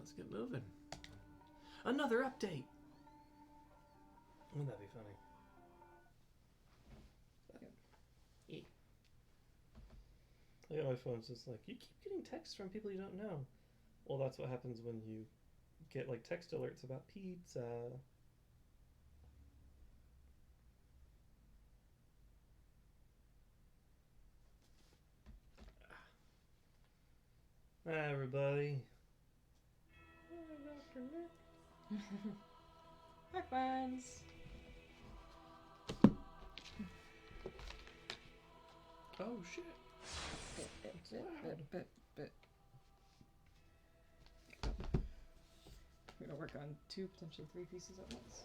let's get moving. Another update. Wouldn't that be funny? Yeah. Look at my phone's just like, you keep getting texts from people you don't know. Well, that's what happens when you get like text alerts about pizza. Hi, everybody. Hi, Dr. Nick. Hi, friends. Oh, shit. It's loud. We're gonna work on 2, potentially 3 pieces at once.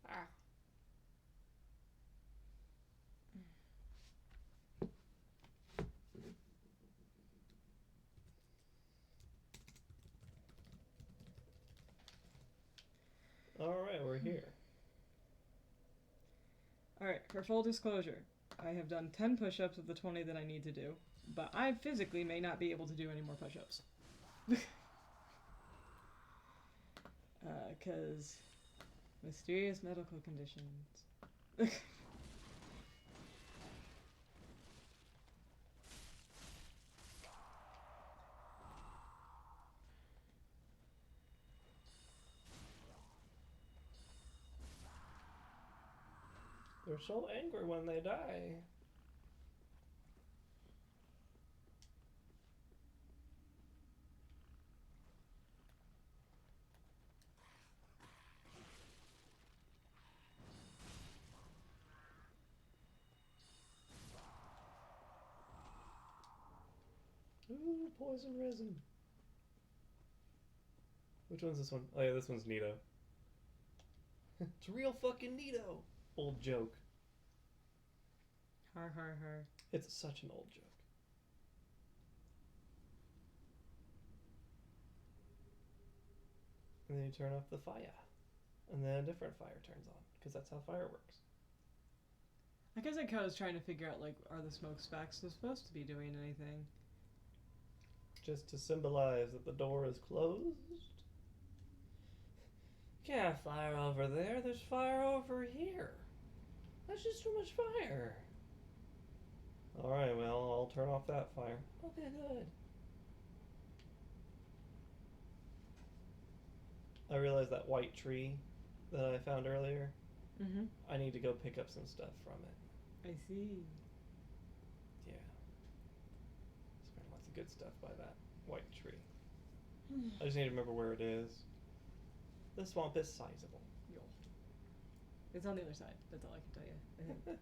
Ah. Alright, we're here. Alright, for full disclosure, I have done 10 push-ups of the 20 that I need to do, but I physically may not be able to do any more push-ups. Because mysterious medical conditions. They're so angry when they die. Ooh, poison resin. Which one's this one? Oh yeah, this one's Nito. It's real fucking Nito. Old joke. Har har har. It's such an old joke. And then you turn off the fire. And then a different fire turns on. Because that's how fire works. I guess I was trying to figure out, like, are the smokestacks supposed to be doing anything? Just to symbolize that the door is closed. Can't fire over there, there's fire over here. That's just too much fire. Alright, well, I'll turn off that fire. Okay, good. I realized that white tree that I found earlier. Mm-hmm. I need to go pick up some stuff from it. I see. Yeah. There's been lots of good stuff by that white tree. I just need to remember where it is. The swamp is sizable. Yo. It's on the other side. That's all I can tell you, I think.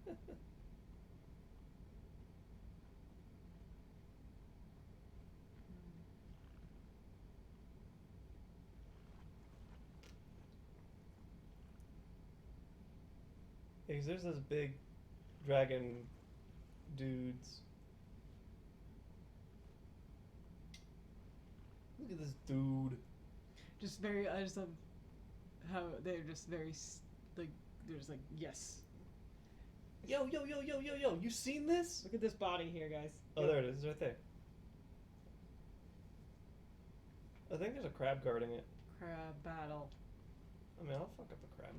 Because there's this big dragon dudes. Look at this dude. Just very, I just love how they're just very, like, they're just like, yes. Yo, yo, yo, yo, yo, yo, you seen this? Look at this body here, guys. Oh, there it is, right there. I think there's a crab guarding it. Crab battle. I mean, I'll fuck up a crab.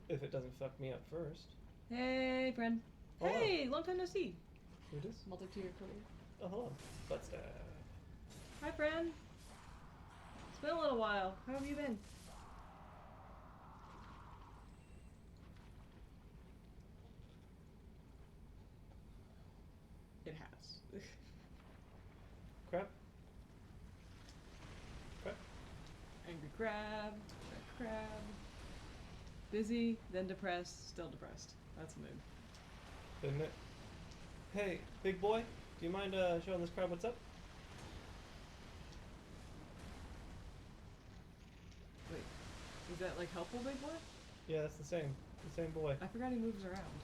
If it doesn't fuck me up first. Hey, friend. Hello. Hey, long time no see. Who it is? Multi-tier color. Oh, hello. Butt stab. Hi, friend. It's been a little while. How have you been? It has. Crab? Crab? Angry crab. Red crab. Busy, then depressed, still depressed. That's a mood. Isn't it? Hey, big boy, do you mind showing this crab what's up? Wait, is that like helpful, big boy? Yeah, that's the same boy. I forgot he moves around.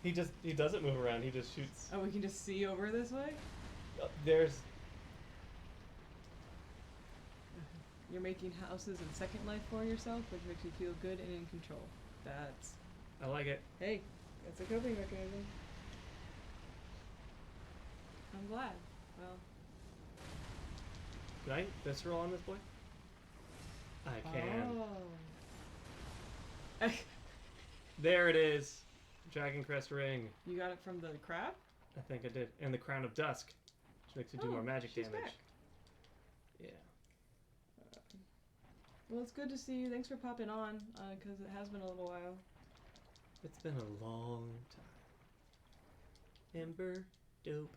He doesn't move around, he just shoots. Oh, we can just see over this way? There's... You're making houses and second life for yourself, which makes you feel good and in control. That's... I like it. Hey, that's a coping mechanism. I'm glad. Well... Can I visceral on this boy? I can. Oh. There it is. Dragon Crest ring. You got it from the crab? I think I did. And the Crown of Dusk, which makes you do more magic she's damage. back. Yeah. Well, it's good to see you. Thanks for popping on, because it has been a little while. It's been a long time. Ember, dope.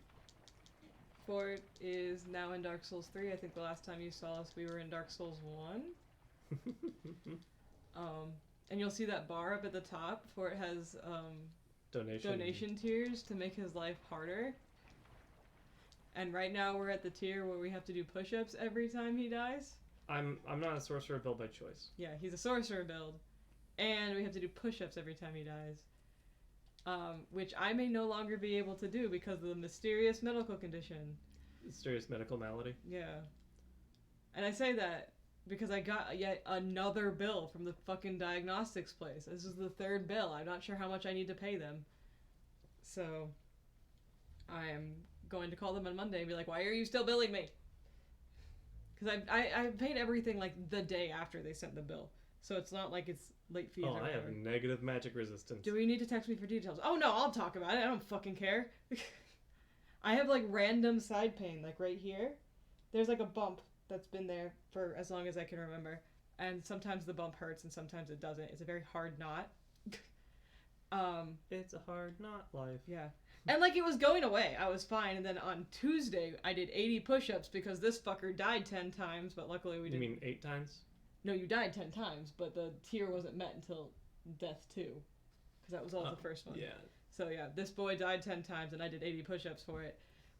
Fort is now in Dark Souls 3. I think the last time you saw us, we were in Dark Souls 1. And you'll see that bar up at the top. Fort has donation tiers to make his life harder. And right now we're at the tier where we have to do push-ups every time he dies. I'm not a sorcerer build by choice. Yeah, he's a sorcerer build. And we have to do push-ups every time he dies. Which I may no longer be able to do because of the mysterious medical condition. Mysterious medical malady? Yeah. And I say that because I got yet another bill from the fucking diagnostics place. This is the third bill. I'm not sure how much I need to pay them. So, I am going to call them on Monday and be like, why are you still billing me? Because I paid everything like the day after they sent the bill. So it's not like it's late fees or I whatever. have negative magic resistance. Do we need to text me for details? Oh no, I'll talk about it. I don't fucking care. I have like random side pain, like right here. There's like a bump that's been there for as long as I can remember. And sometimes the bump hurts and sometimes it doesn't. It's a very hard knot. It's a hard knot life. Yeah. And like it was going away. I was fine. And then on Tuesday, I did 80 push-ups because this fucker died 10 times, but luckily we didn't. You mean 8 times? No, you died 10 times, but the tier wasn't met until death 2. Because that was all the first one. Yeah. So yeah, this boy died 10 times and I did 80 push-ups for it.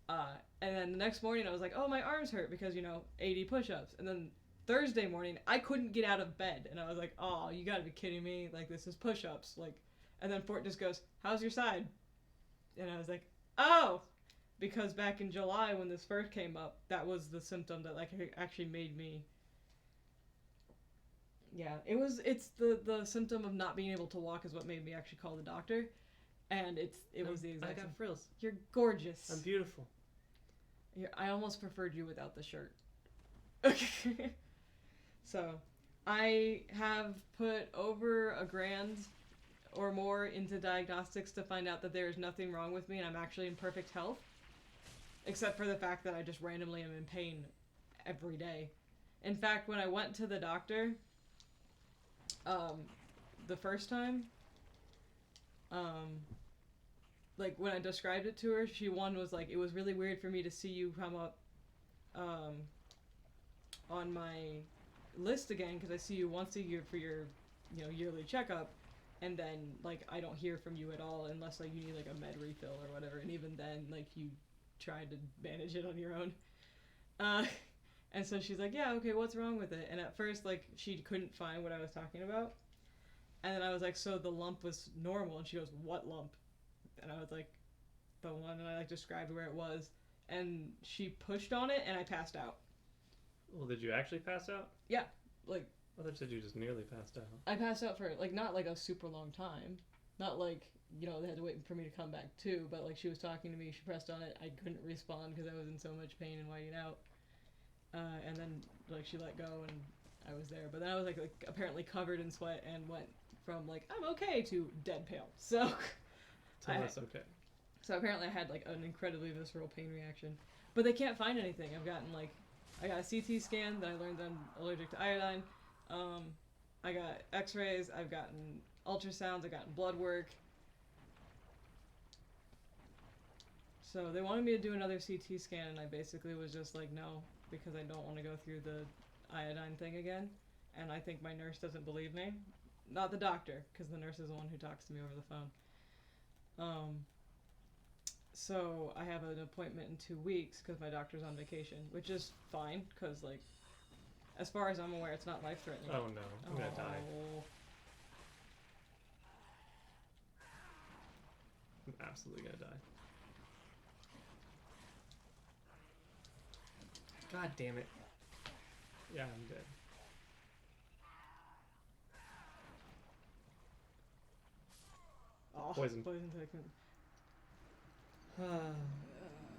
And then the next morning I was like, oh, my arms hurt because, 80 push-ups. And then Thursday morning, I couldn't get out of bed. And I was like, oh, you gotta be kidding me. Like, this is push-ups. Like, and then Fort just goes, how's your side? And I was like, oh! Because back in July when this first came up, that was the symptom that, like, actually made me... Yeah, it's the symptom of not being able to walk is what made me actually call the doctor. And it was the exact... I got frills. You're gorgeous. I'm beautiful. I almost preferred you without the shirt. Okay. So, I have put over $1,000 or more into diagnostics to find out that there is nothing wrong with me and I'm actually in perfect health. Except for the fact that I just randomly am in pain every day. In fact, when I went to the doctor, the first time, like when I described it to her, she was like, it was really weird for me to see you come up, on my list again, because I see you once a year for your, yearly checkup, and then, like, I don't hear from you at all unless, like, you need, like, a med refill or whatever, and even then, like, you tried to manage it on your own. And so she's like, yeah, okay, what's wrong with it? And at first, like, she couldn't find what I was talking about. And then I was like, so the lump was normal? And she goes, what lump? And I was like, the one, and I, like, described where it was. And she pushed on it, and I passed out. Well, did you actually pass out? Yeah, like... I thought you said you just nearly passed out. I passed out for, like, not, like, a super long time. Not, like, they had to wait for me to come back, too. But, like, she was talking to me, she pressed on it, I couldn't respond because I was in so much pain and whiting out. And then, like, she let go, and I was there. But then I was, like apparently covered in sweat and went from, like, I'm okay to dead pale. So... That's okay. So apparently I had, like, an incredibly visceral pain reaction. But they can't find anything. I've gotten, like... I got a CT scan that I learned I'm allergic to iodine. I got x-rays, I've gotten ultrasounds, I've gotten blood work. So they wanted me to do another CT scan, and I basically was just like, no, because I don't want to go through the iodine thing again. And I think my nurse doesn't believe me. Not the doctor, because the nurse is the one who talks to me over the phone. So I have an appointment in 2 weeks because my doctor's on vacation, which is fine, because, like, as far as I'm aware, it's not life-threatening. Oh no, I'm gonna die. I'm absolutely gonna die. God damn it. Yeah, I'm dead. poison. Poison technique. I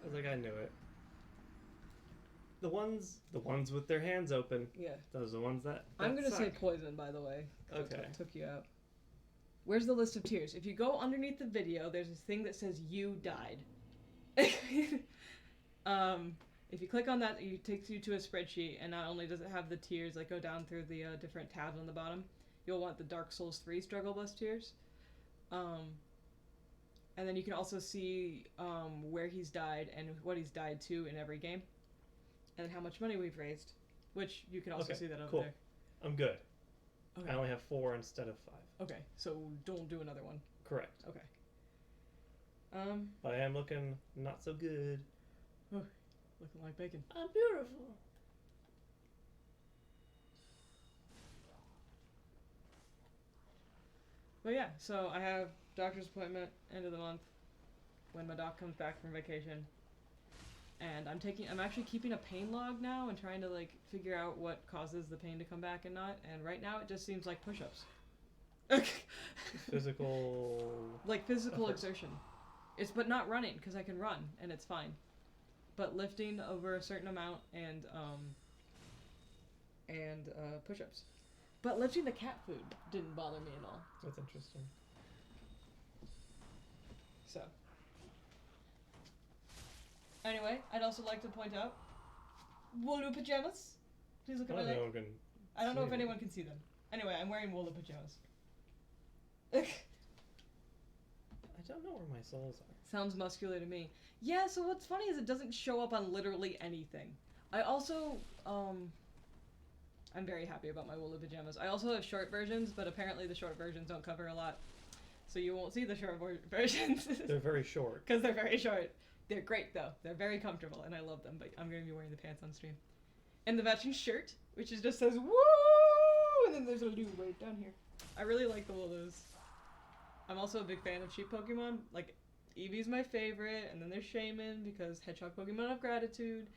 was like, I knew it. The ones with their hands open. Yeah. Those are the ones that I'm gonna say suck. poison, by the way. That's Okay. what took you out. Where's the list of tears? If you go underneath the video, there's this thing that says "You died." If you click on that, it takes you to a spreadsheet, and not only does it have the tiers that go down through the different tabs on the bottom, you'll want the Dark Souls 3 struggle bus tiers. And then you can also see where he's died and what he's died to in every game, and how much money we've raised, which you can also see that over there. I'm good. Okay. I only have 4 instead of 5. Okay, so don't do another one. Correct. Okay. But I am looking not so good. Looking like bacon. I'm beautiful. But yeah, so I have doctor's appointment end of the month when my doc comes back from vacation. And I'm actually keeping a pain log now and trying to like figure out what causes the pain to come back and not. And right now it just seems like push-ups. Physical. Like physical effort. exertion. But not running because I can run and it's fine. But lifting over a certain amount and push-ups. But lifting the cat food didn't bother me at all. That's interesting. So. Anyway, I'd also like to point out woolly pajamas. Please look at my leg. I don't know if anyone can see them. Anyway, I'm wearing woolly pajamas. I don't know where my soles are. Sounds muscular to me. Yeah, so what's funny is it doesn't show up on literally anything. I also, I'm very happy about my woolly pajamas. I also have short versions, but apparently the short versions don't cover a lot. So you won't see the short versions. They're very short. Because they're very short. They're great though. They're very comfortable and I love them, but I'm going to be wearing the pants on stream. And the matching shirt, which just says woo! And then there's a loo right down here. I really like the woolies. I'm also a big fan of sheep Pokemon. Like, Eevee's my favorite, and then there's Shaman because Hedgehog Pokemon have gratitude.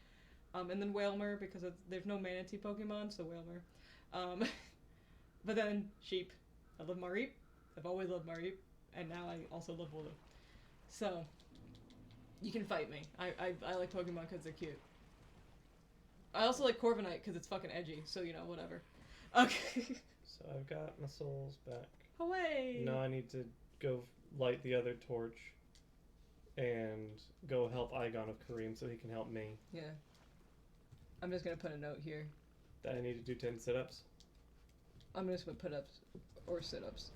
And then Wailmer because there's no Manatee Pokemon, so Wailmer. But then sheep. I love Mareep. I've always loved Mareep. And now I also love Wooloo. So, you can fight me. I like Pokemon because they're cute. I also like Corviknight because it's fucking edgy, so you know, whatever. Okay. So I've got my souls back. Away! Now I need to go light the other torch and go help Igon of Kareem so he can help me. Yeah. I'm just gonna put a note here. That I need to do 10 sit-ups. I'm just gonna put ups or sit-ups.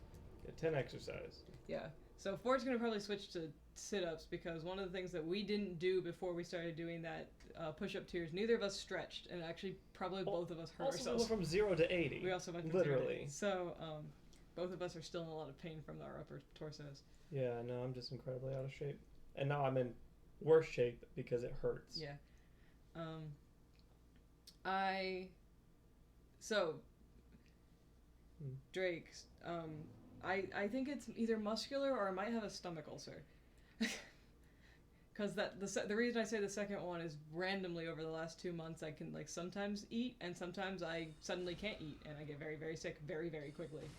Yeah, 10 exercise. Yeah. So Ford's gonna probably switch to sit-ups because one of the things that we didn't do before we started doing that push-up tiers, neither of us stretched, and actually probably both of us hurt Also, ourselves. we went from 0 to 80. We also went from literally. 0 to 80. So both of us are still in a lot of pain from our upper torsos. Yeah, no, I'm just incredibly out of shape. And now I'm in worse shape because it hurts. Yeah. Drake, I think it's either muscular or I might have a stomach ulcer. Because the reason I say the second one is randomly over the last 2 months I can like sometimes eat and sometimes I suddenly can't eat and I get very, very sick very, very quickly.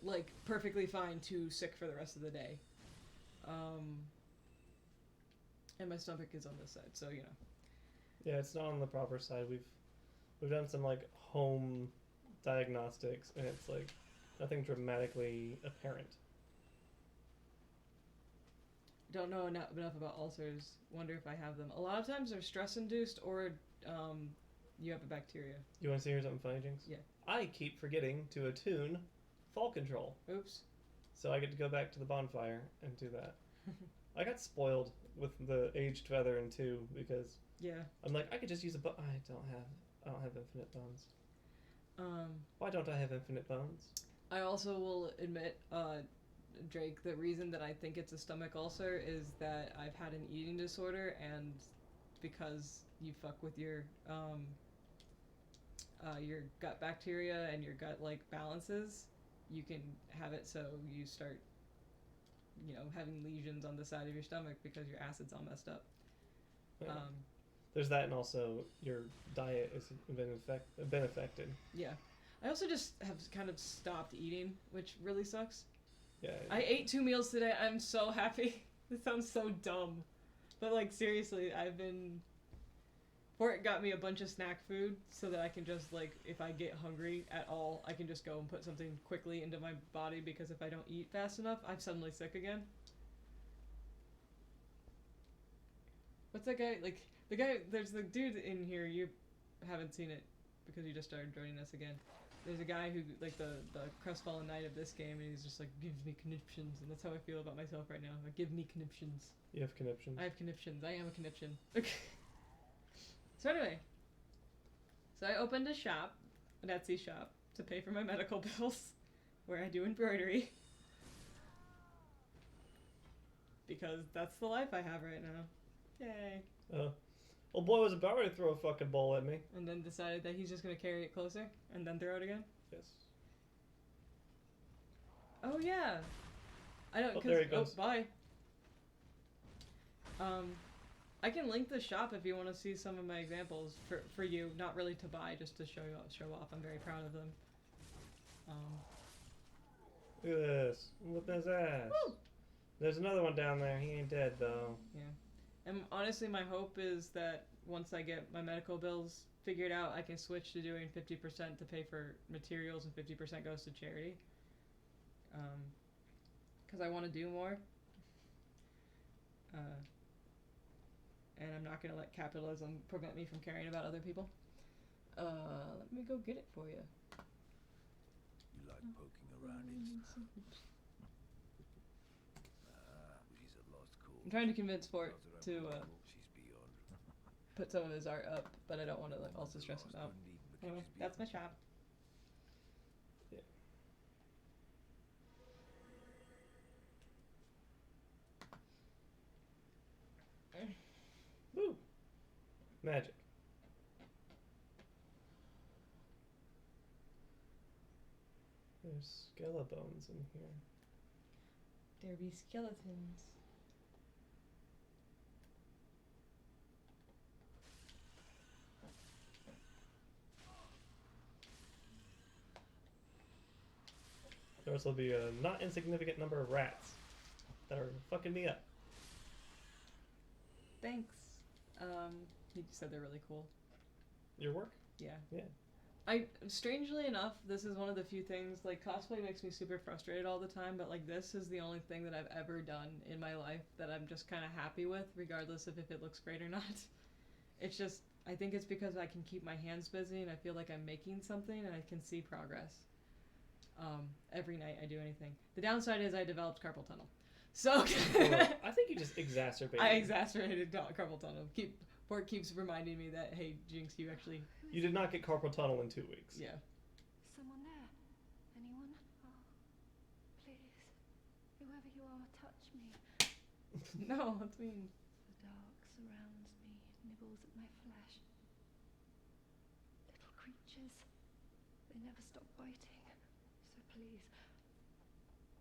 Like perfectly fine to sick for the rest of the day. And my stomach is on this side, so you know. Yeah, it's not on the proper side. We've done some like home diagnostics and it's like nothing dramatically apparent. Don't know enough about ulcers. Wonder if I have them. A lot of times they're stress induced or you have a bacteria. You want to hear something funny, Jinx? Yeah. I keep forgetting to attune fall control. Oops. So I get to go back to the bonfire and do that. I got spoiled with the aged feather in 2 because yeah. I'm like, I could just use a I don't have infinite bones. Why don't I have infinite bones? I also will admit, Drake, the reason that I think it's a stomach ulcer is that I've had an eating disorder, and because you fuck with your gut bacteria and your gut like balances, you can have it so you start, you know, having lesions on the side of your stomach because your acid's all messed up. Yeah. There's that, and also your diet has been affected. Yeah. I also just have kind of stopped eating, which really sucks. Yeah. I ate 2 meals today. I'm so happy. This sounds so dumb. But, like, seriously, I've been... Fort got me a bunch of snack food so that I can just, like, if I get hungry at all, I can just go and put something quickly into my body, because if I don't eat fast enough, I'm suddenly sick again. What's that guy? Like, the guy... There's the dude in here. You haven't seen it because you just started joining us again. There's a guy who, like, the crestfallen knight of this game, and he's just like, gives me conniptions, and that's how I feel about myself right now. Like, give me conniptions. You have conniptions. I have conniptions. I am a conniption. Okay. So anyway, so I opened a shop, an Etsy shop, to pay for my medical bills, where I do embroidery. Because that's the life I have right now. Yay. Well, boy was about to throw a fucking bowl at me. And then decided that he's just gonna carry it closer, and then throw it again? Yes. Oh yeah. I don't. Oh, there he goes. Oh, bye. I can link the shop if you want to see some of my examples for you. Not really to buy, just to show off. I'm very proud of them. Look at this. Look at his ass. Woo! There's another one down there. He ain't dead though. Yeah. And honestly, my hope is that once I get my medical bills figured out, I can switch to doing 50% to pay for materials and 50% goes to charity. Because I want to do more. And I'm not going to let capitalism prevent me from caring about other people. Let me go get it for you. You like poking around in stuff. She's a lost cause. I'm trying to convince Fort to She's beyond. put some of his art up, but I don't want to like also stress him out. Anyway, that's my shop. Yeah. Woo! Magic. There's skeleton in here. There be skeletons. There also be a not insignificant number of rats that are fucking me up. Thanks. You said they're really cool. Your work? Yeah. Yeah. Strangely enough, this is one of the few things, like, cosplay makes me super frustrated all the time, but, like, this is the only thing that I've ever done in my life that I'm just kind of happy with, regardless of if it looks great or not. It's just, I think it's because I can keep my hands busy and I feel like I'm making something and I can see progress. Every night I do anything. The downside is I developed carpal tunnel. So... I think you just exacerbated. I exacerbated carpal tunnel. Fort keeps reminding me that, hey, Jinx, you actually... You did not get carpal tunnel in 2 weeks. Yeah. Someone there? Anyone? Oh, please. Whoever you are, touch me. No, that's mean. The dark surrounds me, nibbles at my flesh. Little creatures. They never stop biting. So please.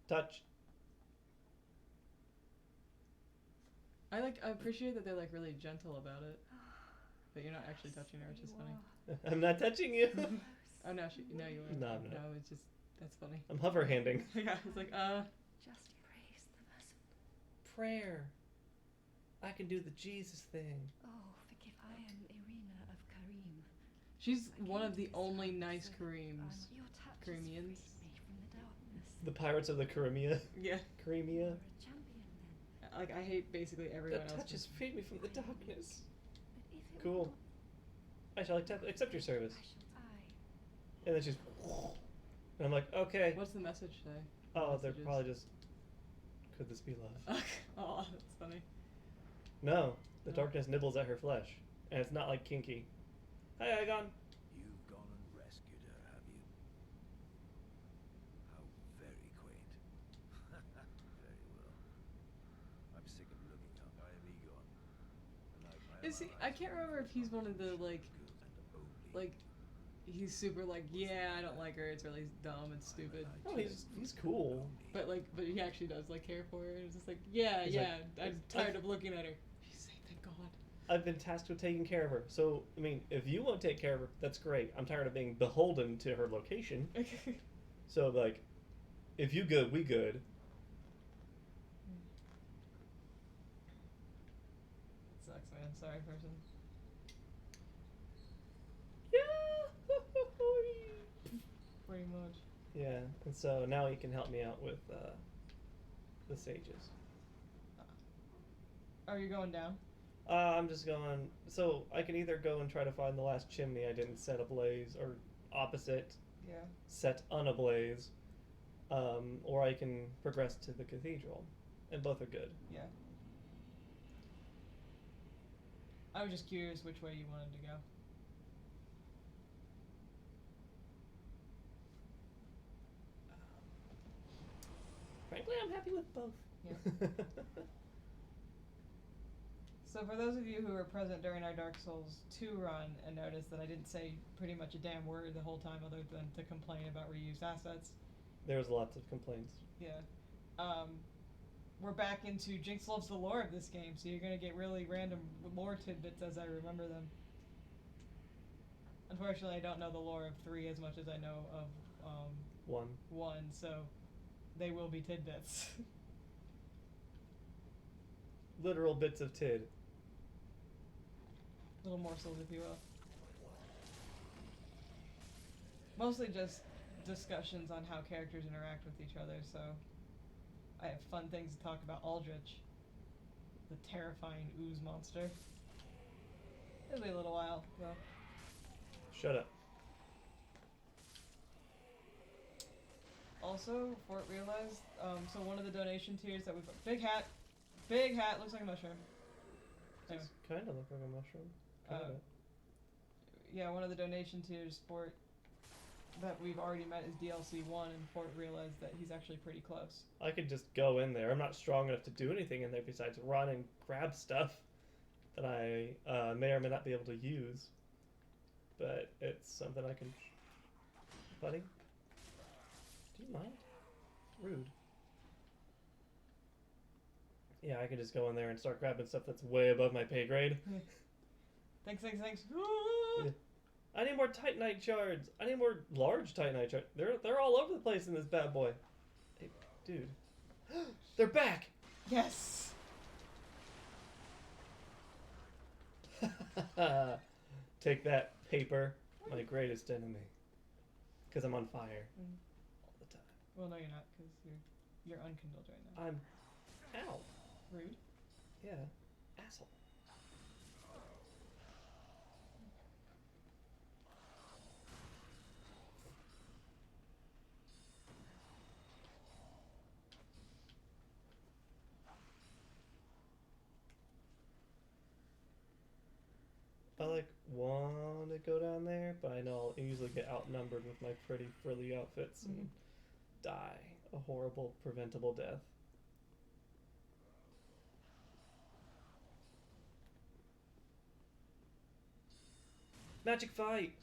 Touch. I appreciate that they're, like, really gentle about it. But you're not actually touching her, which is funny. I'm not touching you. Oh, no, you are. No, I'm not. No, it's just, that's funny. I'm hover handing. Yeah, it's like, Just praise the merciful. Prayer. I can do the Jesus thing. Oh, forgive. I am Irina of Karim. She's one of the only nice Kareems. Your touch has Kareemians. freed me from the darkness. The pirates of the Crimea. Yeah. Crimea. You're a champion then. Like, I hate basically everyone The else. touch has freed me from the darkness. But if it Cool. were not, I shall accept your service. I shall. And then she's... And I'm like, okay. What's the message say? Oh, they're Messages. probably just... Could this be love? Oh, that's funny. No. The No. darkness nibbles at her flesh. And it's not like kinky. Hi, Igon. You've gone and rescued her, have you? How very quaint. Very well. I'm sick of looking up. I am Egon. And like my Is he? other I eyes, can't remember if he's one of the, like, he's super like, yeah, I don't like her, it's really dumb and stupid. Oh, he's cool. But he actually does like care for her. It's just like, yeah, He's yeah, like, I'm tired of looking at her. She's safe, thank God. I've been tasked with taking care of her. So, I mean, if you won't take care of her, that's great. I'm tired of being beholden to her location. So, like, if you good, we good. Sucks, man. Sorry, person. Yeah. Pretty much. Yeah, and so now he can help me out with the sages. Are you going down? I'm just going. So I can either go and try to find the last chimney I didn't set ablaze, or opposite, Yeah. set unablaze, or I can progress to the cathedral, and both are good. Yeah. I was just curious which way you wanted to go. Frankly, I'm happy with both. Yeah. So for those of you who were present during our Dark Souls 2 run and noticed that I didn't say pretty much a damn word the whole time other than to complain about reused assets. There was lots of complaints. Yeah. We're back into Jinx loves the lore of this game, so you're gonna get really random lore tidbits as I remember them. Unfortunately, I don't know the lore of 3 as much as I know of 1, so they will be tidbits. Literal bits of tid. Little morsels, if you will. Mostly just discussions on how characters interact with each other, so I have fun things to talk about Aldrich, the terrifying ooze monster. It'll be a little while, though. Shut up. Also, Fort realized, so one of the donation tiers that we've... Big hat, looks like a mushroom. Anyway. It's kind of look like a mushroom. Kinda. Yeah, one of the donation tiers, Fort, that we've already met is DLC 1, and Fort realized that he's actually pretty close. I could just go in there. I'm not strong enough to do anything in there besides run and grab stuff that I may or may not be able to use. But it's something I can... Buddy? Do you mind? Rude. Yeah, I can just go in there and start grabbing stuff that's way above my pay grade. Thanks. Yeah. I need more Titanite shards. I need more large Titanite shards. They're all over the place in this bad boy. Hey, dude. They're back! Yes! Take that, paper. My greatest enemy. Because I'm on fire. All the time. Well, no, you're not, because you're unkindled right now. I'm... Ow. Rude. Yeah. Asshole. I want to go down there, but I know I'll easily get outnumbered with my pretty frilly outfits and die a horrible, preventable death. Magic fight!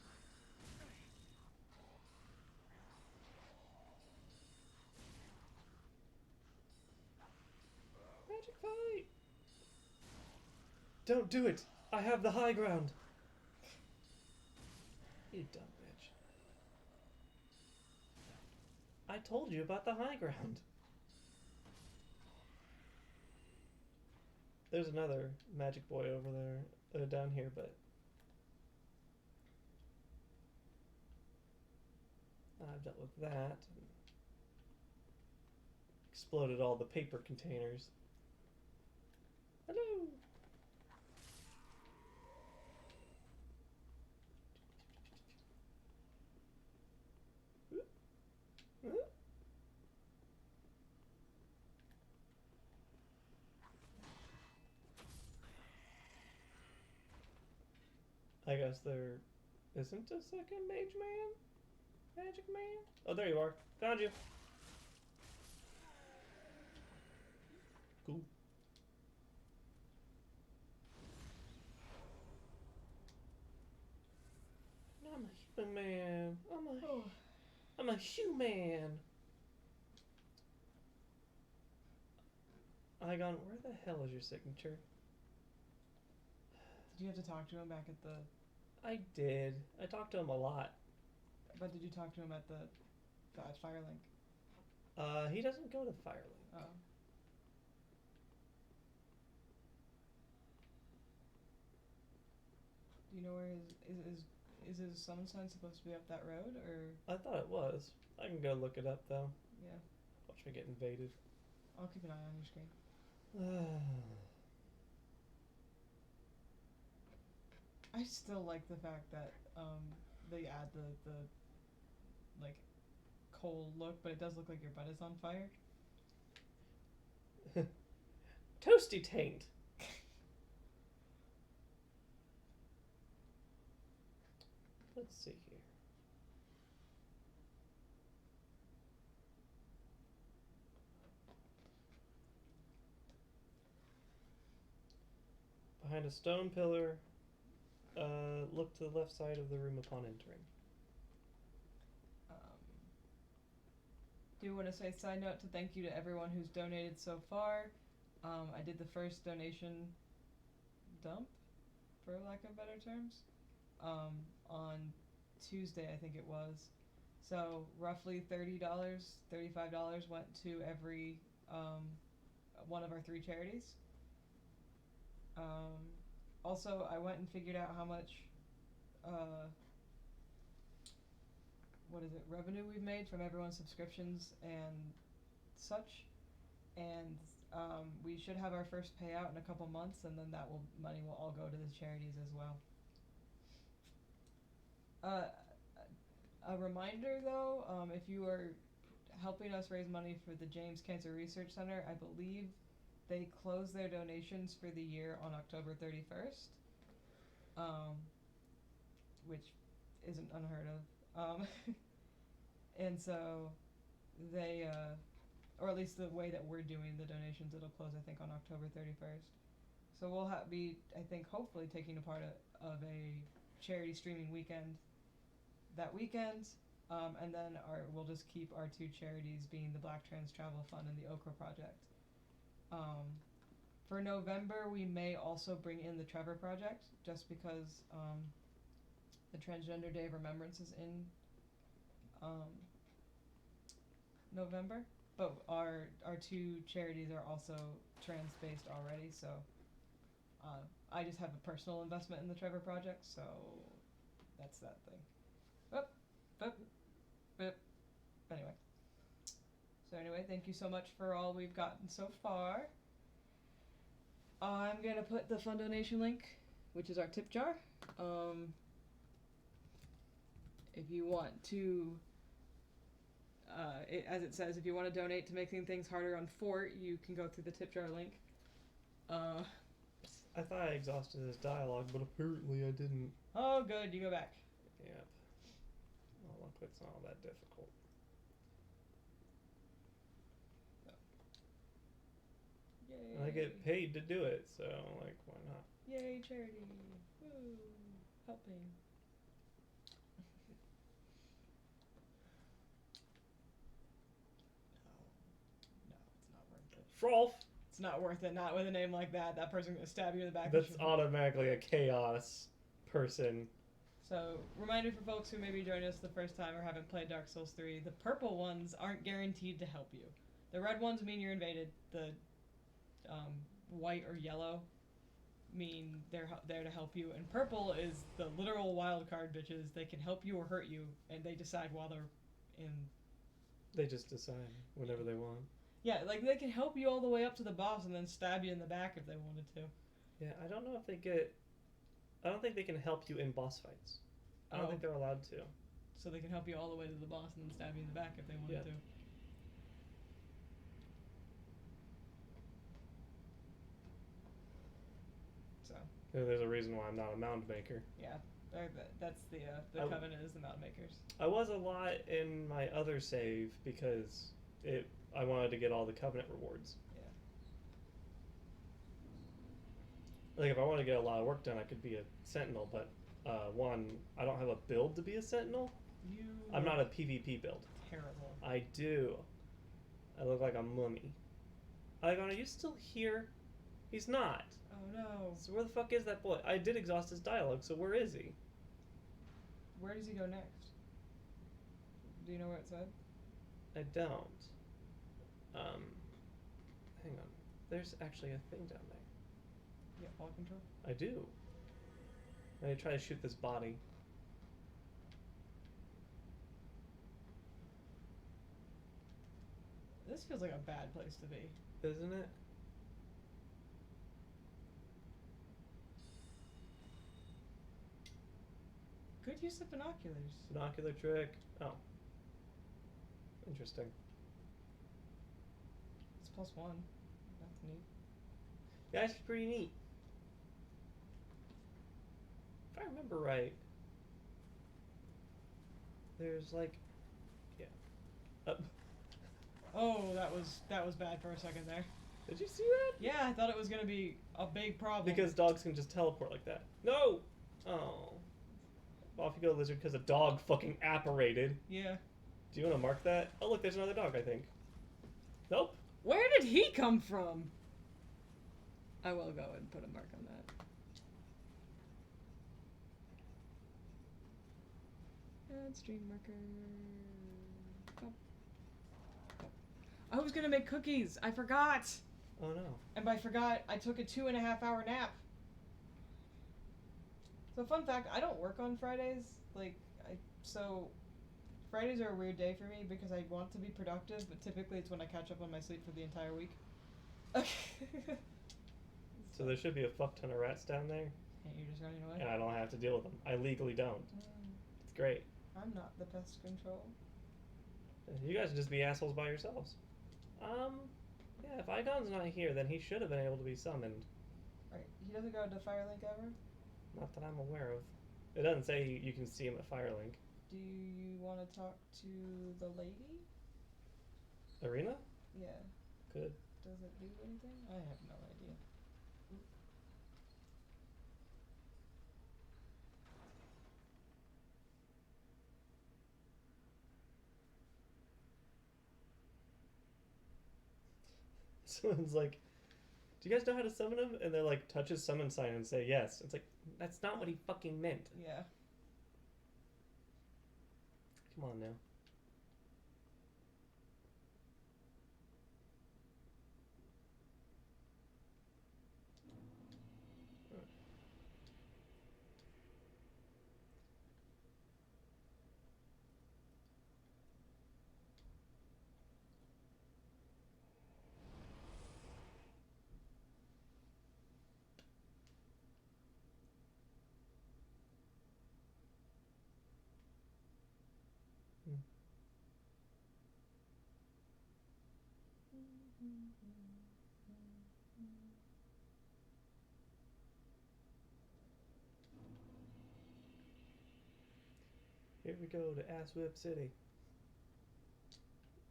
Magic fight! Don't do it! I have the high ground! You dumb bitch. I told you about the high ground. There's another magic boy over there, down here, but... I've dealt with that. Exploded all the paper containers. Hello! I guess there isn't a second mage man? Magic man? Oh, there you are. Found you. Cool. I'm a human man. I'm a human. Igon, where the hell is your signature? Did you have to talk to him back at the? I did. I talked to him a lot. But did you talk to him at the at Firelink? He doesn't go to Firelink. Oh. Do you know where is his summon sign supposed to be up that road or? I thought it was. I can go look it up though. Yeah. Watch me get invaded. I'll keep an eye on your screen. I still like the fact that they add the like coal look, but it does look like your butt is on fire. Toasty taint. Let's see here. Behind a stone pillar, look to the left side of the room upon entering. Do want to say side note to thank you to everyone who's donated so far. I did the first donation dump, for lack of better terms, on Tuesday, I think it was. So roughly $30, $35 went to every one of our 3 charities. Also, I went and figured out how much revenue we've made from everyone's subscriptions and such, and we should have our first payout in a couple months, and then money will all go to the charities as well. A reminder though, if you are helping us raise money for the James Cancer Research Center, I believe they close their donations for the year on October 31st, which isn't unheard of. And so they, or at least the way that we're doing the donations, it'll close, I think, on October 31st. So we'll be, I think, hopefully taking a part of a charity streaming weekend that weekend. And then we'll just keep our 2 charities being the Black Trans Travel Fund and the Okra Project. For November, we may also bring in the Trevor Project, just because the Transgender Day of Remembrance is in November, but our 2 charities are also trans-based already, so I just have a personal investment in the Trevor Project, so that's that thing. Anyway, thank you so much for all we've gotten so far. I'm gonna put the fund donation link, which is our tip jar. If you want to, as it says, if you want to donate to making things harder on Fort, you can go through the tip jar link. I thought I exhausted this dialogue, but apparently I didn't. Oh, good. You go back. Yep. Well, look, it's not all that difficult. Yay. And I get paid to do it, so, like, why not? Yay, charity. Woo. Helping. No, it's not worth it. Frolf! It's not worth it. Not with a name like that. That person's gonna stab you in the back. That's automatically a chaos person. So, reminder for folks who maybe joined us the first time or haven't played Dark Souls 3, the purple ones aren't guaranteed to help you. The red ones mean you're invaded. The white or yellow mean they're there to help you. And purple is the literal wild card bitches. They can help you or hurt you, and they decide while they're in... They just decide whenever they want. Yeah, like they can help you all the way up to the boss and then stab you in the back if they wanted to. Yeah, I don't know if they get... I don't think they can help you in boss fights. I don't think they're allowed to. So they can help you all the way to the boss and then stab you in the back if they wanted to. So. There's a reason why I'm not a mound maker. Yeah, that's the Covenant is the mound makers. I was a lot in my other save because I wanted to get all the Covenant rewards. Like, if I want to get a lot of work done, I could be a Sentinel, but, one, I don't have a build to be a Sentinel. I'm not a PvP build. Terrible. I do. I look like a mummy. Ivana, are you still here? He's not. Oh no. So where the fuck is that boy? I did exhaust his dialogue, so where is he? Where does he go next? Do you know where it said? I don't. Hang on. There's actually a thing down there. Yeah, ball control. I do. I try to shoot this body. This feels like a bad place to be. Isn't it? Good use of binoculars. Binocular trick. Oh. Interesting. It's +1. That's neat. Yeah, it's pretty neat. If I remember right, there's like, yeah. Oh, that was bad for a second there. Did you see that? Yeah, I thought it was gonna be a big problem. Because dogs can just teleport like that. No! Oh. Off you go, lizard, because a dog fucking apparated. Yeah. Do you want to mark that? Oh, look, there's another dog, I think. Nope. Where did he come from? I will go and put a mark on that. Add stream marker. Oh. Oh. I was gonna make cookies. I forgot. Oh no. And by forgot, I took a 2.5-hour nap. So fun fact, I don't work on Fridays. So Fridays are a weird day for me because I want to be productive, but typically it's when I catch up on my sleep for the entire week. So there should be a fuck ton of rats down there, And you're just running away? and I don't have to deal with them. I legally don't. It's great. I'm not the pest control. You guys should just be assholes by yourselves. Yeah, if Igon's not here, then he should have been able to be summoned. Right. He doesn't go to Firelink ever? Not that I'm aware of. It doesn't say you can see him at Firelink. Do you want to talk to the lady? Arena? Yeah. Good. Does it do anything? I have no idea. Someone's like, do you guys know how to summon him? And they're like, touch his summon sign and say yes. It's like, that's not what he fucking meant. Yeah. Come on now. Here we go to Ass Whip City,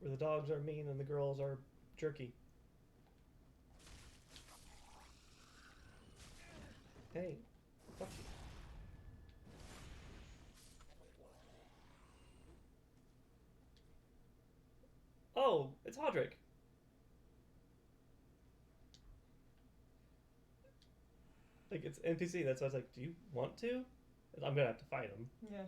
where the dogs are mean and the girls are jerky. Hey, fuck you. Oh, it's Hodrick. Like, it's NPC, that's why I was like, do you want to? I'm gonna have to fight him. Yeah.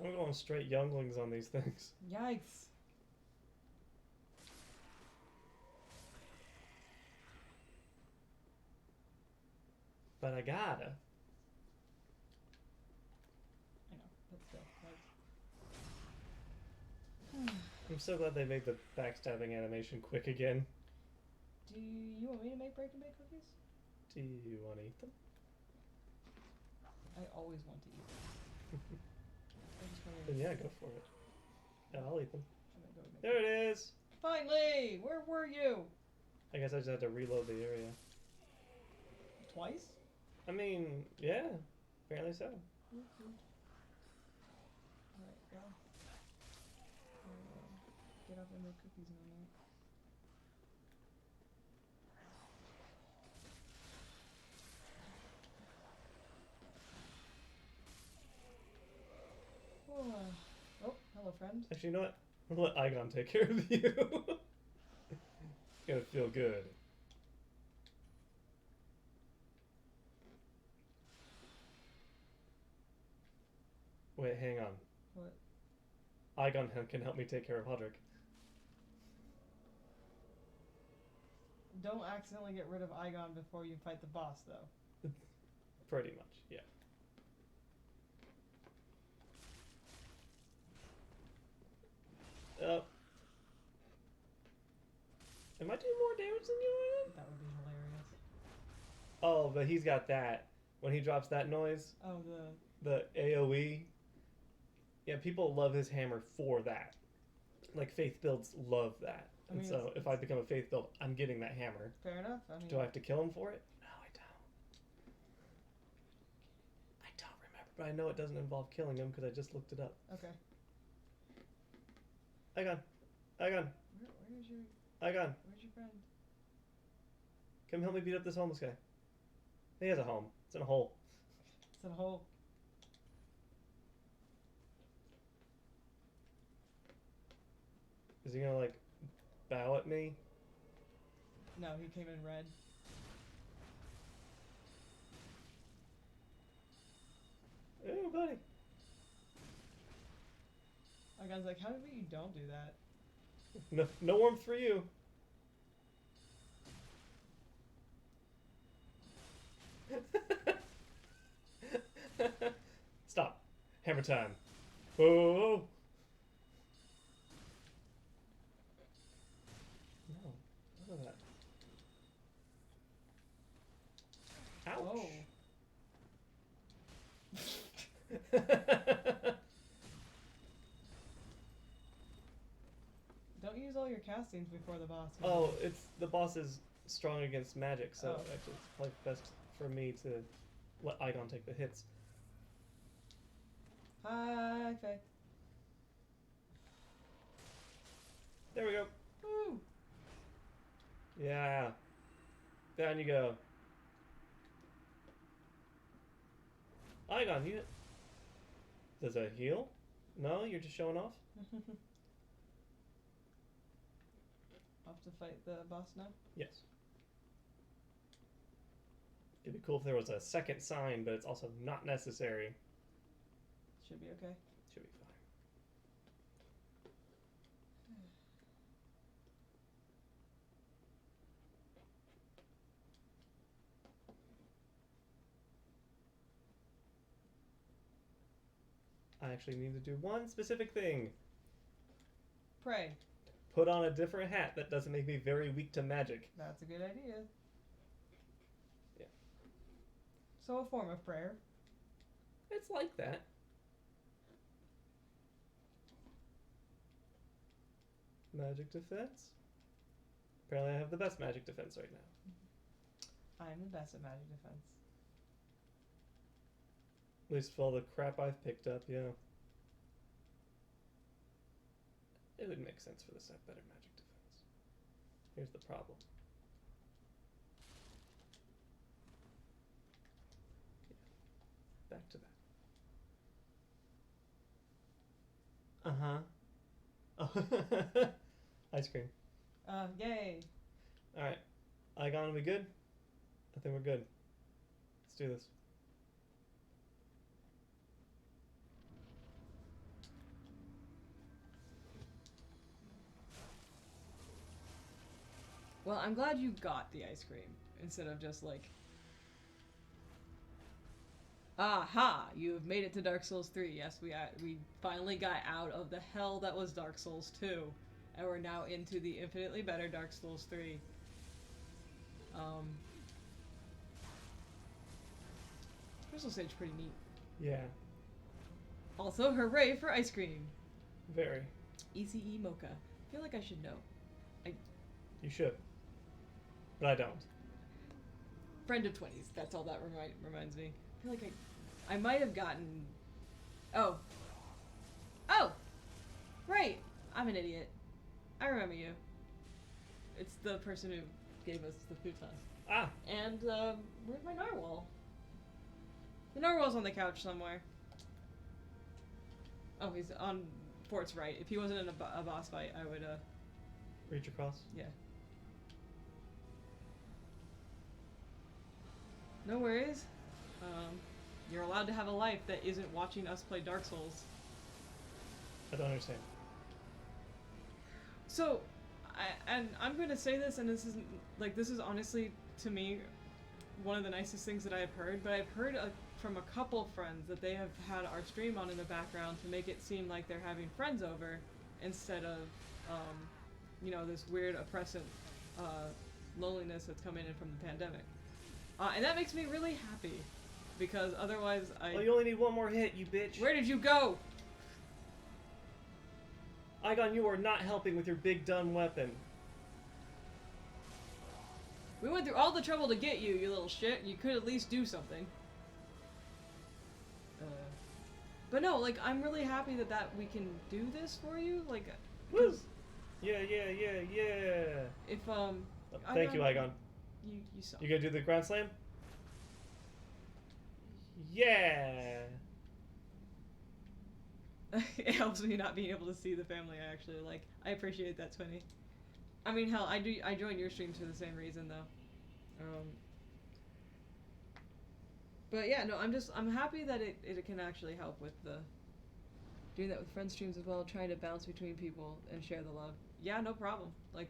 I'm going straight younglings on these things. Yikes. But I gotta. I know, but still. I'm so glad they made the backstabbing animation quick again. Do you want me to make break and bake cookies? Do you want to eat them? I always want to eat them. I just wanted Then to- yeah, go for it. Yeah, I'll eat them. I'm gonna go make There it is! Finally! Where were you? I guess I just had to reload the area. Twice? I mean, yeah, apparently so. Alright, go. Get up and make cookies in a minute. Oh, hello, friend. Actually, you know what? I'm gonna let Igon take care of you. It's gonna feel good. Wait, hang on. What? Igon can help me take care of Hodrick. Don't accidentally get rid of Igon before you fight the boss, though. Pretty much, yeah. Am I doing more damage than you That would be hilarious. are? Oh, but he's got that. When he drops that noise, Oh, the AoE. Yeah, people love his hammer for that. Like, faith builds love that. I And mean, so if I become a faith build, I'm getting that hammer. fair enough. I mean, Do I have to kill him for it? No, I don't. I don't remember, but I know it doesn't involve killing him because I just looked it up. okay. Igon. Where's your Igon. Where's your friend? Come help me beat up this homeless guy. He has a home. It's in a hole. It's in a hole. Is he gonna, like, bow at me? No, he came in red. Ooh, buddy. Igon's like, how about you don't do that? No warmth for you. Stop. Hammer time. Whoa. No. None of that. Ouch. Don't use all your castings before the boss. Oh, the boss is strong against magic, so Oh. actually it's probably best for me to let Igon take the hits. Hi, Faye. There we go. Woo! Yeah. Down you go. Igon, you... Does that heal? No? You're just showing off? Off to fight the boss now? Yes. It'd be cool if there was a second sign, but it's also not necessary. Should be okay. Should be fine. I actually need to do one specific thing. Pray. Put on a different hat that doesn't make me very weak to magic. That's a good idea. Yeah. So a form of prayer. It's like that. Magic defense. Apparently I have the best magic defense right now. I am the best at magic defense. At least for all the crap I've picked up, yeah. It would make sense for this to have better magic defense. Here's the problem. Yeah. Back to that. Uh-huh. Ice cream. Yay. Alright. Igon, we good? I think we're good. Let's do this. Well, I'm glad you got the ice cream instead of just like, aha! You have made it to Dark Souls 3. Yes, we finally got out of the hell that was Dark Souls 2, and we're now into the infinitely better Dark Souls 3. Crystal Sage pretty neat. Yeah. Also, hooray for ice cream. Very. ECE Mocha. I feel like I should know. You should. But I don't. Friend of 20s. That's all that reminds me. I feel like I might have gotten. Oh. Oh! Right! I'm an idiot. I remember you. It's the person who gave us the futon. Ah! And, where's my narwhal? The narwhal's on the couch somewhere. Oh, he's on Fort's right. If he wasn't in a boss fight, I would, Reach across. yeah. No worries. You're allowed to have a life that isn't watching us play Dark Souls. I don't understand. So, I'm going to say this, and this is honestly, to me, one of the nicest things that I've heard, but I've heard from a couple friends that they have had our stream on in the background to make it seem like they're having friends over instead of, this weird oppressive loneliness that's coming in from the pandemic. And that makes me really happy, because otherwise Oh, you only need one more hit, you bitch. Where did you go? Igon, you are not helping with your big dumb weapon. We went through all the trouble to get you, you little shit. You could at least do something. But no, like, I'm really happy that we can do this for you. Like, Woo! Yeah. If, Thank you, Igon. You suck. You gonna do the ground slam? Yeah! It helps me not being able to see the family I actually like. I appreciate that, Twinny. I mean, hell, I join your streams for the same reason, though. But yeah, no, I'm happy that it can actually help with doing that with friend streams as well, trying to bounce between people and share the love. Yeah, no problem. Like,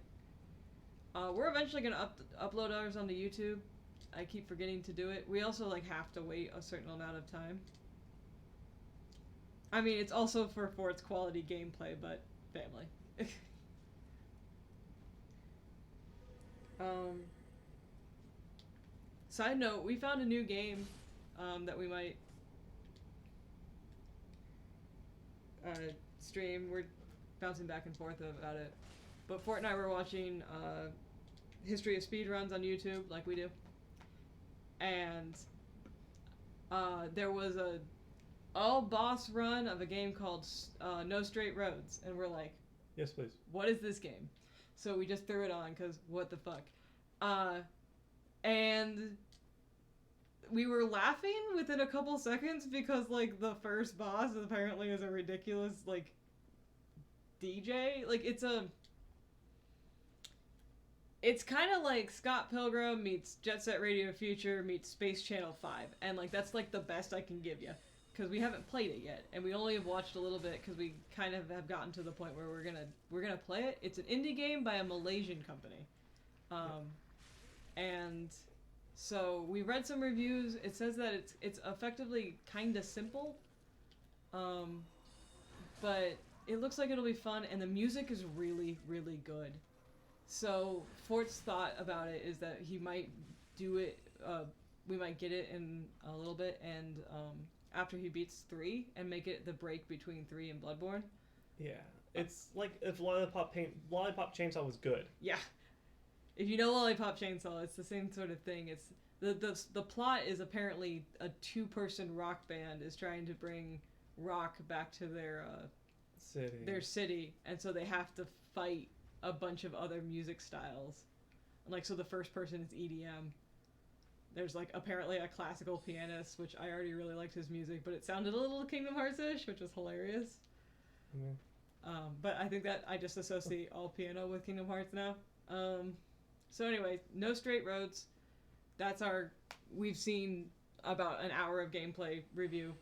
we're eventually gonna upload ours onto YouTube. I keep forgetting to do it. We also, like, have to wait a certain amount of time. I mean, it's also for its quality gameplay, but family. Side note, we found a new game that we might stream. We're bouncing back and forth about it. But Fort and I were watching history of speedruns on YouTube, like we do. And there was a all-boss run of a game called No Straight Roads. And we're like, Yes, please. what is this game? So we just threw it on, because what the fuck. And we were laughing within a couple seconds because, like, the first boss apparently is a ridiculous, like, DJ. Like, it's kind of like Scott Pilgrim meets Jet Set Radio Future meets Space Channel 5. And, like, that's, like, the best I can give you. Because we haven't played it yet. And we only have watched a little bit because we kind of have gotten to the point where we're gonna play it. It's an indie game by a Malaysian company. And so we read some reviews. It says that it's effectively kind of simple. But it looks like it'll be fun, and the music is really, really good. So Fort's thought about it is that he might do it, we might get it in a little bit, and after he beats 3, and make it the break between 3 and Bloodborne. Yeah. It's like if Lollipop Chainsaw was good. Yeah. If you know Lollipop Chainsaw, it's the same sort of thing. It's the plot is apparently a 2-person rock band is trying to bring rock back to their city, and so they have to fight a bunch of other music styles. And, like, so the first person is EDM. There's, like, apparently a classical pianist, which I already really liked his music, but it sounded a little Kingdom Hearts-ish, which was hilarious. Mm-hmm. But I think that I just associate all piano with Kingdom Hearts now. So anyway, No Straight Roads. That's we've seen about an hour of gameplay review.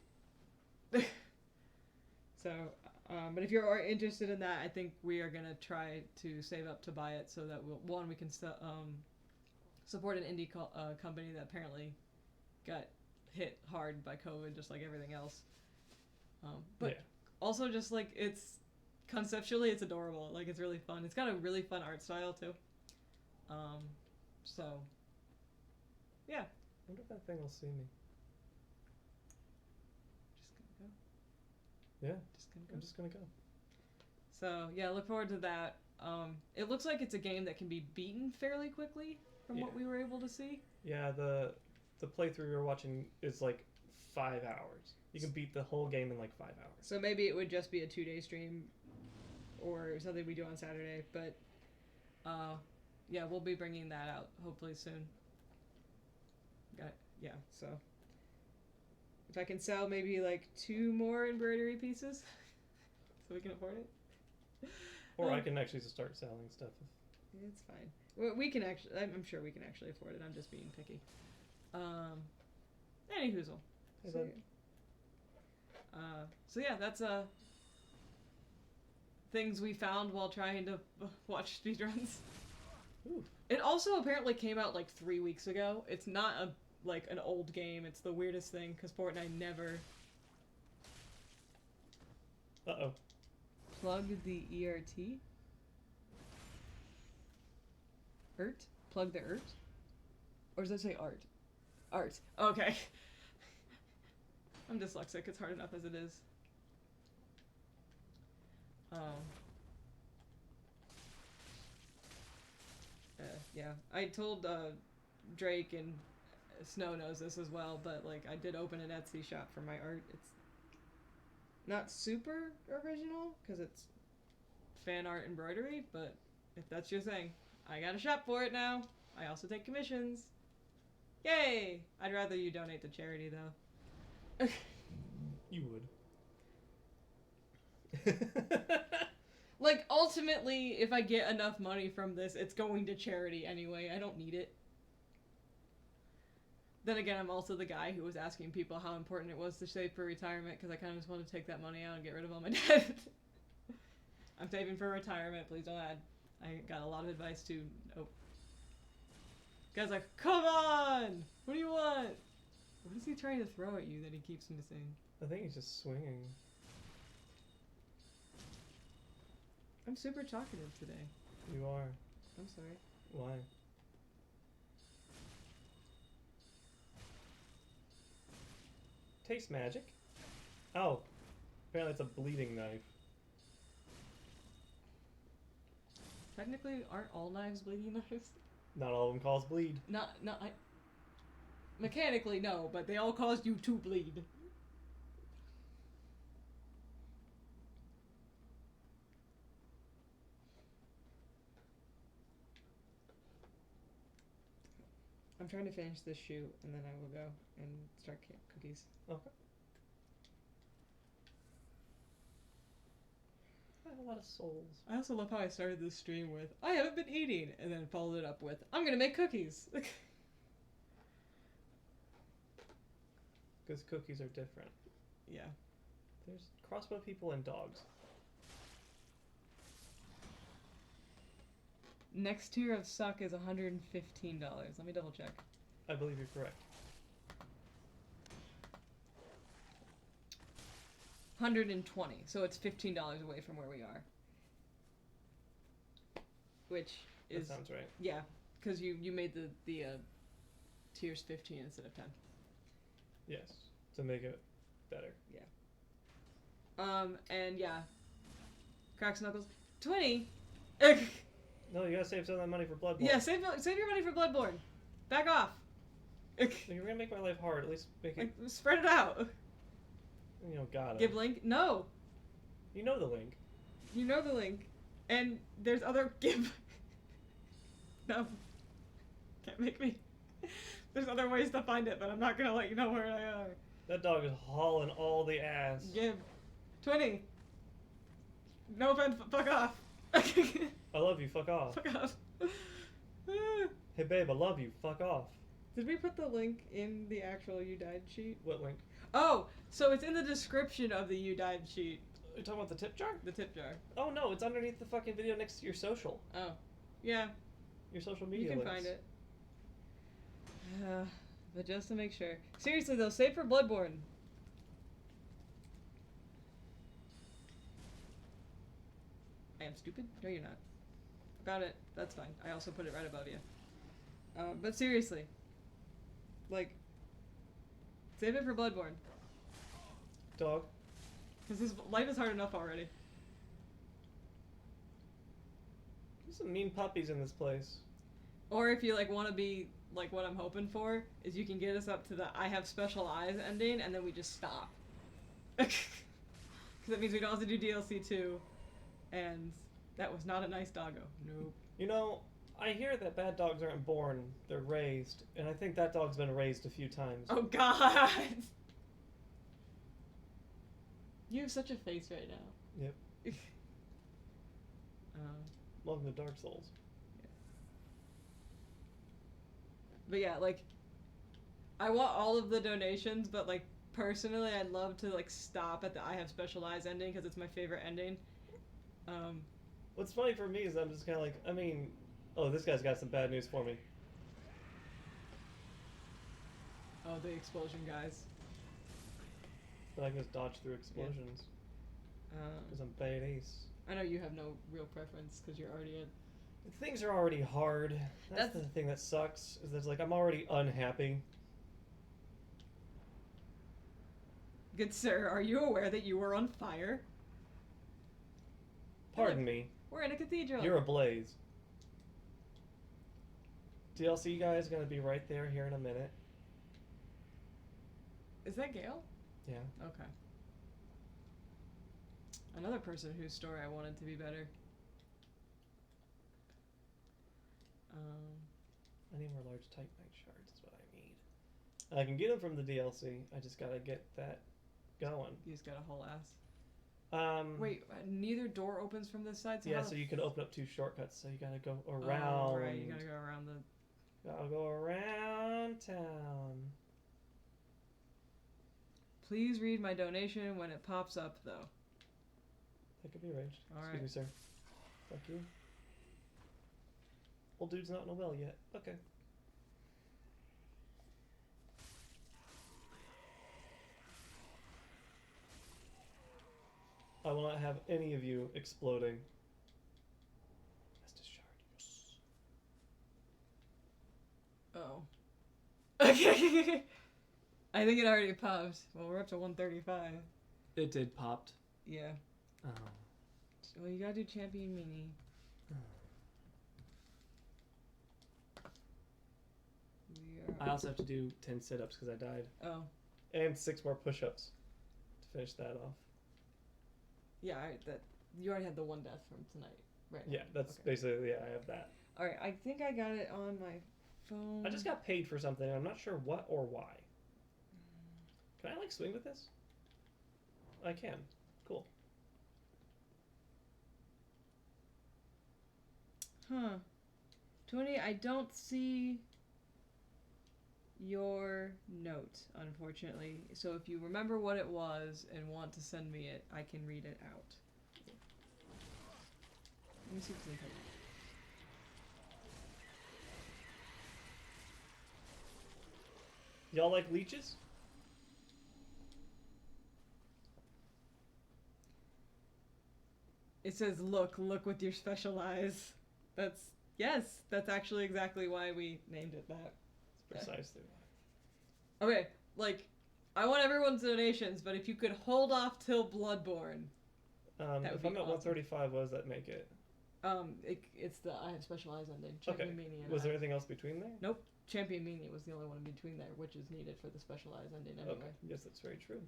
So, but if you're interested in that, I think we are going to try to save up to buy it so that we can support an indie company that apparently got hit hard by COVID, just like everything else. But yeah. Also, just, like, conceptually, it's adorable. Like, it's really fun. It's got a really fun art style, too. So, yeah. I wonder if that thing will see me. Just gonna go. Yeah. Just gonna go. I'm just gonna go. So, yeah, look forward to that. It looks like it's a game that can be beaten fairly quickly. from what we were able to see. Yeah, the playthrough we were watching is like 5 hours. You can beat the whole game in like 5 hours. So maybe it would just be a 2-day stream or something we do on Saturday, but yeah, we'll be bringing that out hopefully soon. Yeah, so if I can sell maybe like 2 more embroidery pieces so we can afford it. Or I can actually just start selling stuff. It's fine. Well, we can actually, I'm sure we can actually afford it. I'm just being picky. Any hoozle. Hey, So, so yeah, that's things we found while trying to watch speedruns. Ooh. It also apparently came out like 3 weeks ago. It's not like an old game. It's the weirdest thing because Fortnite never Uh-oh. plug the ERT. Plug the ERT? Or does that say art? Art. Okay. I'm dyslexic. It's hard enough as it is. Yeah. I told Drake, and Snow knows this as well, but like I did open an Etsy shop for my art. It's not super original because it's fan art embroidery, but if that's your thing, I got a shop for it now. I also take commissions. Yay! I'd rather you donate to charity though. You would. Like, ultimately, if I get enough money from this, it's going to charity anyway. I don't need it. Then again, I'm also the guy who was asking people how important it was to save for retirement, because I kind of just want to take that money out and get rid of all my debt. I'm saving for retirement, please don't add. I got a lot of advice too. Oh. Guy's like, come on! What do you want? What is he trying to throw at you that he keeps missing? I think he's just swinging. I'm super talkative today. You are. I'm sorry. Why? Taste magic? Oh. Apparently it's a bleeding knife. Technically, aren't all knives bleeding knives? Not all of them cause bleed. Mechanically, no, but they all cause you to bleed. I'm trying to finish this shoot, and then I will go and start cookies. Okay. I have a lot of souls. I also love how I started this stream with, I haven't been eating, and then followed it up with, I'm gonna make cookies. Because cookies are different. Yeah. There's crossbow people and dogs. Next tier of suck is $115. Let me double check. I believe you're correct. 120, so it's $15 away from where we are. Which is... That sounds right. Yeah, because you made the tiers 15 instead of 10. Yes. To make it better. Yeah. And yeah. Cracks Knuckles. 20! No, you gotta save some of that money for Bloodborne. Yeah, save your money for Bloodborne. Back off. If you're gonna make my life hard, at least make it... Spread it out. You know, gotta. Give link? No. You know the link. You know the link. And there's other give. No. Can't make me. There's other ways to find it, but I'm not gonna let you know where they are. That dog is hauling all the ass. Give. 20. No offense, but fuck off. I love you, fuck off. Fuck off. Hey babe, I love you, fuck off. Did we put the link in the actual You Died sheet? What link? Oh, so it's in the description of the You Died sheet. Are you talking about the tip jar? The tip jar. Oh no, it's underneath the fucking video next to your social. Oh. Yeah. Your social media You can links. find it. But just to make sure. Seriously though, save for Bloodborne. I am stupid? No, you're not. Got it. That's fine. I also put it right above you. But seriously. Like, save it for Bloodborne. Dog. Because his life is hard enough already. There's some mean puppies in this place. Or if you like want to be like what I'm hoping for is you can get us up to the I have special eyes ending and then we just stop. Because that means we don't have to do DLC 2. And that was not a nice doggo. Nope. You know, I hear that bad dogs aren't born, they're raised. And I think that dog's been raised a few times. Oh god! You have such a face right now. Yep. um, Welcome to Dark Souls. but yeah, like, I want all of the donations, but like, personally, I'd love to like stop at the I have special eyes ending because it's my favorite ending. What's funny for me is I'm just kind of like, I mean, oh, this guy's got some bad news for me. Oh, the explosion guys. But I can just dodge through explosions. Because I'm badass. I know you have no real preference because you're already at. Things are already hard. That's the thing that sucks. Is that like I'm already unhappy. Good sir, are you aware that you were on fire? Pardon me. We're in a cathedral. You're ablaze. DLC guys gonna be right there here in a minute. Is that Gale? Yeah. Okay. Another person whose story I wanted to be better. I need more large Titanite shards. Is what I need. I can get them from the DLC. I just gotta get that going. You just got a whole ass. Wait, neither door opens from this side. So yeah, how so you can open up 2 shortcuts. So you gotta go Oh, around. right, you gotta go around the. Gotta go around town. Please read my donation when it pops up, though. That could be arranged. All Excuse me, sir. Fuck you. Old dude's not in a well yet. Okay. I will not have any of you exploding. Estus shard. Oh. Okay. I think it already popped. Well, we're up to 135. It did popped. Yeah. Oh. Well, you gotta do champion mini. I also have to do 10 sit-ups because I died. Oh. And 6 more push-ups to finish that off. Yeah, that you already had the one death from tonight, right? Yeah, that's basically, I have that. Alright, I think I got it on my phone. I just got paid for something, and I'm not sure what or why. Can I, like, swing with this? I can. Cool. Huh. 20, I don't see your note, unfortunately. So if you remember what it was and want to send me it, I can read it out. Let me see what's in here. Y'all like leeches? It says, look with your special eyes. That's actually exactly why we named it that. That's precisely why. Okay, like, I want everyone's donations, but if you could hold off till Bloodborne. If would I'm be at awesome. 135, what does that make it? It's the I have special eyes ending. Champion Okay. Mania. Was there anything else between there? Nope. Champion Mania was the only one in between there, which is needed for the special eyes ending anyway. Okay. Yes, that's very true.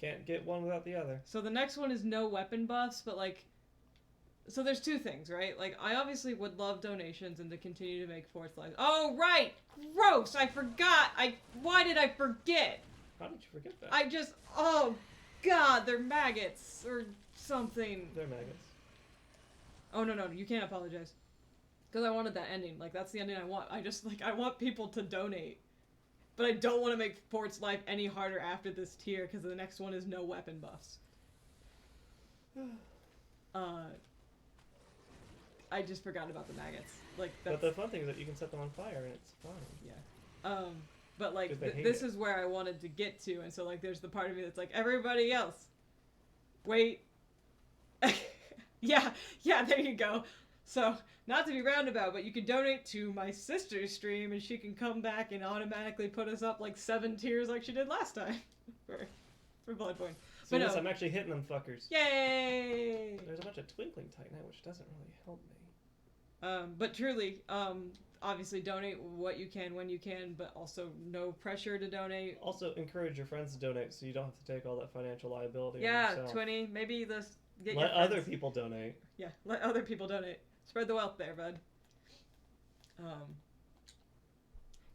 Can't get one without the other. So the next one is no weapon buffs, but like, so there's 2 things, right? Like, I obviously would love donations and to continue to make Fort's lives. Oh, right! Gross! I forgot! Why did I forget? How did you forget that? Oh, God, they're maggots or something. They're maggots. Oh, no, you can't apologize. Because I wanted that ending. Like, that's the ending I want. I want people to donate. But I don't want to make Fort's life any harder after this tier, because the next one is no weapon buffs. I just forgot about the maggots. Like, that's... But the fun thing is that you can set them on fire and it's fine. Yeah. But like, this is where I wanted to get to, and so like, there's the part of me that's like, everybody else, wait. yeah, there you go. So, not to be roundabout, but you can donate to my sister's stream, and she can come back and automatically put us up like 7 tiers like she did last time for Bloodborne. So But yes, no. I'm actually hitting them fuckers. Yay! There's a bunch of twinkling titanite, which doesn't really help me. But truly, obviously donate what you can when you can, but also no pressure to donate. Also, encourage your friends to donate so you don't have to take all that financial liability on Yeah, yourself. 20. Maybe this get Let your other friends. people donate. Yeah, let other people donate. Spread the wealth there, bud.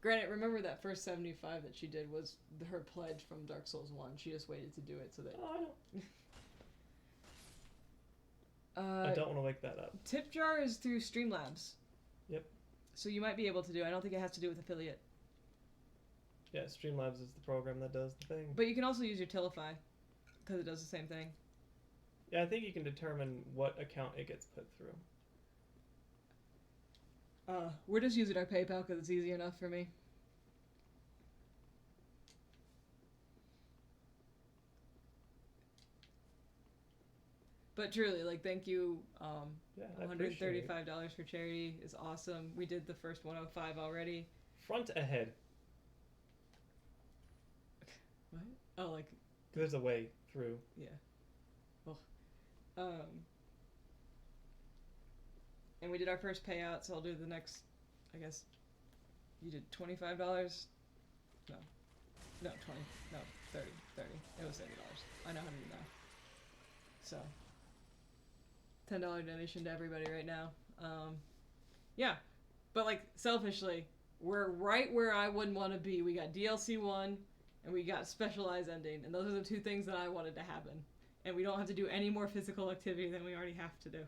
Granted, remember that first 75 that she did was her pledge from Dark Souls 1. She just waited to do it so that. Oh, I know. I don't want to wake that up. Tip jar is through Streamlabs. Yep. So you might be able to do it. I don't think it has to do with affiliate. Yeah, Streamlabs is the program that does the thing. But you can also use your Tilify, because it does the same thing. Yeah, I think you can determine what account it gets put through. We're just using our PayPal because it's easy enough for me. But truly, like, thank you. Yeah, I appreciate it. $135 for charity is awesome. We did the first 105 already. Front ahead. What? Oh, like, There's a way through. yeah. Well, and we did our first payout, so I'll do the next, I guess, you did $25? No, 20, no, 30, it was $30. I know how to do math. So, $10 donation to everybody right now. Yeah, but like, selfishly, we're right where I wouldn't want to be. We got DLC 1, and we got Specialized Ending, and those are the two things that I wanted to happen. And we don't have to do any more physical activity than we already have to do.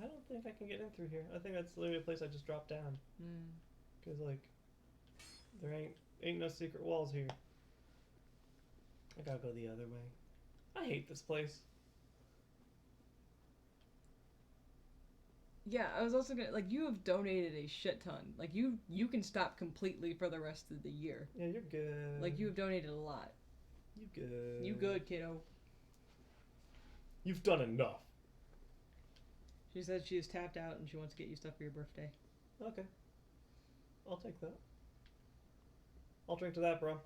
I don't think I can get in through here. I think that's literally a place I just dropped down. Because, like, there ain't no secret walls here. I gotta go the other way. I hate this place. Yeah, I was also gonna, like, you have donated a shit ton. Like, you can stop completely for the rest of the year. Yeah, you're good. Like, you have donated a lot. You good. You good, kiddo. You've done enough. She said she is tapped out and she wants to get you stuff for your birthday. Okay. I'll take that. I'll drink to that, bro.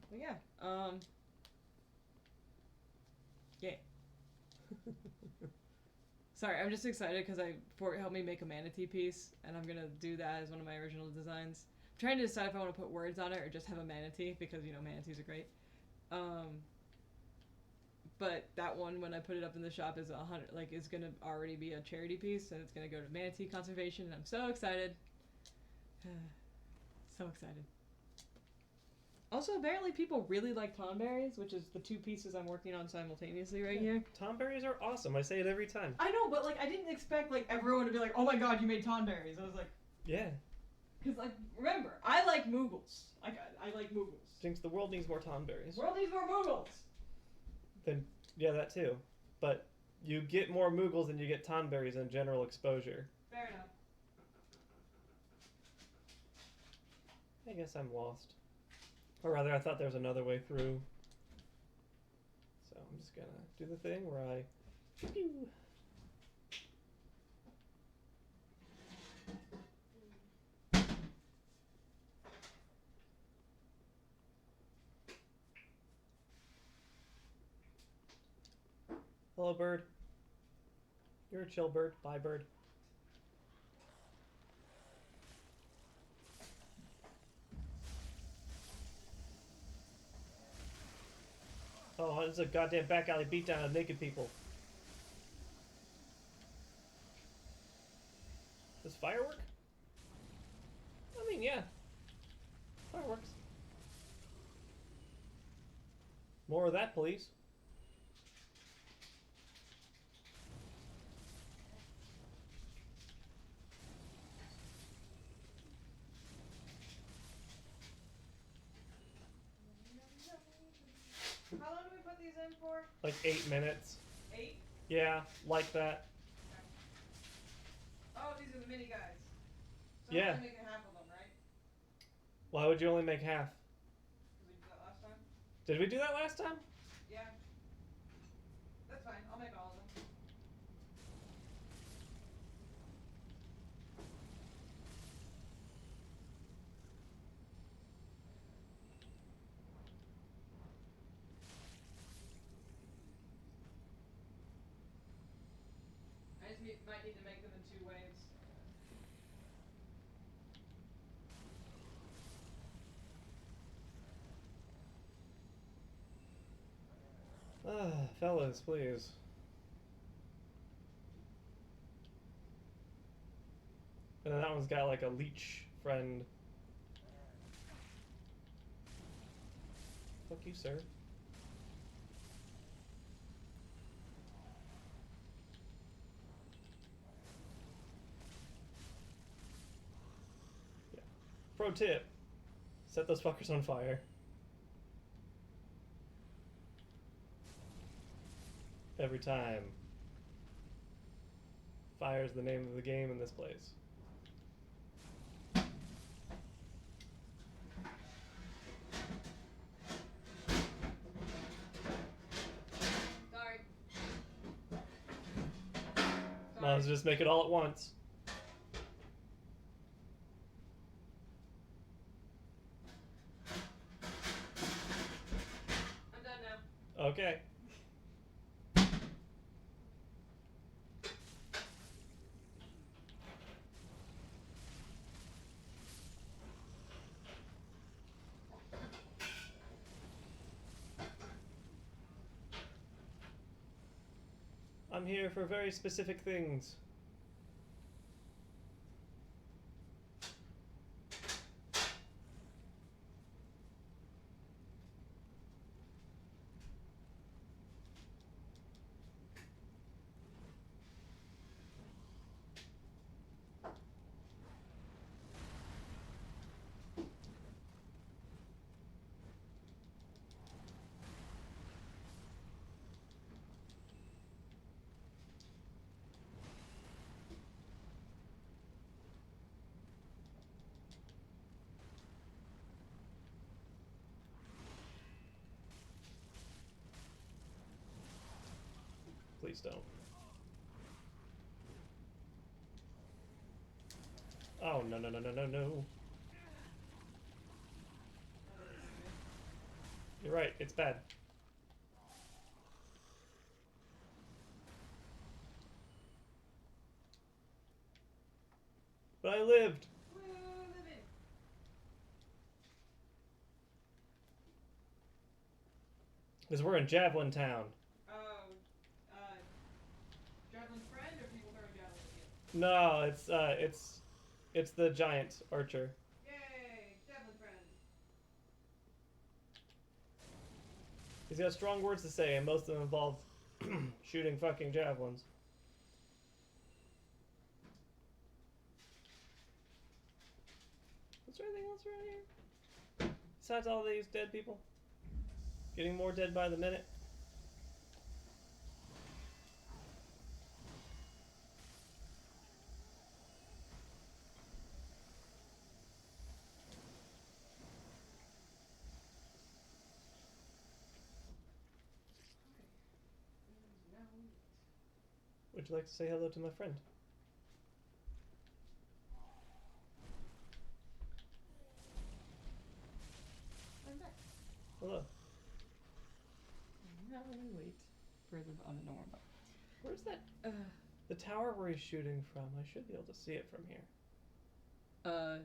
But yeah, yeah. Sorry, I'm just excited because Fort helped me make a manatee piece, and I'm gonna do that as one of my original designs. I'm trying to decide if I want to put words on it or just have a manatee because, you know, manatees are great. But that one, when I put it up in the shop, is is gonna already be a charity piece, and it's gonna go to manatee conservation, and I'm so excited. So excited. Also, apparently people really like tonberries, which is the two pieces I'm working on simultaneously right here. Tonberries are awesome. I say it every time. I know, but, like, I didn't expect, like, everyone to be like, oh my god, you made tonberries. I was like... Yeah. Because, like, remember, I like Moogles. I like Moogles. Jinx, the world needs more tonberries. World needs more Moogles! Then, yeah, that too. But you get more Moogles than you get tonberries in general exposure. Fair enough. I guess I'm lost. Or rather, I thought there was another way through. So I'm just gonna do the thing where I... Pew. Hello, bird. You're a chill bird. Bye, bird. Oh, it's a goddamn back alley beatdown of naked people. Does fire work? I mean, yeah. Fireworks. More of that, please. How long do we put these in for? Like 8 minutes. 8? Yeah, like that. Oh, these are the mini guys. So Yeah. I'm only making half of them, right? Why would you only make half? Did we do that last time? Did we do that last time? Yeah. That's fine. I'll make all of them. need to make them in 2 waves. Fellas, please. And then that one's got like a leech friend. Fuck you, sir. Yeah. Pro tip. Set those fuckers on fire. Every time. Fire's the name of the game in this place. Sorry. Might as well just make it all at once. I'm done now. Okay. I'm here for very specific things. Please don't. Oh, no, no, no, no, no, no. You're right, it's bad. But I lived. Woo, living. Because we're in Javelin Town. Oh, Javelin friend or people throwing javelin at you? No, it's the giant archer. Yay, Javelin friend. He's got strong words to say, and most of them involve shooting fucking javelins. Is there anything else around here? Besides all these dead people? Getting more dead by the minute? Would you like to say hello to my friend? I'm back. Hello. Now let me wait for the normal. Where's that? The tower where he's shooting from. I should be able to see it from here.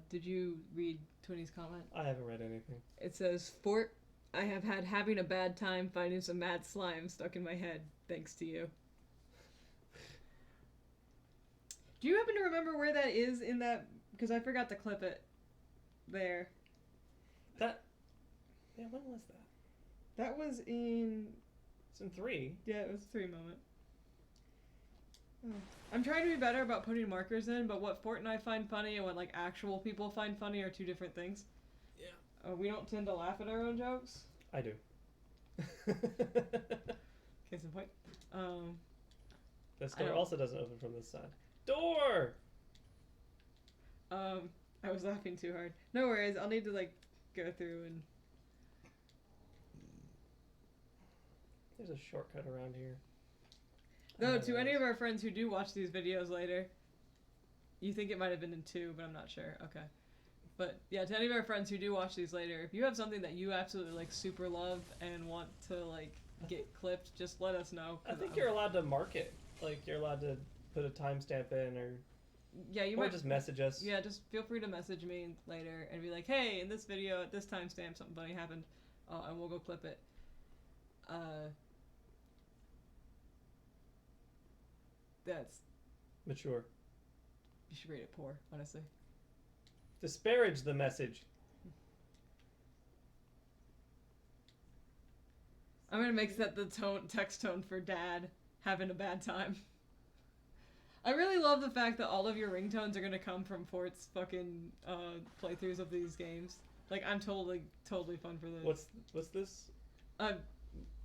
Did you read Twinny's comment? I haven't read anything. It says, Fort, I have had having a bad time finding some mad slime stuck in my head, thanks to you. Do you happen to remember where that is in that? Because I forgot to clip it. There. That. Yeah, when was that? That was in. It's in 3. Yeah, it was a 3 moment. Oh. I'm trying to be better about putting markers in, but what Fort and I find funny and what like actual people find funny are 2 different things. Yeah. We don't tend to laugh at our own jokes. I do. Case in point. This door also doesn't open from this side. Door! I was laughing too hard. No worries, I'll need to like go through and... There's a shortcut around here. No, to any of our friends who do watch these videos later, you think it might have been in 2, but I'm not sure. Okay. But yeah, to any of our friends who do watch these later, if you have something that you absolutely like super love and want to like get clipped, just let us know. I think you're allowed to mark it. Like, you're allowed to put a timestamp in, or Yeah, you or might just message us. Yeah, just feel free to message me later and be like, hey, in this video at this timestamp something funny happened, and we'll go clip it. That's Mature. you should rate it poor, honestly. Disparage the message. I'm gonna make that the text tone for dad having a bad time. I really love the fact that all of your ringtones are gonna come from Fort's fucking playthroughs of these games. Like, I'm totally fun for this. What's this?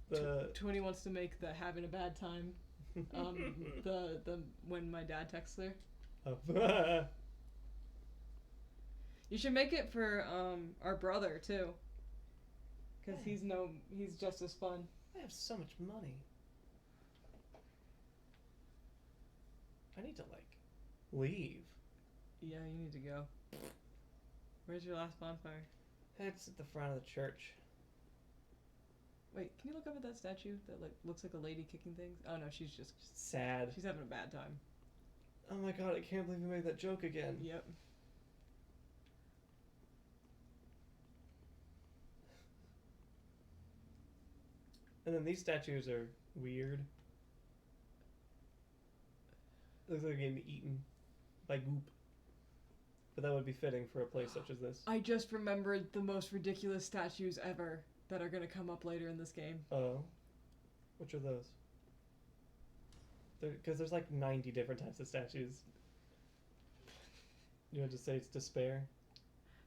The 20 wants to make the having a bad time. The when my dad texts her. Oh. You should make it for our brother too. Cause he's just as fun. I have so much money. I need to leave. Yeah, you need to go. Where's your last bonfire? It's at the front of the church. Wait, can you look up at that statue that looks like a lady kicking things? Oh no, she's just Sad. She's having a bad time. Oh my god, I can't believe you made that joke again. Yep. And then these statues are weird. Looks like they're getting eaten by goop. But that would be fitting for a place such as this. I just remembered the most ridiculous statues ever that are gonna come up later in this game. Oh. Which are those? Because there's like 90 different types of statues. You want to say it's despair?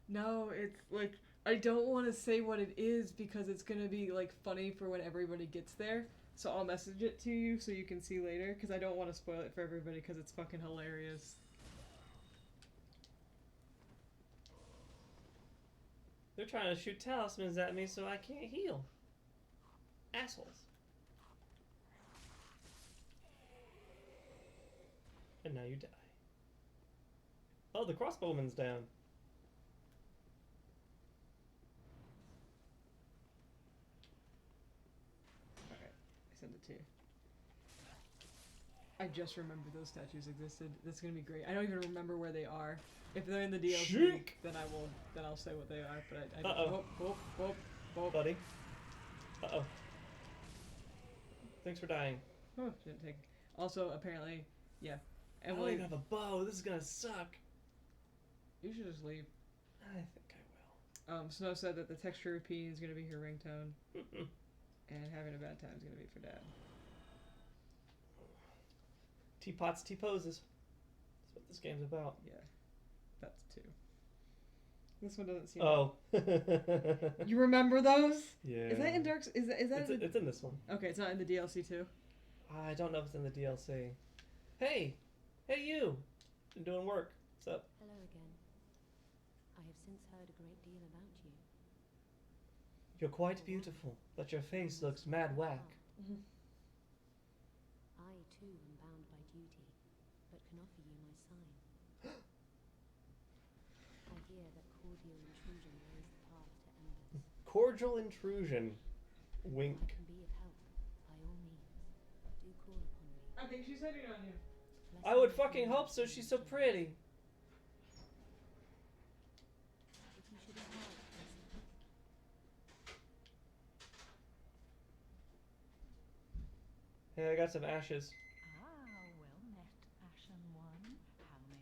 No, it's like I don't want to say what it is because it's gonna be like funny for when everybody gets there. So I'll message it to you so you can see later because I don't want to spoil it for everybody because it's fucking hilarious. They're trying to shoot talismans at me so I can't heal. Assholes. And now you die. Oh, the crossbowman's down. Alright, I sent it to you. I just remembered those statues existed. That's gonna be great. I don't even remember where they are. If they're in the DLC, Shriek! then I'll say what they are. But I Uh-oh. Whoop. Buddy. Uh-oh. Thanks for dying. Oh, didn't take. Also, apparently, yeah. I don't Emily, even have a bow. This is gonna suck. you should just leave. I think I Snow said that the texture repeating is gonna be her ringtone, will. and having a bad time is gonna be for dad. Teapots, T-poses. That's what this game's about. Yeah, that's 2. This one doesn't seem. Oh. You remember those? Yeah. Is that in Dark? Is that? It's in this one. Okay, it's not in the DLC too. I don't know if it's in the DLC. Hey! Hey you! Been doing work. What's up? Hello again. I have since heard a great deal about you. You're quite beautiful, but your face looks mad whack. I too am bound by duty, but can offer you my sign. I hear that cordial intrusion lays the path to embers. Cordial intrusion. If Wink. I can be of help, by all means, do call upon me. I think she's hitting on you. I would fucking hope so, she's so pretty. If you should inquire, Pestilent, Hey, I got some ashes. Ah, well met, Ashen One. How may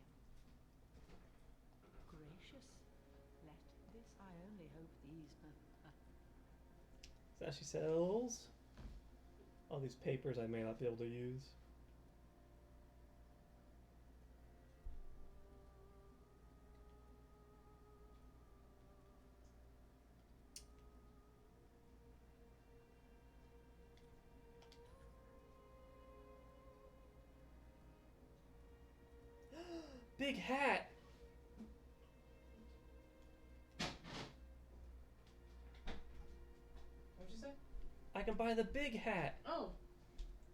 gracious? Let this, I only hope these. Ashy cells. All these papers I may not be able to use. Big hat! What'd you say? I can buy the big hat! Oh,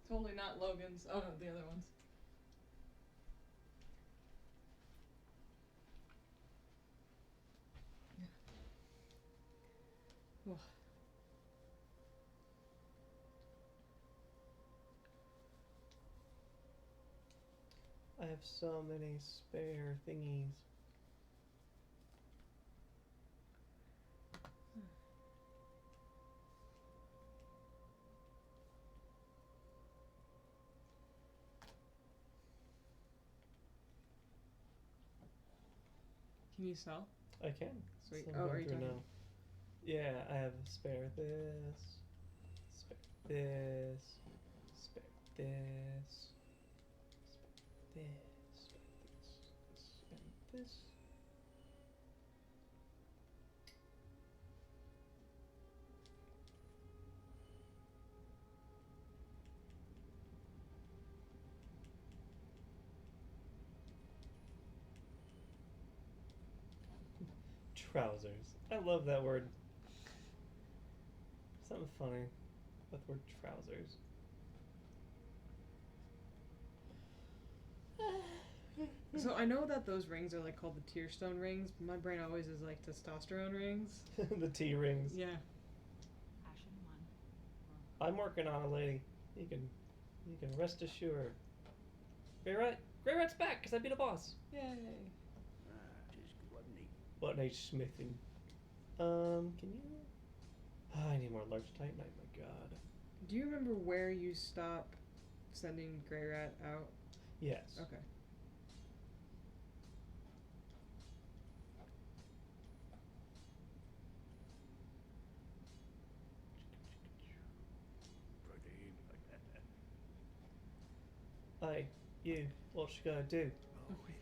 totally not Logan's. Oh no, the other ones. Ugh. have so many spare thingies. Can you sell? I can. Sweet. So I'm Oh, going are you through talking? now. Yeah, I have spare this, spare this, spare this, spare this, spare this, and this. Trousers. I love that word. Something funny with the word trousers. So I know that those rings are like called the tear stone rings. But my brain always is like testosterone rings. The T rings. Yeah. Ashen one. I'm working on a lady. You can rest assured. Grey Rat, Grey Rat's back because I beat a boss. Yay. Just wasn't he? What a smithing. Can you? I need more large titanite. My God. Do you remember where you stop sending Grey Rat out? Yes. Okay. Protein. Hey, you. What you gonna do? Oh, hello.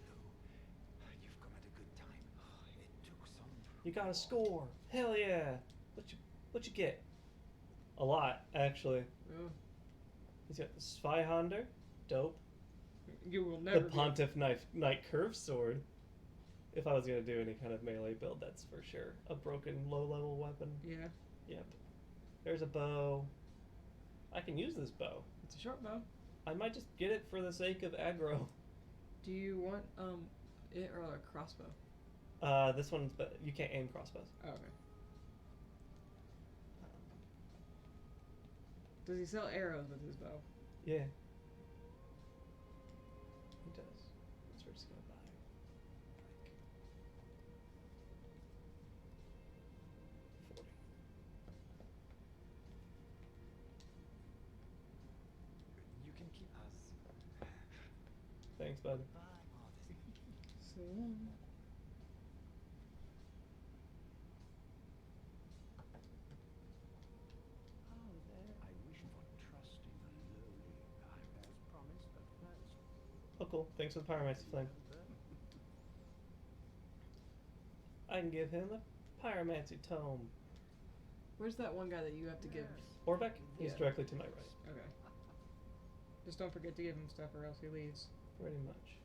You've come at a good time. It took some. You got a score. Hell yeah. What you get? A lot, actually. Oh. He's got the Zweihander. Dope. You will never The Pontiff Knight Curve Sword. If I was gonna do any kind of melee build, that's for sure. A broken low-level weapon. Yeah. Yep. There's a bow. I can use this bow. It's a short bow. I might just get it for the sake of aggro. Do you want it or a crossbow? This one's, but you can't aim crossbows. Oh, okay. Does he sell arrows with his bow? Yeah. He does. That's what we're just gonna buy. Like 40. You can keep us. Thanks, bud. Bye. Oh, this So. Oh, there. I wish for trusting the lowly. As promised at first. Oh, cool. Thanks for the Pyromancy Flame. I can give him a Pyromancy Tome. Where's that one guy that you have to give? Orbeck? He's Yeah. directly to my right. Okay. Just don't forget to give him stuff or else he leaves. Pretty much.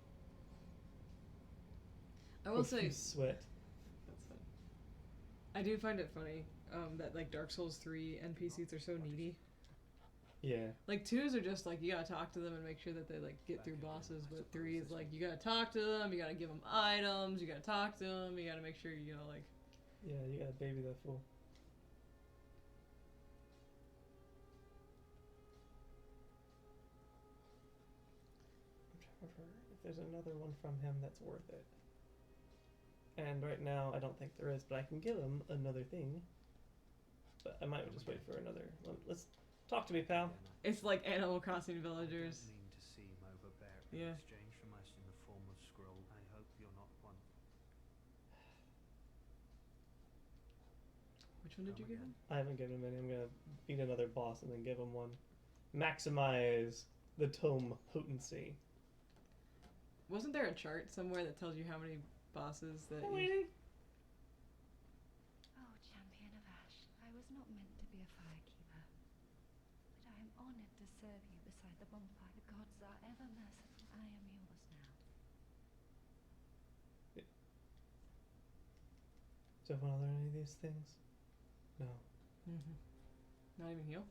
I will say, Sweat. that's fine. I do find it funny that like Dark Souls 3 NPCs are so needy. Yeah. Like 2s are just like you gotta talk to them and make sure that they like get through bosses, but 3 is like you gotta talk to them, you gotta give them items, you gotta talk to them, you gotta make sure you know like. Yeah, you gotta baby that fool. I'm trying to remember if there's another one from him that's worth it. And right now, I don't think there is, but I can give him another thing. But I might just wait for another one. Let's talk to me, pal. It's like Animal Crossing villagers. I mean to seem overbearing. Yeah. Exchange from us in the form of scroll. I hope you're not one. Which one did you give him? I haven't given him any. I'm gonna beat another boss and then give him one. Maximize the tome potency. Wasn't there a chart somewhere that tells you how many bosses that Oh, you... lady. Oh, champion of Ash, I was not meant to be a firekeeper, but I am honored to serve you beside the bonfire. The gods are ever merciful. I am yours now. Do I want to learn any of these things? No. Not even heal?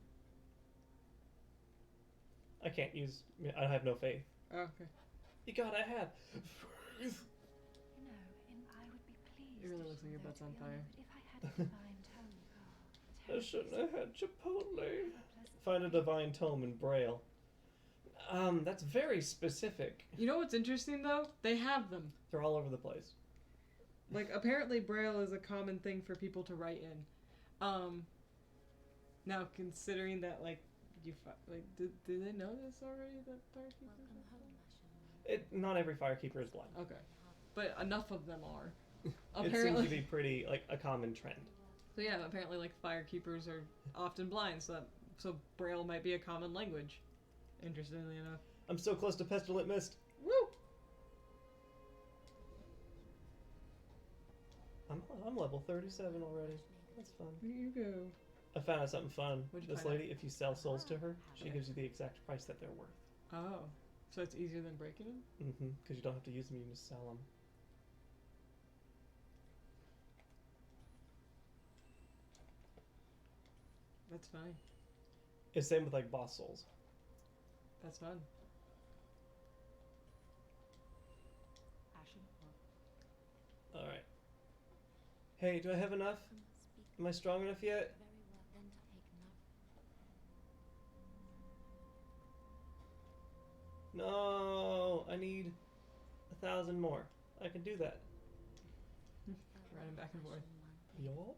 I can't use. I have no faith. Oh, okay. You gotta have. You know, and I would be pleased. It really to looks like your show butt's that on to be fire. honored, but if I had a divine tome, I shouldn't have had Chipotle. pleasant Find a divine tome in Braille. That's very specific. You know what's interesting though? They have them. They're all over the place. Like apparently Braille is a common thing for people to write in. Now considering that like did they know this already that firekeepers Welcome are home, blind? Ashen. Not every firekeeper is blind. Okay, but enough of them are. It Apparently. seems to be pretty like a common trend. So yeah, apparently like firekeepers are often blind, so Braille might be a common language. Interestingly enough. I'm so close to Pestilent Mist. Woo! I'm level 37 already. That's fun. Here you go. I found out something fun. What'd you This find lady, if you sell souls to her, she Okay. gives you the exact price that they're worth. Oh, so it's easier than breaking them? Because you don't have to use them, you can just sell them. That's fine. It's same with like boss souls. That's fun. Ashen one. All right. Hey, do I have enough? Am I strong enough yet? Very well, then to take no. No, I need 1,000 more. I can do that. Running back and forth. Yup.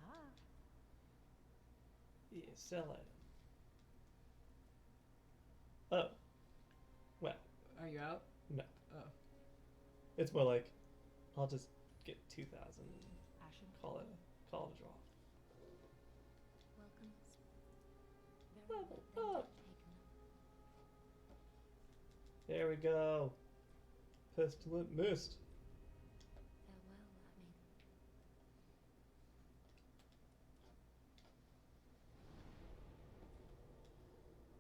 Ah. Yeah, sell item. Oh. Well, Are you out? no. Oh. It's more like, I'll just get 2,000 and Ashen call it a draw. Welcome. Level Very well, up. then to take no. There we go. Pestilent Mist. Farewell, I mean.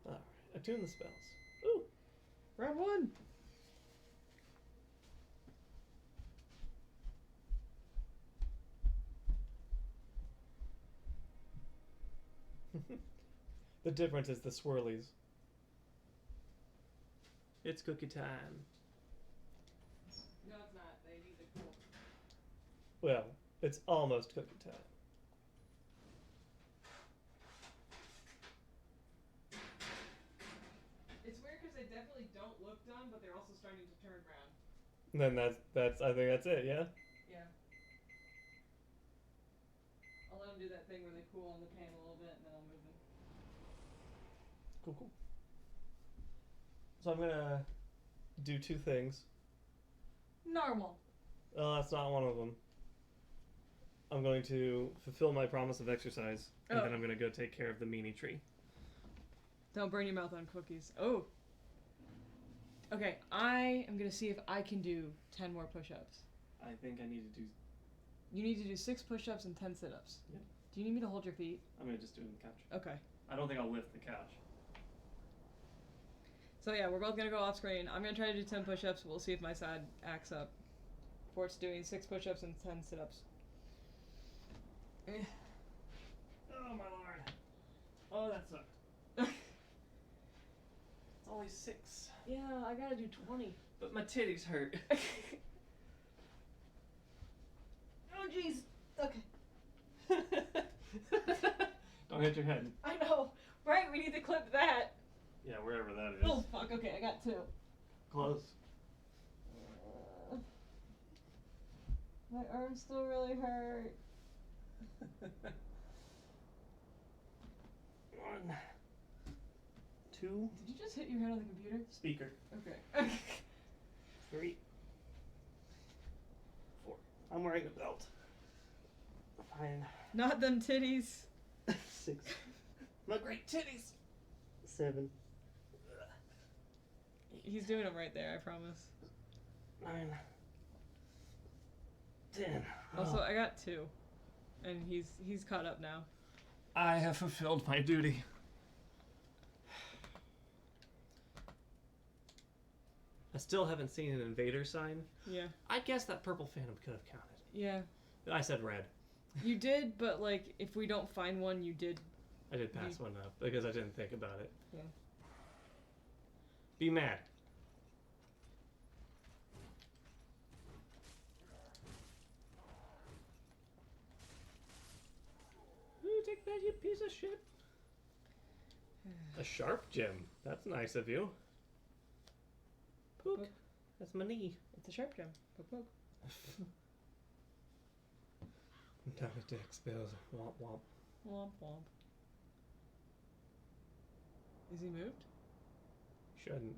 Alright, attune the spells. Ooh! Round one! The difference is the swirlies. It's cookie time. No, it's not. They need the cool. Well, it's almost cookie time. It's weird because they definitely don't look done, but they're also starting to turn around. And then that's I think that's it, yeah? Yeah. I'll let them do that thing where they cool on the pan a little bit, and then I'll move them. Cool, cool. So I'm gonna do two things. Normal. That's not one of them. I'm going to fulfill my promise of exercise, and Oh. then I'm gonna go take care of the meanie tree. Don't burn your mouth on cookies. Oh. Okay, I am gonna see if I can do 10 more push-ups. I think I need to do. You need to do 6 push-ups and 10 sit-ups. Yep. Do you need me to hold your feet? I'm gonna just do it on the couch. Okay. I don't think I'll lift the couch. So yeah, we're both gonna go off screen. I'm gonna try to do 10 push-ups. We'll see if my side acts up. Fort's doing 6 push-ups and 10 sit-ups. Oh my lord. Oh, that sucked. It's only 6. Yeah, I gotta do 20. But my titties hurt. Oh jeez. Okay. Don't hit your head. I know. Right, we need to clip that. Yeah, wherever that is. Oh fuck. Okay, I got 2. Close. My arms still really hurt. 1, 2. Did you just hit your head on the computer? Speaker. Okay. 3, 4. I'm wearing a belt. 5, Not them titties. 6. My great titties. 7, He's doing them right there, I promise. 9, 10. Also, I got 2. And he's caught up now. I have fulfilled my duty. I still haven't seen an invader sign. Yeah. I guess that purple phantom could have counted. Yeah. I said red. You did, but like if we don't find one, you did. I did pass one up because I didn't think about it. Yeah. Be mad. Ooh, take that, you piece of shit. A sharp gem. That's nice of you. Pook. Pook. That's my knee. It's a sharp gem. Poke poke. Tiny dick spills. Womp womp. Womp womp. Is he moved? Shouldn't.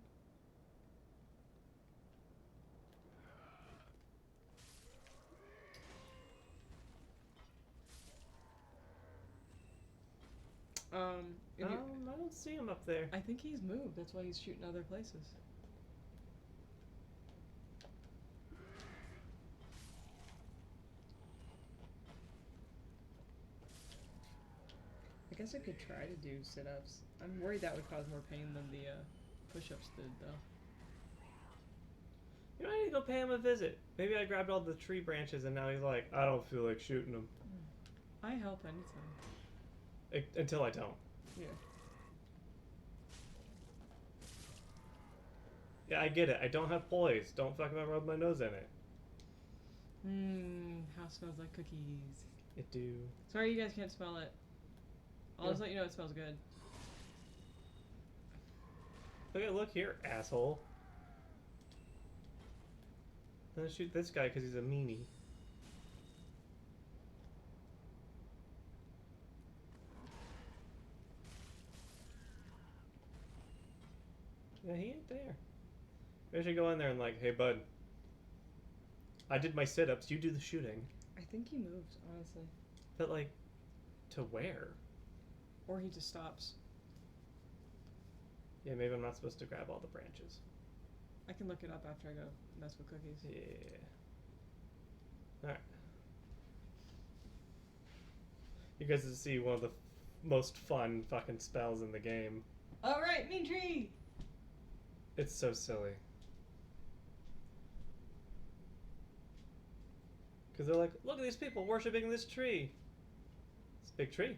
If you, I don't see him up there. I think he's moved. That's why he's shooting other places. I guess I could try to do sit-ups. I'm worried that would cause more pain than the push-ups did, though. You know, I need to go pay him a visit. Maybe I grabbed all the tree branches and now he's like, I don't feel like shooting him. I help anytime. Until I don't. Yeah. Yeah, I get it. I don't have poise. Don't fucking rub my nose in it. House smells like cookies. It do. Sorry you guys can't smell it. I'll Yeah. just let you know it smells good. Okay, look here, asshole. I'm gonna shoot this guy because he's a meanie. Yeah, he ain't there. Maybe I should go in there and like, hey bud, I did my sit-ups, you do the shooting. I think he moved, honestly. But like, to where? Or he just stops. Yeah, maybe I'm not supposed to grab all the branches. I can look it up after I go mess with cookies. Yeah. Alright. You guys will see one of the most fun fucking spells in the game. Alright, mean tree! It's so silly. Because they're like, look at these people worshipping this tree. It's a big tree.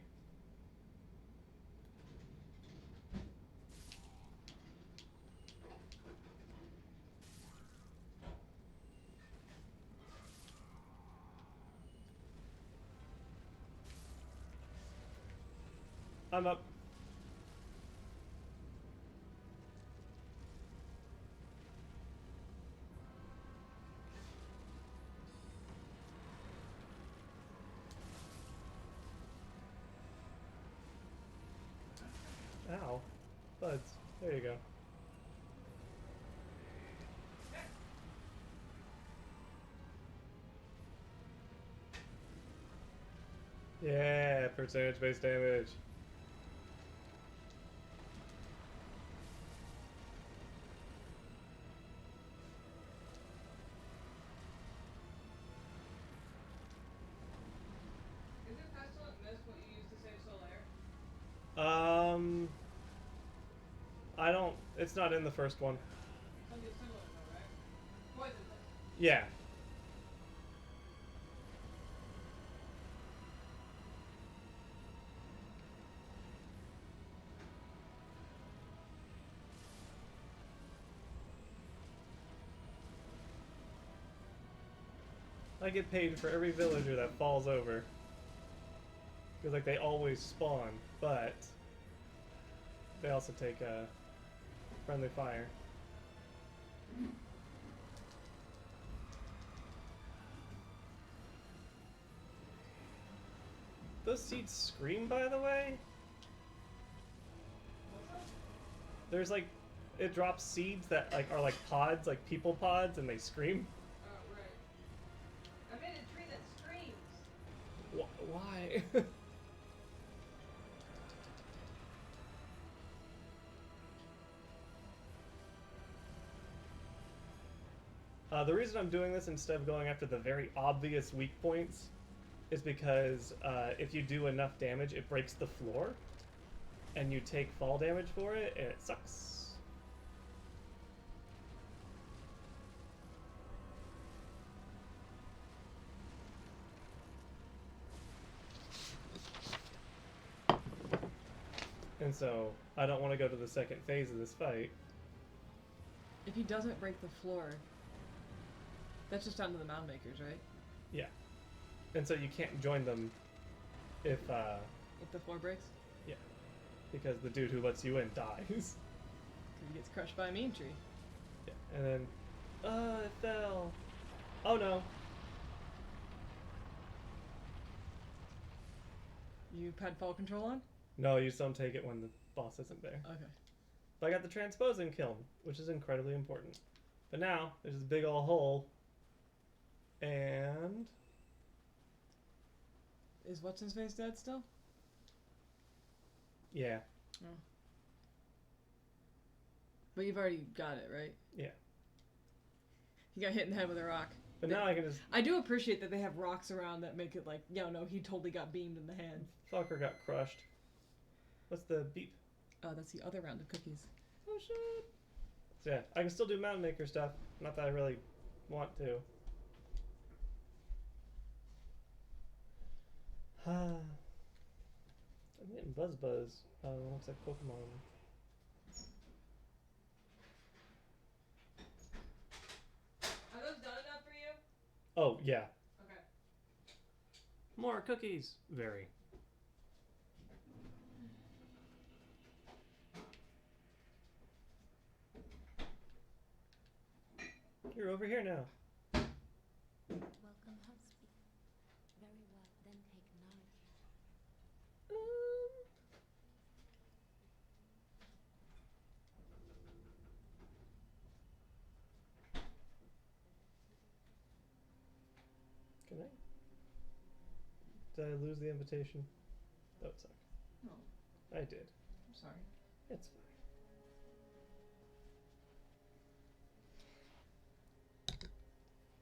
I'm up. Ow. Buds. There you go. Yeah, percentage-based damage. Is it Pestilent Mist what you used to save Solaire? I don't. It's not in the first one. Something similar though, right? Poison Mist. Yeah. I get paid for every villager that falls over. Because, like, they always spawn, but they also take friendly fire. Those seeds scream, by the way? There's, like, it drops seeds that, like, are like pods, like people pods, and they scream. Oh, right. I made a tree that screams! Why? The reason I'm doing this instead of going after the very obvious weak points is because if you do enough damage, it breaks the floor, and you take fall damage for it, and it sucks. And so, I don't want to go to the second phase of this fight. If he doesn't break the floor, that's just down to the mound makers, right? Yeah. And so you can't join them if If the floor breaks? because the dude who lets you in dies. Because he gets crushed by a mean tree. Yeah, and then, it fell. Oh no. You had fall control on? No, you just don't take it when the boss isn't there. Okay. But I got the transposing kiln, which is incredibly important. But now, there's this big old hole. And... Is what's-his-face dead still? yeah. Oh. But you've already got it, right? Yeah. He got hit in the head with a rock. But now I can just... I do appreciate that they have rocks around that make it like, yeah, no, he totally got beamed in the head. Fucker got crushed. What's the beep? Oh, that's the other round of cookies. Oh shit. So yeah, I can still do mountain maker stuff. Not that I really want to. I'm getting buzz. Looks like Pokemon. Are those done enough for you? Oh yeah. Okay. More cookies. Very. You're over here now. Welcome, husband. Very well, then take nourish. Can I? Did I lose the invitation? That would suck. No, I did. I'm sorry. It's fine.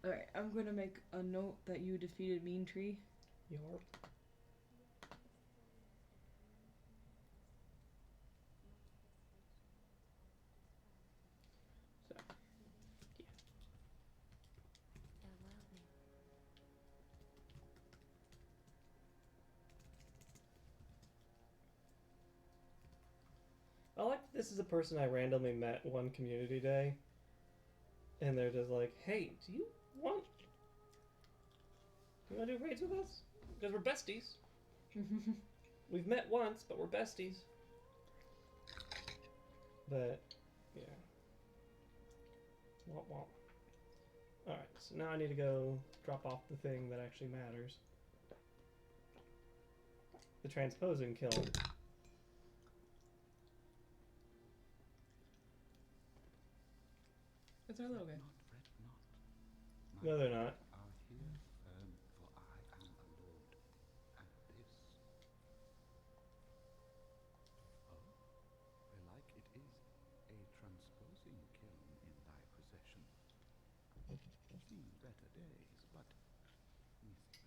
Alright, I'm gonna make a note that you defeated Mean Tree. Yarp. So, Farewell, then. I like that this is a person I randomly met one community day. And they're just like, hey, do you want to do raids with us? Because we're besties. We've met once, but we're besties. But, yeah. Womp womp. Alright, so now I need to go drop off the thing that actually matters. The transposing kiln. It's our little guy. No, they're not. Are here firm, for I am a lord, and this. Oh, belike it is a transposing kiln in thy possession. Seen better days, but methinks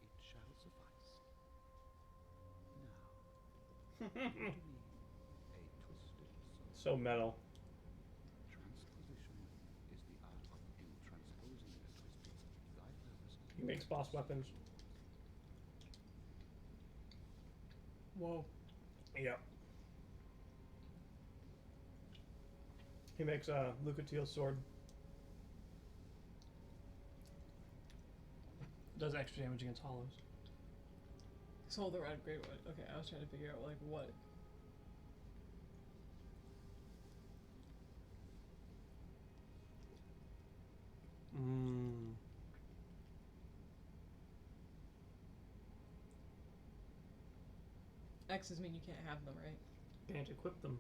it shall suffice. Now, give to me a twisted soul. So metal. Transposition is the art of ill transposing a twisted soul to thy purpose. He makes boss weapons. Whoa. Yep. He makes a Lucatiel sword. Does extra damage against hollows. Soul the Red Great Wood. Okay, I was trying to figure out, like, what. X's mean you can't have them, right? Can't equip them.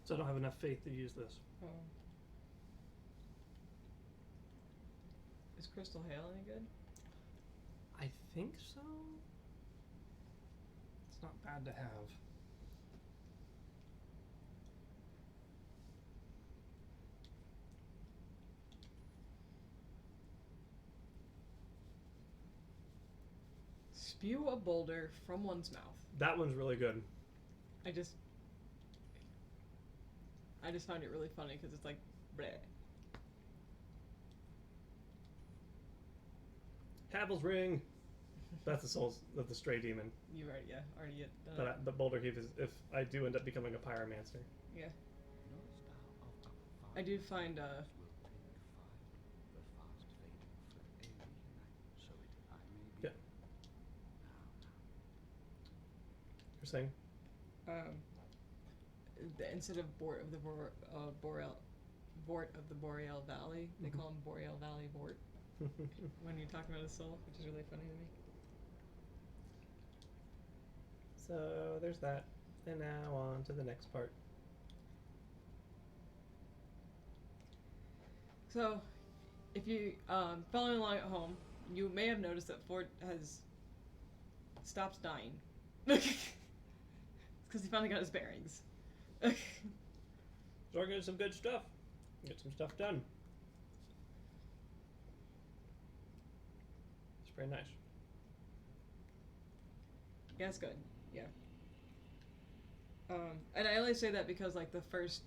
So I don't have enough faith to use this. Oh. Is Crystal Hail any good? I think so. It's not bad to have. Spew a boulder from one's mouth. That one's really good. I just found it really funny because it's like, bleh. Havel's ring. That's the souls of the stray demon. You already, already done it. But Boulder Heave is if I do end up becoming a pyromancer. Yeah. Knowest thou of a I do find, will take fire, the fast fading for a week night, so it I may be. Yeah. You're saying? Instead of Vort of the Boreal Valley, they call him Boreal Valley Vort when you're talking about his soul, which is really funny to me. So there's that. And now on to the next part. So, if you following along at home, you may have noticed that Ford has stopped dying. It's because he finally got his bearings. So get some good stuff. Get some stuff done. It's very nice. Yeah, it's good. Yeah. And I only say that because like the first,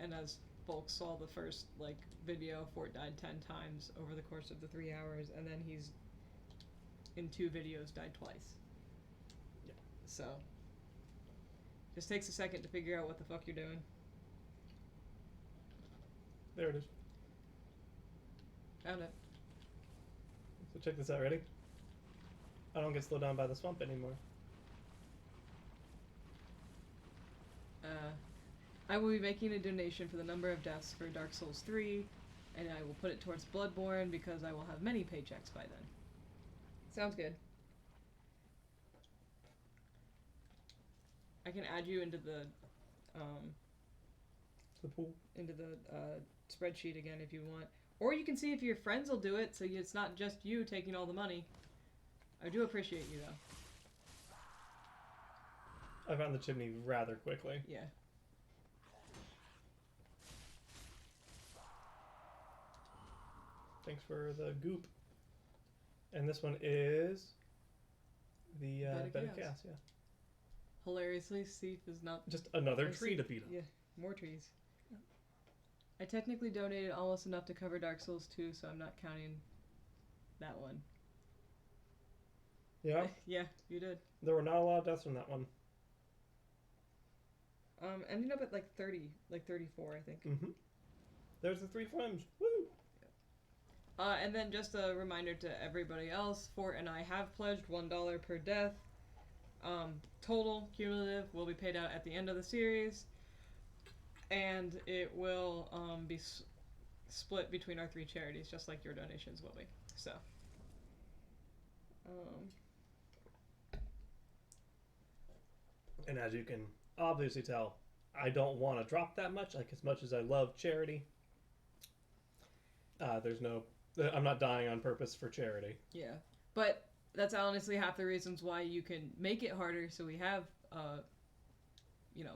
and as folks saw the first like video, Fort died 10 times over the course of the 3 hours, and then he's in 2 videos died twice. Yeah. So just takes a second to figure out what the fuck you're doing. There it is. Found it. So check this out, ready? I don't get slowed down by the swamp anymore. I will be making a donation for the number of deaths for Dark Souls 3, and I will put it towards Bloodborne because I will have many paychecks by then. Sounds good. I can add you into the pool. into the spreadsheet again if you want, or you can see if your friends will do it, so it's not just you taking all the money. I do appreciate you though. I found the chimney rather quickly. Yeah. Thanks for the goop. And this one is the bed of chaos, yeah. Hilariously, Steve is not Just another or tree Steve- to beat up. Yeah, more trees. I technically donated almost enough to cover Dark Souls 2, so I'm not counting that one. Yeah, Yeah, you did. there were not a lot of deaths from that one. Ending up at like 30, like 34, I think. Mm-hmm. There's the 3 flames. Woo! And then just a reminder to everybody else, Fort and I have pledged $1 per death. Total, cumulative, will be paid out at the end of the series. And it will be split between our 3 charities, just like your donations will be. So. And as you can obviously tell, I don't want to drop that much. Like, as much as I love charity, I'm not dying on purpose for charity. Yeah. But that's honestly half the reasons why you can make it harder, so we have,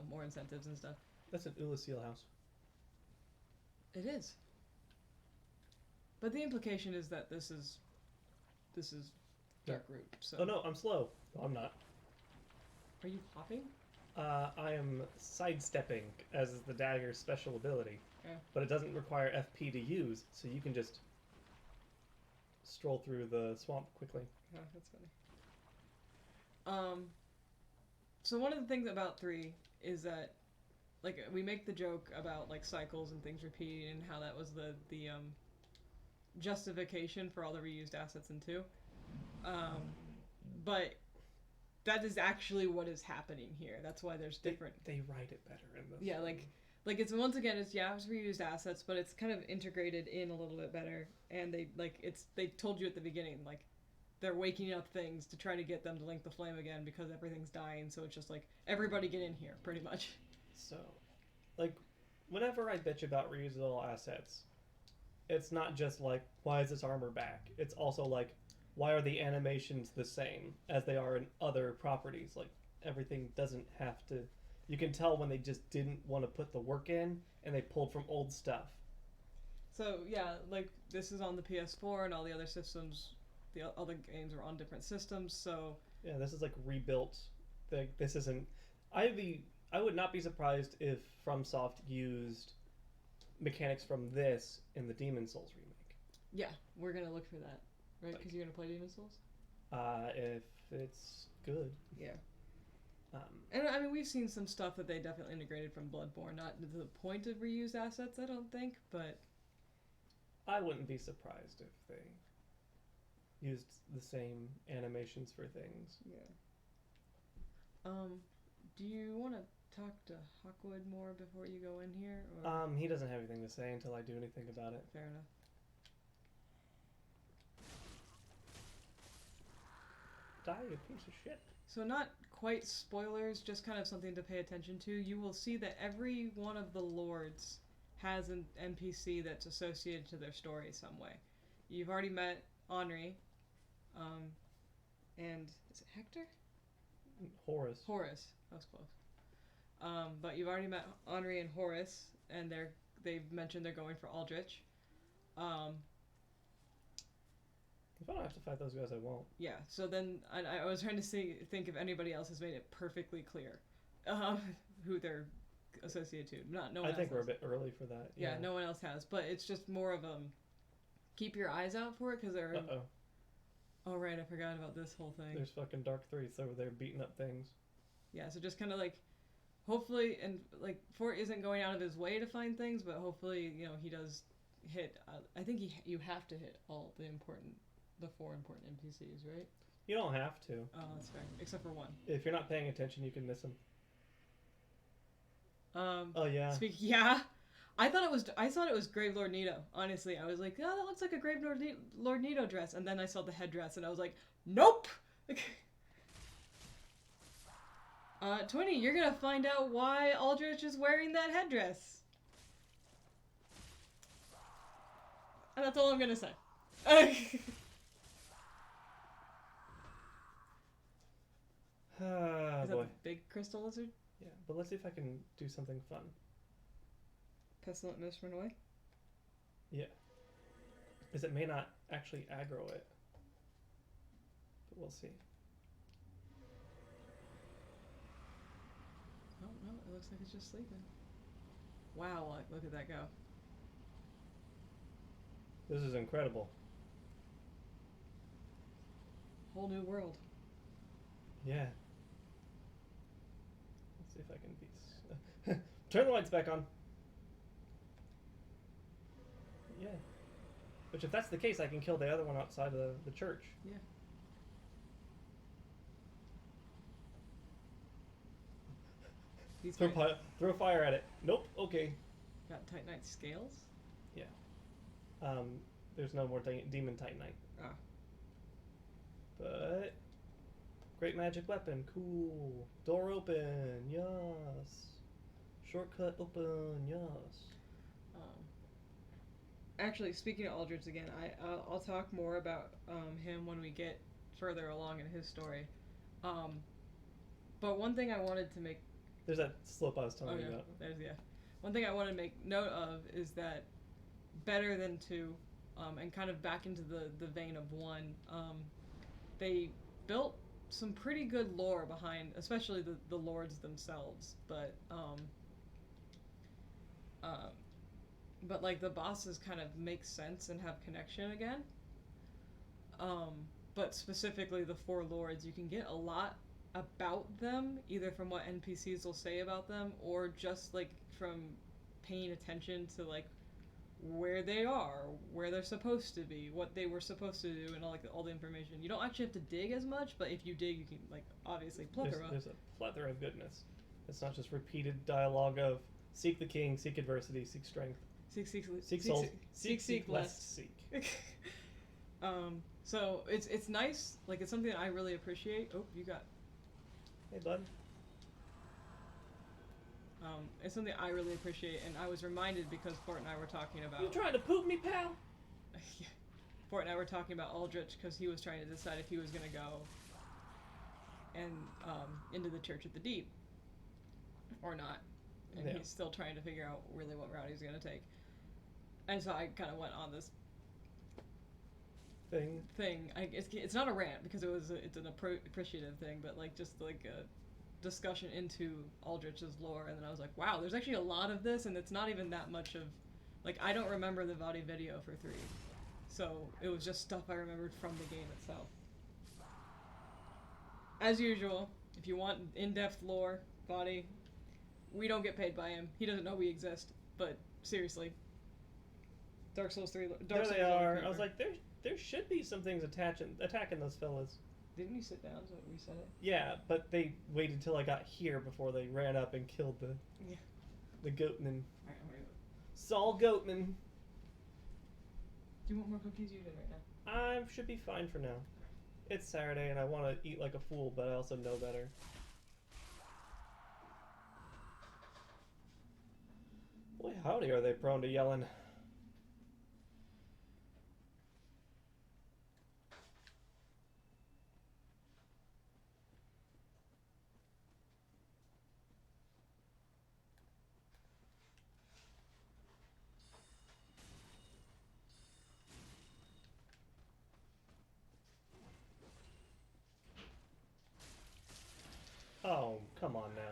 more incentives and stuff. That's an Ulysses house. It is. But the implication is that this is Dark Root, so... Oh no, I'm slow. No, I'm not. Are you hopping? I am sidestepping as the dagger's special ability. Yeah. But it doesn't require FP to use, so you can just stroll through the swamp quickly. Oh, that's funny. So one of the things about 3 is that, like, we make the joke about, like, cycles and things repeating and how that was the justification for all the reused assets in 2. But that is actually what is happening here. That's why there's different... They write it better in this. Yeah, like it's, once again, it's reused assets, but it's kind of integrated in a little bit better. And they told you at the beginning, like, they're waking up things to try to get them to link the flame again because everything's dying, so it's just like, everybody get in here, pretty much. So, like, whenever I bitch about reusable assets, it's not just like, why is this armor back? It's also like, why are the animations the same as they are in other properties? Like, everything doesn't have to... You can tell when they just didn't want to put the work in, and they pulled from old stuff. So, yeah, like, this is on the PS4, and all the other systems, the other games are on different systems, so... Yeah, this is, like, rebuilt. This isn't... I would not be surprised if FromSoft used mechanics from this in the Demon Souls remake. Yeah, we're gonna look for that, right? Because you're gonna play Demon Souls? If it's good. Yeah. And I mean, we've seen some stuff that they definitely integrated from Bloodborne, not to the point of reused assets, I don't think, but... I wouldn't be surprised if they used the same animations for things. Yeah. Do you want to talk to Hawkwood more before you go in here? Or? He doesn't have anything to say until I do anything about it. Fair enough. Die, you piece of shit. So not quite spoilers, just kind of something to pay attention to. You will see that every one of the lords has an NPC that's associated to their story some way. You've already met Henri, and is it Hector? Horace. Horace. That was close. But you've already met Henri and Horace, and they've mentioned they're going for Aldrich. If I don't have to fight those guys, I won't. Yeah. So then I was trying to think if anybody else has made it perfectly clear who they're associated to. No one I think else we're a has. bit early for that. Yeah, no one else has, but it's just more of keep your eyes out for it because they're. Uh-oh. Oh right, I forgot about this whole thing. There's fucking Dark Threats over there beating up things. Yeah, so just kind of like, hopefully, and like Fort isn't going out of his way to find things, but hopefully, he does hit. I think you have to hit all the 4 important NPCs, right? You don't have to. Oh, that's fair, except for one. If you're not paying attention, you can miss them. Oh yeah. Yeah. I thought it was Grave Lord Nito. Honestly, I was like, oh, that looks like a Grave Lord Nito dress, and then I saw the headdress, and I was like, nope. 20, you're gonna find out why Aldrich is wearing that headdress, and that's all I'm gonna say. Ah, Is that boy. the big crystal lizard? Yeah, but let's see if I can do something fun. Pestilent Mist run away? Yeah. Because it may not actually aggro it. But we'll see. Oh, no, it looks like it's just sleeping. Wow, look at that go. This is incredible. Whole new world. Yeah. Let's see if I can beat... Turn the lights back on. Yeah. Which, if that's the case, I can kill the other one outside of the church. Yeah. These guys Throw fire at it. Nope. Okay. got Titanite scales? Yeah. There's no more demon Titanite. Ah. But great magic weapon. Cool. Door open. Yes. Shortcut open. Yes. Actually, speaking of Aldrich again, I'll talk more about him when we get further along in his story. But one thing I wanted to make... There's that slope I was telling you about. One thing I want to make note of is that better than 2, and kind of back into the vein of 1, they built some pretty good lore behind, especially the lords themselves, but like the bosses kind of make sense and have connection again. But specifically the 4 lords, you can get a lot about them, either from what NPCs will say about them, or just like from paying attention to like where they are, where they're supposed to be, what they were supposed to do, and all the information. You don't actually have to dig as much, but if you dig, you can like obviously plethora. There's a plethora of goodness. It's not just repeated dialogue of seek the king, seek adversity, seek strength, seek souls, seek lest seek. So it's nice. Like it's something that I really appreciate. Oh, you got. Hey, bud. It's something I really appreciate, and I was reminded because Fort and I were talking about... You trying to poop me, pal? Yeah. Fort and I were talking about Aldrich because he was trying to decide if he was going to go and into the Church of the Deep or not. And yeah. He's still trying to figure out really what route he's going to take. And so I kind of went on this thing. It's not a rant because it's an appreciative thing, but like just like a discussion into Aldrich's lore, and then I was like, wow, there's actually a lot of this, and it's not even that much of, like, I don't remember the Vadi video for 3, so it was just stuff I remembered from the game itself. As usual, if you want in-depth lore, Vadi, we don't get paid by him. He doesn't know we exist, but seriously. Dark Souls 3... There they are. I was like, there should be some things attacking those fellas. Didn't you sit down so it reset it? Yeah, but they waited till I got here before they ran up and killed Yeah. the goatman. Alright, I'm ready. Saul Goatman. Do you want more cookies? You did right now. I should be fine for now. It's Saturday and I want to eat like a fool, but I also know better. Boy, howdy, are they prone to yelling. Oh, come on now.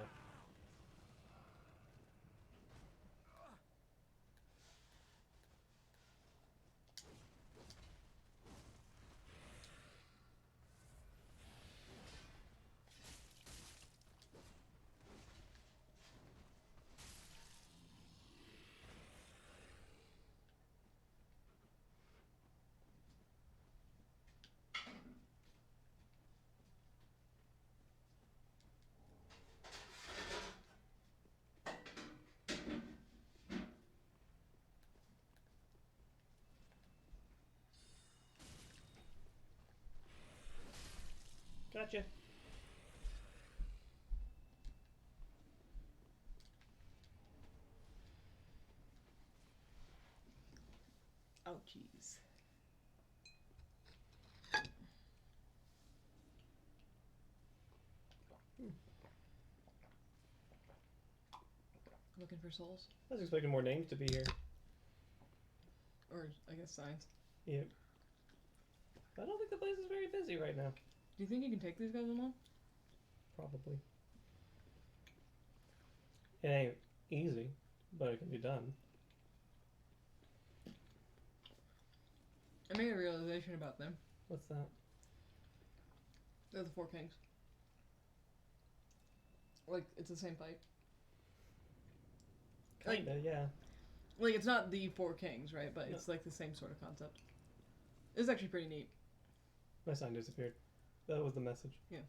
Gotcha. Ouchies. Looking for souls? I was expecting more names to be here. Or, I guess, signs. Yeah. I don't think the place is very busy right now. Do you think you can take these guys along? Probably. It ain't easy, but it can be done. I made a realization about them. What's that? They're the Four Kings. Like, it's the same fight. Kinda, yeah. Like, it's not the Four Kings, right? But it's like the same sort of concept. It's actually pretty neat. My sign disappeared. That was the message. Yeah.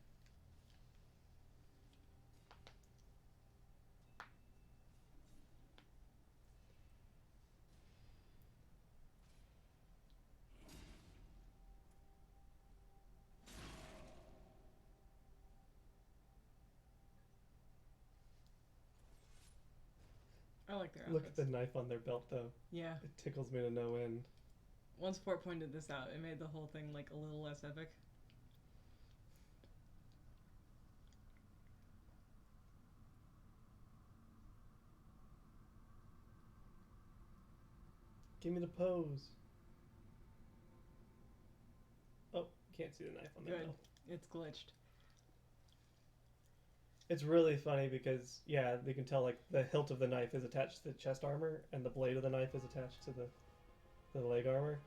I like their Look outfits. at the knife on their belt, though. Yeah. It tickles me to no end. Once Fort pointed this out, it made the whole thing, like, a little less epic. Give me the pose. Oh, can't see the knife on their Good. belt. It's glitched. It's really funny because, yeah, you can tell, like, the hilt of the knife is attached to the chest armor, and the blade of the knife is attached to the leg armor.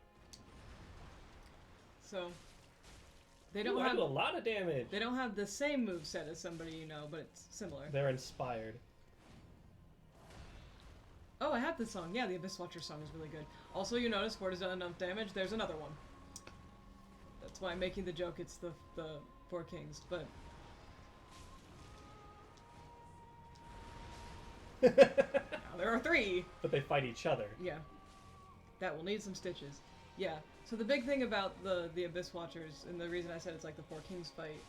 So, they Ooh, don't I have do a lot of damage. they don't have the same moveset as somebody you know, but it's similar. They're inspired. Oh, I have this song. Yeah, the Abyss Watcher song is really good. Also, you notice Fort has done enough damage. There's another one. That's why I'm making the joke. It's the Four Kings, but now there are 3. But they fight each other. Yeah, that will need some stitches. Yeah. So the big thing about the Abyss Watchers, and the reason I said it's like the Four Kings fight,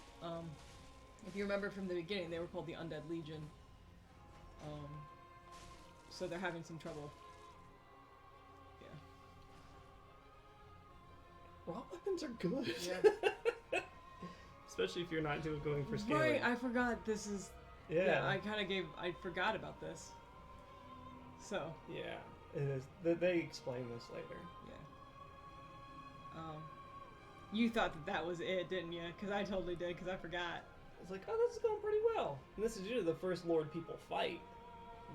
if you remember from the beginning, they were called the Undead Legion. So they're having some trouble. Yeah. Raw weapons are good. Yeah. Especially if you're not going for scaling. Right, I forgot this is... Yeah. I forgot about this. So. Yeah, it is. They explain this later. Yeah. You thought that was it, didn't you? Because I totally did, because I forgot. It's like, oh, this is going pretty well. And this is usually the first Lord people fight.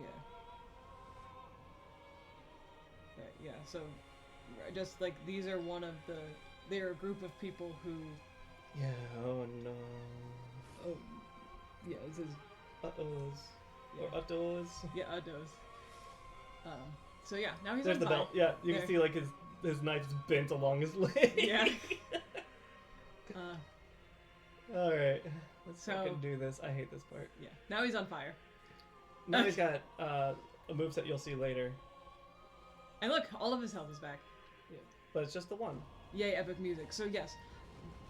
Yeah. Right, yeah, so, just, like, these are one of the... They're a group of people who... Yeah, oh no. Oh, yeah, this is... Uh-ohs. Yeah. Or uh-ohs. Yeah, Uddos. So yeah, now he's There's on the fire. belt. Yeah, you There. can see, like, his knife's bent along his leg. Yeah. right, let's So- fucking do this. I hate this part. Yeah. Now he's on fire. Now he's got a moveset you'll see later, And look, all of his health is back. but it's just the one. Yay, epic music. So yes,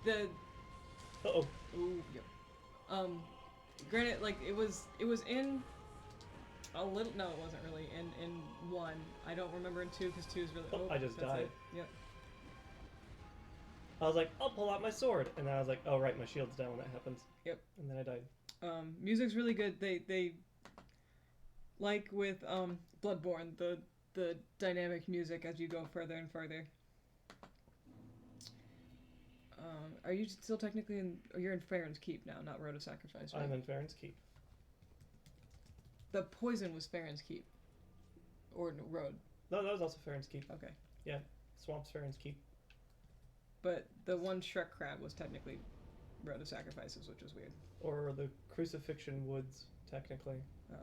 the Uh-oh. ooh, yep. Granted, like it was in a little. No, it wasn't really in 1. I don't remember in 2 because 2 is really. Oh, I just that's died. it. Yep. I was like, I'll pull out my sword. And then I was like, oh, right, my shield's down when that happens. Yep. And then I died. Music's really good. They like with Bloodborne, the dynamic music as you go further and further. Are you still technically in? Or you're in Farron's Keep now, not Road of Sacrifice, right? I'm in Farron's Keep. The poison was Farron's Keep, or no, Road. No, that was also Farron's Keep. Okay, Swamp's Farron's Keep. but the one Shrek crab was technically Road of Sacrifices, which was weird. Or the Crucifixion Woods, technically. Oh.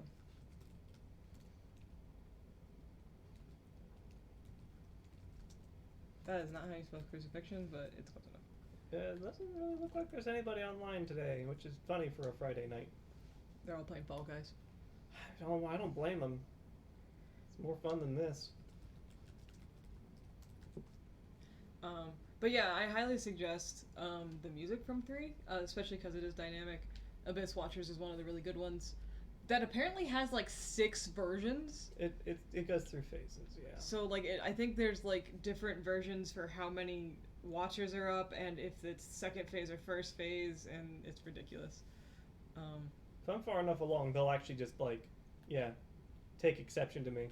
That is not how you spell crucifixion, but it's close enough. It doesn't really look like there's anybody online today, which is funny for a Friday night. They're all playing Fall Guys. I don't blame them. It's more fun than this. But yeah, I highly suggest the music from 3, especially because it is dynamic. Abyss Watchers is one of the really good ones. That apparently has like 6 versions. It goes through phases, yeah. So like I think there's like different versions for how many Watchers are up and if it's second phase or first phase, and it's ridiculous. If I'm far enough along, they'll actually just like, yeah, take exception to me.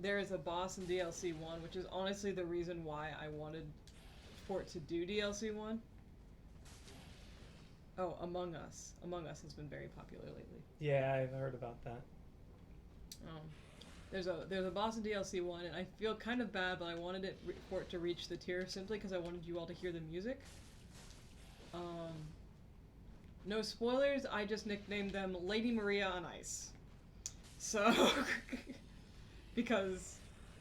There is a boss in DLC 1, which is honestly the reason why I wanted for it to do DLC 1. Oh, Among Us. Among Us has been very popular lately. Yeah, I've heard about that. There's a boss in DLC 1, and I feel kind of bad, but I wanted it for it to reach the tier simply because I wanted you all to hear the music. No spoilers, I just nicknamed them Lady Maria on Ice. So, because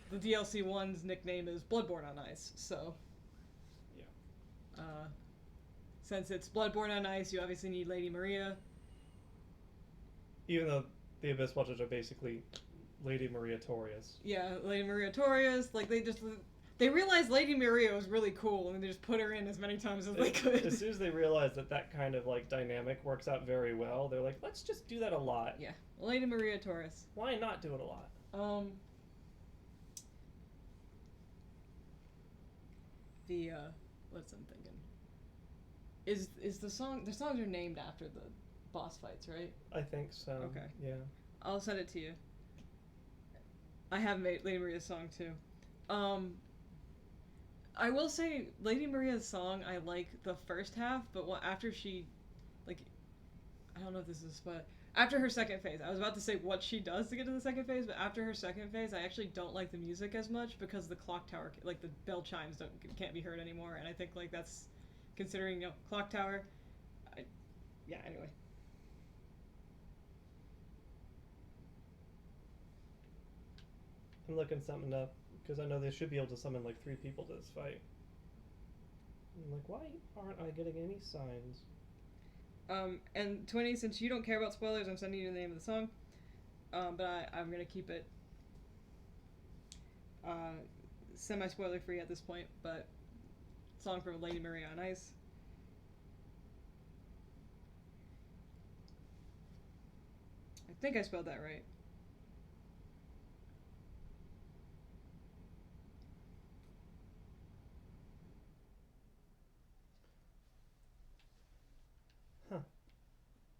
the DLC 1's nickname is Bloodborne on Ice, so. Yeah. Since it's Bloodborne on Ice, you obviously need Lady Maria. Even though the Abyss Watchers are basically Lady Maria Torius. Yeah, Lady Maria Torius, like they realized Lady Maria was really cool, and they just put her in as many times as they could. As soon as they realize that kind of like dynamic works out very well, they're like, let's just do that a lot. Yeah, Lady Maria Torius. Why not do it a lot? What's I'm thinking? Is the songs are named after the boss fights, right? I think so. Okay. Yeah. I'll send it to you. I have made Lady Maria's song too. I will say Lady Maria's song, I like the first half, but after she, like, I don't know if this is a spoiler. After her second phase, I was about to say what she does to get to the second phase, but after her second phase, I actually don't like the music as much because the clock tower, like the bell chimes, can't be heard anymore, and I think like that's, considering clock tower, yeah. Anyway. I'm looking something up because I know they should be able to summon like 3 people to this fight. I'm like, why aren't I getting any signs? And 20, since you don't care about spoilers, I'm sending you the name of the song. But I'm gonna keep it semi-spoiler free at this point, but song from Lady Maria on Ice. I think I spelled that right. Huh.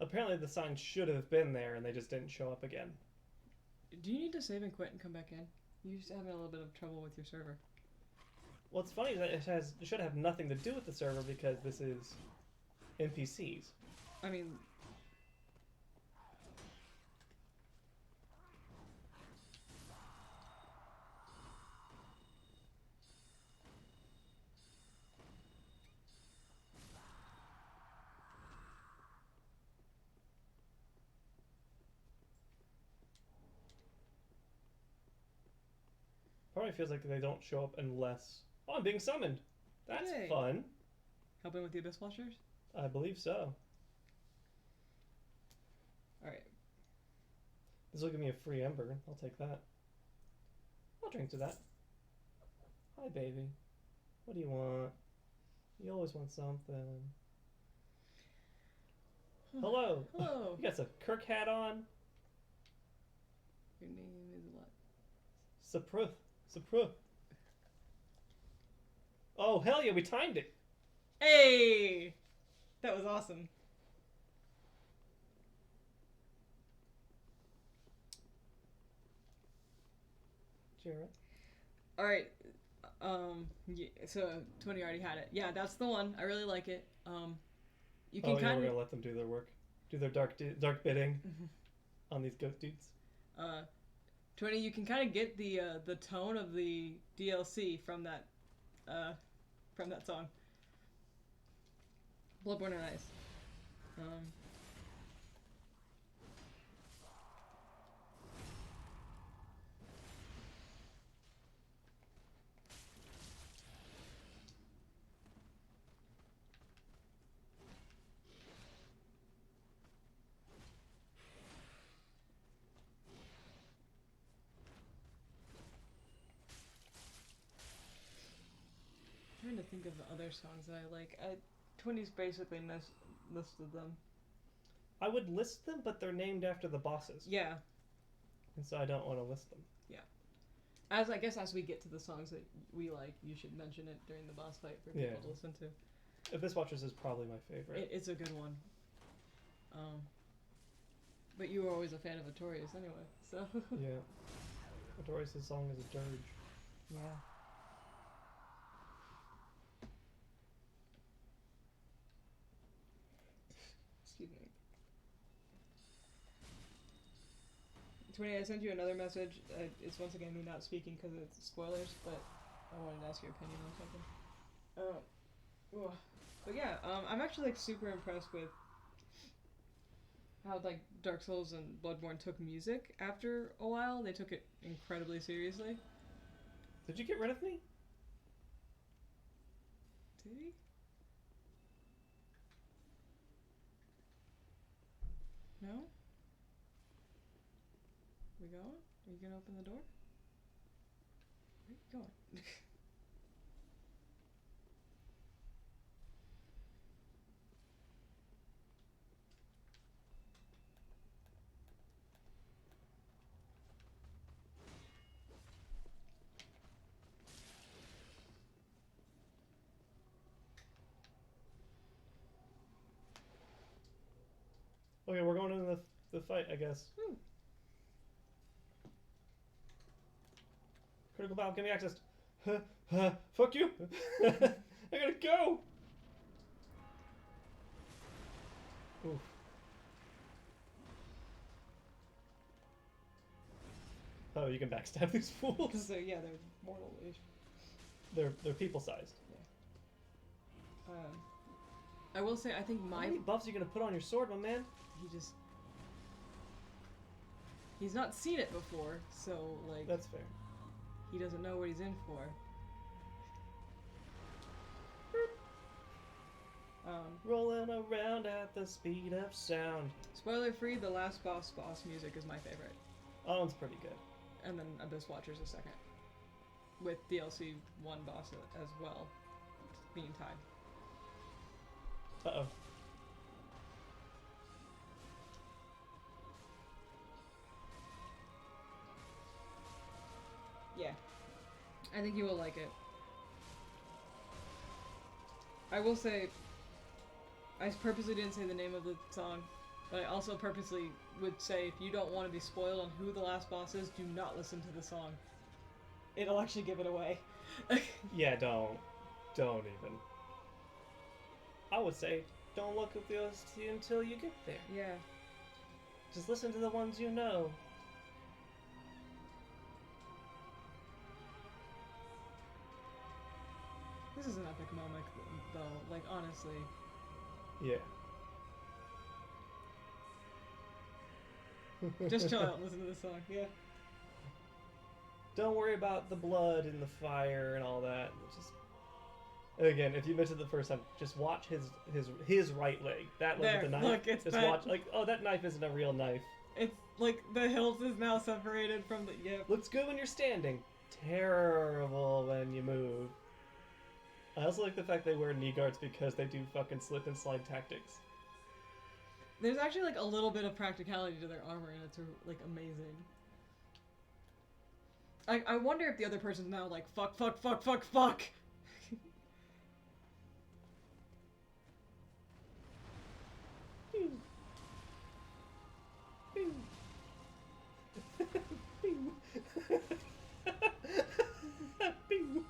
Apparently the sign should have been there and they just didn't show up again. Do you need to save and quit and come back in? You're just having a little bit of trouble with your server. What's funny is that it should have nothing to do with the server because this is NPCs. I mean... Probably feels like they don't show up unless... Oh, I'm being summoned! That's Yay. fun. Helping with the Abyss Watchers? I believe so. Alright. This will give me a free ember. I'll take that. I'll drink to that. Hi, baby. What do you want? You always want something. Hello. Hello. You got some Kirk hat on. Your name is what? Sapruth. Sapruth. Oh, hell yeah, we timed it. Hey! That was awesome. Jared. Alright. Yeah, so 20 already had it. Yeah, that's the one. I really like it. You can Oh, yeah, kind we're of gonna let them do their work. Do their dark bidding on these goat dudes. 20, you can kind of get the tone of the DLC from that song. Bloodborne and Ice. I'm trying to think of the other songs that I like. 20's basically listed them. I would list them, but they're named after the bosses. Yeah. And so I don't want to list them. As I guess as we get to the songs that we like, you should mention it during the boss fight for people to listen to. Abyss Watchers is probably my favorite. It's a good one. But you were always a fan of Artorias anyway, so. Yeah. Artorias' song is a dirge. Yeah. Excuse me. 20, I sent you another message. It's once again me not speaking because it's spoilers, but I wanted to ask your opinion on something. But yeah, I'm actually like super impressed with how like Dark Souls and Bloodborne took music after a while. They took it incredibly seriously. Did you get rid of me? Did he? No? We going? Are you gonna open the door? Where are you going? Okay, we're going into the fight, I guess. Critical battle, give me access. Fuck you! I gotta go! Oof. Oh, you can backstab these fools. So yeah, they're mortal-ish. They're people-sized. I will say, I think How many buffs are you gonna put on your sword, my man? He's not seen it before, so like That's fair. he doesn't know what he's in for. Rolling around at the speed of sound. Spoiler free, the last boss music is my favorite. That one's pretty good. And then Abyss Watchers is second. With DLC 1 boss as well, being tied. Uh-oh. Yeah. I think you will like it. I will say, I purposely didn't say the name of the song, but I also purposely would say if you don't want to be spoiled on who the last boss is, do not listen to the song. It'll actually give it away. Yeah, don't even. I would say, don't look at the OST until you get there. Yeah. Just listen to the ones you know. This is an epic moment, though. Like, honestly. Yeah. Just chill out and listen to this song. Yeah. Don't worry about the blood and the fire and all that. Just And again, if you missed it the first time, just watch his right leg. That leg There, with the knife. look, it's just bent. watch like, oh, that knife isn't a real knife. It's like the hilt is now separated from the. Yeah. Looks good when you're standing. Terrible when you move. I also like the fact they wear knee guards because they do fucking slip and slide tactics. There's actually like a little bit of practicality to their armor, and it's like amazing. I wonder if the other person's now like fuck. Pew. Pew. Pew. Pew.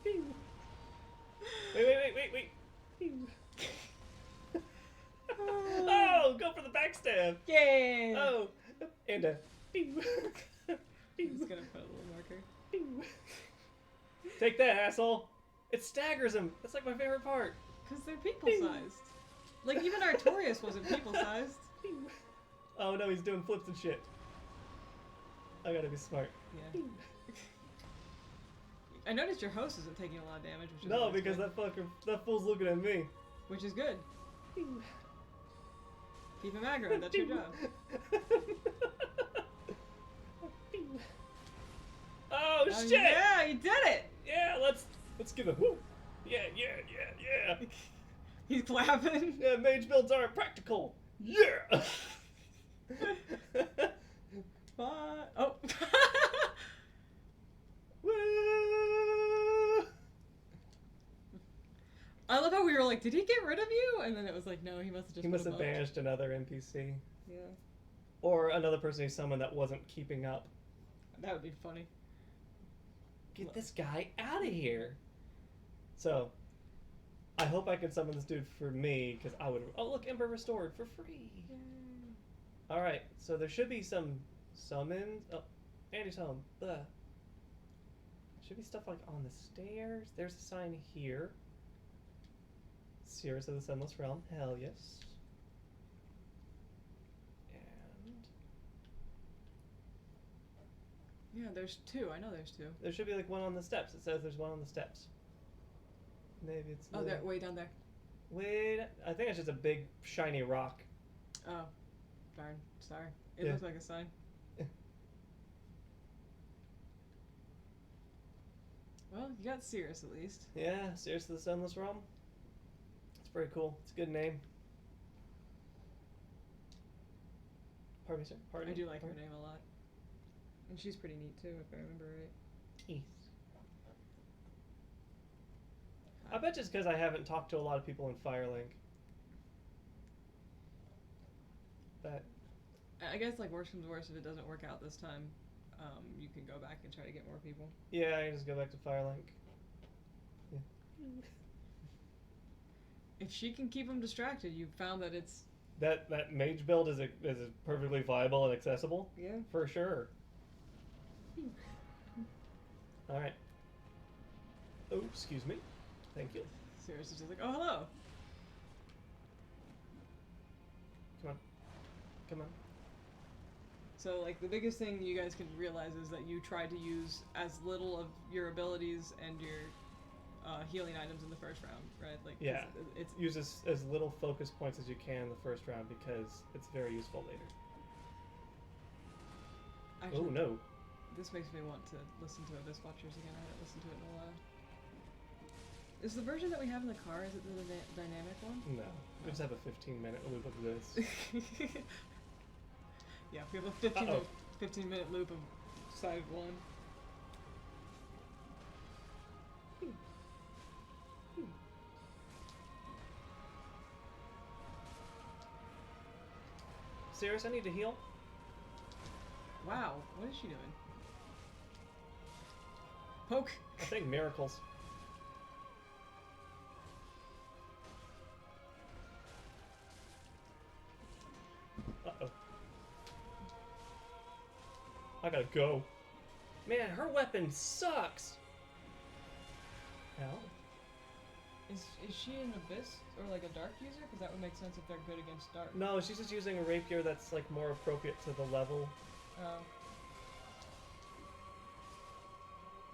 Pew. Wait. Pew. Oh, go for the backstab. Yay! Oh, and a pew. I'm Pew. just gonna put a little marker. Pew. Take that, asshole. It staggers him. That's like my favorite part. Cause they're people-sized. Like even Artorias wasn't people-sized. Pew. Oh no, he's doing flips and shit. I gotta be smart. Yeah. I noticed your host isn't taking a lot of damage, which is No, always because good. that fool's looking at me. Which is good. Keep him aggro, that's your job. Oh Oh, shit! yeah, you did it! Yeah, let's give a whoop. Yeah. He's clapping. Yeah, mage builds are practical. Yeah. Bye. Oh. Woo! I love how we were like, did he get rid of you? And then it was like, no, he must have just. He must put have him up. banished another NPC. Yeah, Or another person he summoned that wasn't keeping up. that would be funny. Get this guy out of here. So, I hope I can summon this dude for me, because I would... Oh, look, Ember Restored for free. Alright, so there should be some summons... Oh, Andy's home. Ugh. Should be stuff like on the stairs. There's a sign here. Seers of the Sunless Realm. Hell yes. And... Yeah, there's two. I know there's two. there should be like one on the steps. It says there's one on the steps. Maybe it's... Oh, they're way down there. Wait, I think it's just a big shiny rock. Oh, darn. Sorry. It Yeah. looks like a sign. Well, you got Cirrus at least. Yeah, Seers of the Sunless Realm. It's pretty cool. It's a good name. Pardon me, sir. Pardon I me? do like her Pardon? name a lot. And she's pretty neat too, if I remember right. Yes. I bet just because I haven't talked to a lot of people in Firelink. That... I guess like worse comes to worse, if it doesn't work out this time, you can go back and try to get more people. Yeah, I can just go back to Firelink. Yeah. If she can keep them distracted, you've found that it's... That mage build is perfectly viable and accessible? Yeah. For sure. Alright. Oh, excuse me. Thank you. Cirrus is just like, oh, hello. Come on. So, like, the biggest thing you guys can realize is that you try to use as little of your abilities and your healing items in the first round, right? Like, Yeah. it's Use as little focus points as you can in the first round because it's very useful later. actually, Oh no. This makes me want to listen to Abyss Watchers again. I haven't listened to it in a while. Is the version that we have in the car, is it the dynamic one? No. We just have a 15-minute loop of this. Yeah, we have a 15-minute loop of side one. Serious, I need to heal? Wow, what is she doing? Poke! I think miracles. Uh-oh. I gotta go. Man, her weapon sucks! Hell. Is she an Abyss or like a Dark user? Because that would make sense if they're good against Dark. No, she's just using a rapier that's like more appropriate to the level. Oh.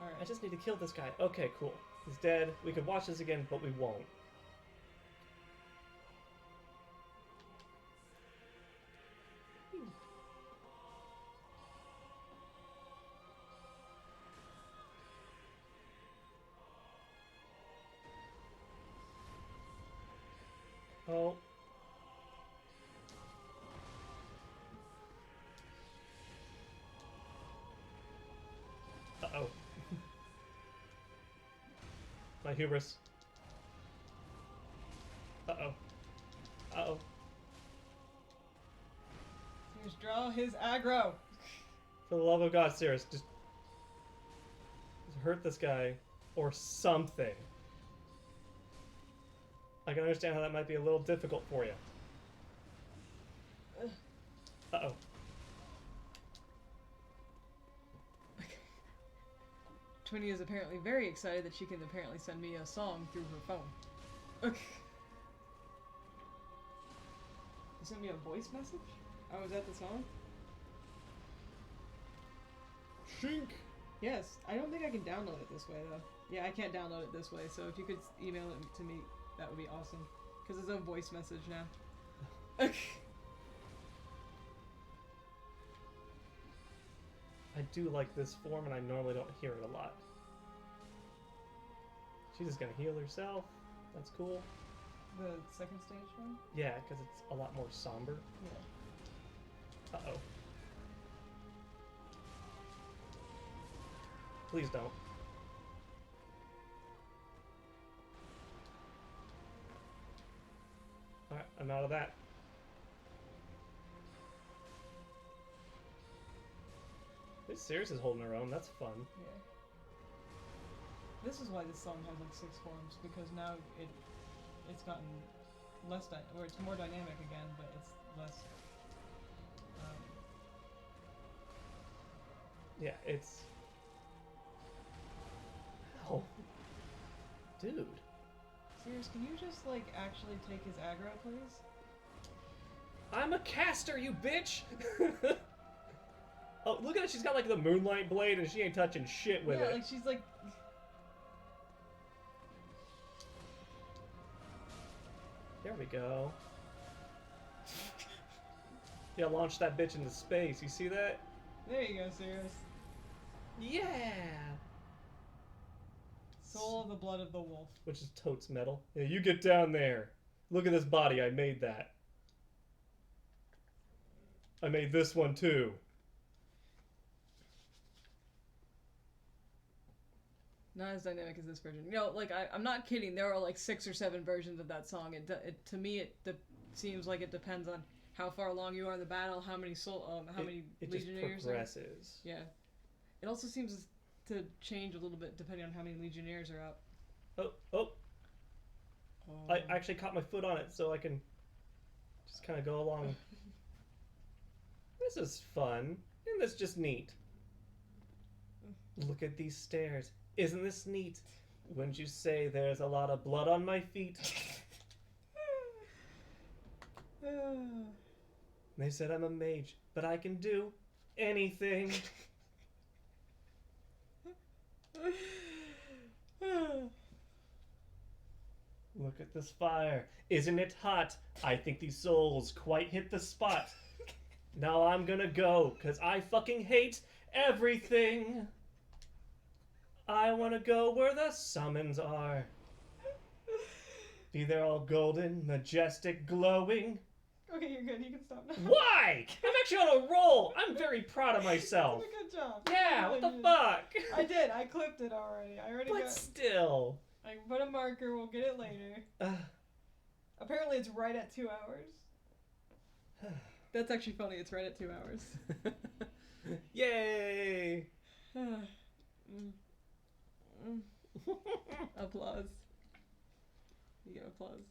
Alright. I just need to kill this guy. Okay, cool. He's dead. We could watch this again, but we won't. Oh. Uh-oh. My hubris. Uh-oh. Uh-oh. Just draw his aggro. For the love of God, Cirrus, just hurt this guy or something. I can understand how that might be a little difficult for you. Uh-oh. Twinny is apparently very excited that she can apparently send me a song through her phone. Okay. You sent me a voice message? Oh, is that the song? Shink! Yes. I don't think I can download it this way, though. Yeah, I can't download it this way, so if you could email it to me, that would be awesome. Because it's a voice message now. Okay. I do like this form, and I normally don't hear it a lot. She's just gonna heal herself. That's cool. The second stage one? Yeah, because it's a lot more somber. Yeah. Uh-oh. Please don't. Alright, I'm out of that. This Cirrus is holding her own. That's fun. Yeah. This is why this song has like 6 forms, because now it's gotten less or it's more dynamic again, but it's less. Yeah, it's. Oh, dude. Serious, can you just like actually take his aggro, please? I'm a caster, you bitch! Oh, look at it. She's got like the moonlight blade, and she ain't touching shit with yeah, it. like she's like. There we go. Yeah, launch that bitch into space. You see that? There you go, Sirius. Yeah! Soul of the blood of the wolf. Which is totes metal. Yeah, you get down there. Look at this body. I made that. I made this one too. Not as dynamic as this version. You know, like I'm not kidding. There are like 6 or 7 versions of that song. To me, it seems like it depends on how far along you are in the battle, how many many it legionnaires. Just progresses. Yeah. It also seems to change a little bit depending on how many legionnaires are out. Oh. I actually caught my foot on it, so I can just kind of go along. This is fun. Isn't this just neat? Look at these stairs. Isn't this neat? Wouldn't you say there's a lot of blood on my feet? They said I'm a mage, but I can do anything. Look at this fire. Isn't it hot? I think these souls quite hit the spot. Now I'm gonna go, 'cause I fucking hate everything. I wanna go where the summons are. Be there all golden, majestic, glowing. Okay, you're good. You can stop now. Why? I'm actually on a roll. I'm very proud of myself. You did a good job. Yeah, what the Really fuck? did. I did. I clipped it already. I already But got. still. I put a marker. We'll get it later. Apparently, it's right at 2 hours. That's actually funny. It's right at 2 hours. Yay! Applause. You get applause.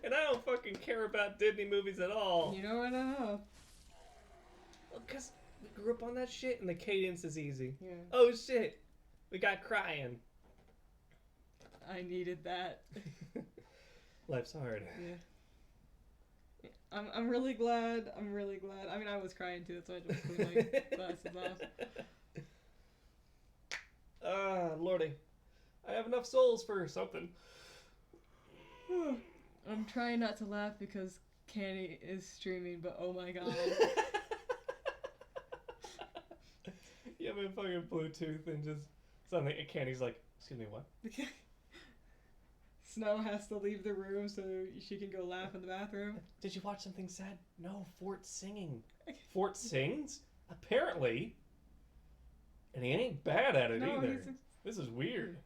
And I don't fucking care about Disney movies at all. You know what I know. Because we grew up on that shit and the cadence is easy. Yeah. Oh shit. We got crying. I needed that. Life's hard. Yeah. I'm really glad. I'm really glad. I mean, I was crying too, so I just cleaned my glasses off. Ah, lordy. I have enough souls for something. I'm trying not to laugh because Canny is streaming, but oh my god. You have a fucking Bluetooth and just something, and Candy's like, excuse me, what? Snow has to leave the room so she can go laugh in the bathroom. Did you watch something sad? No, Fort's singing. Fort sings? Apparently. And he ain't bad at it either. This is weird.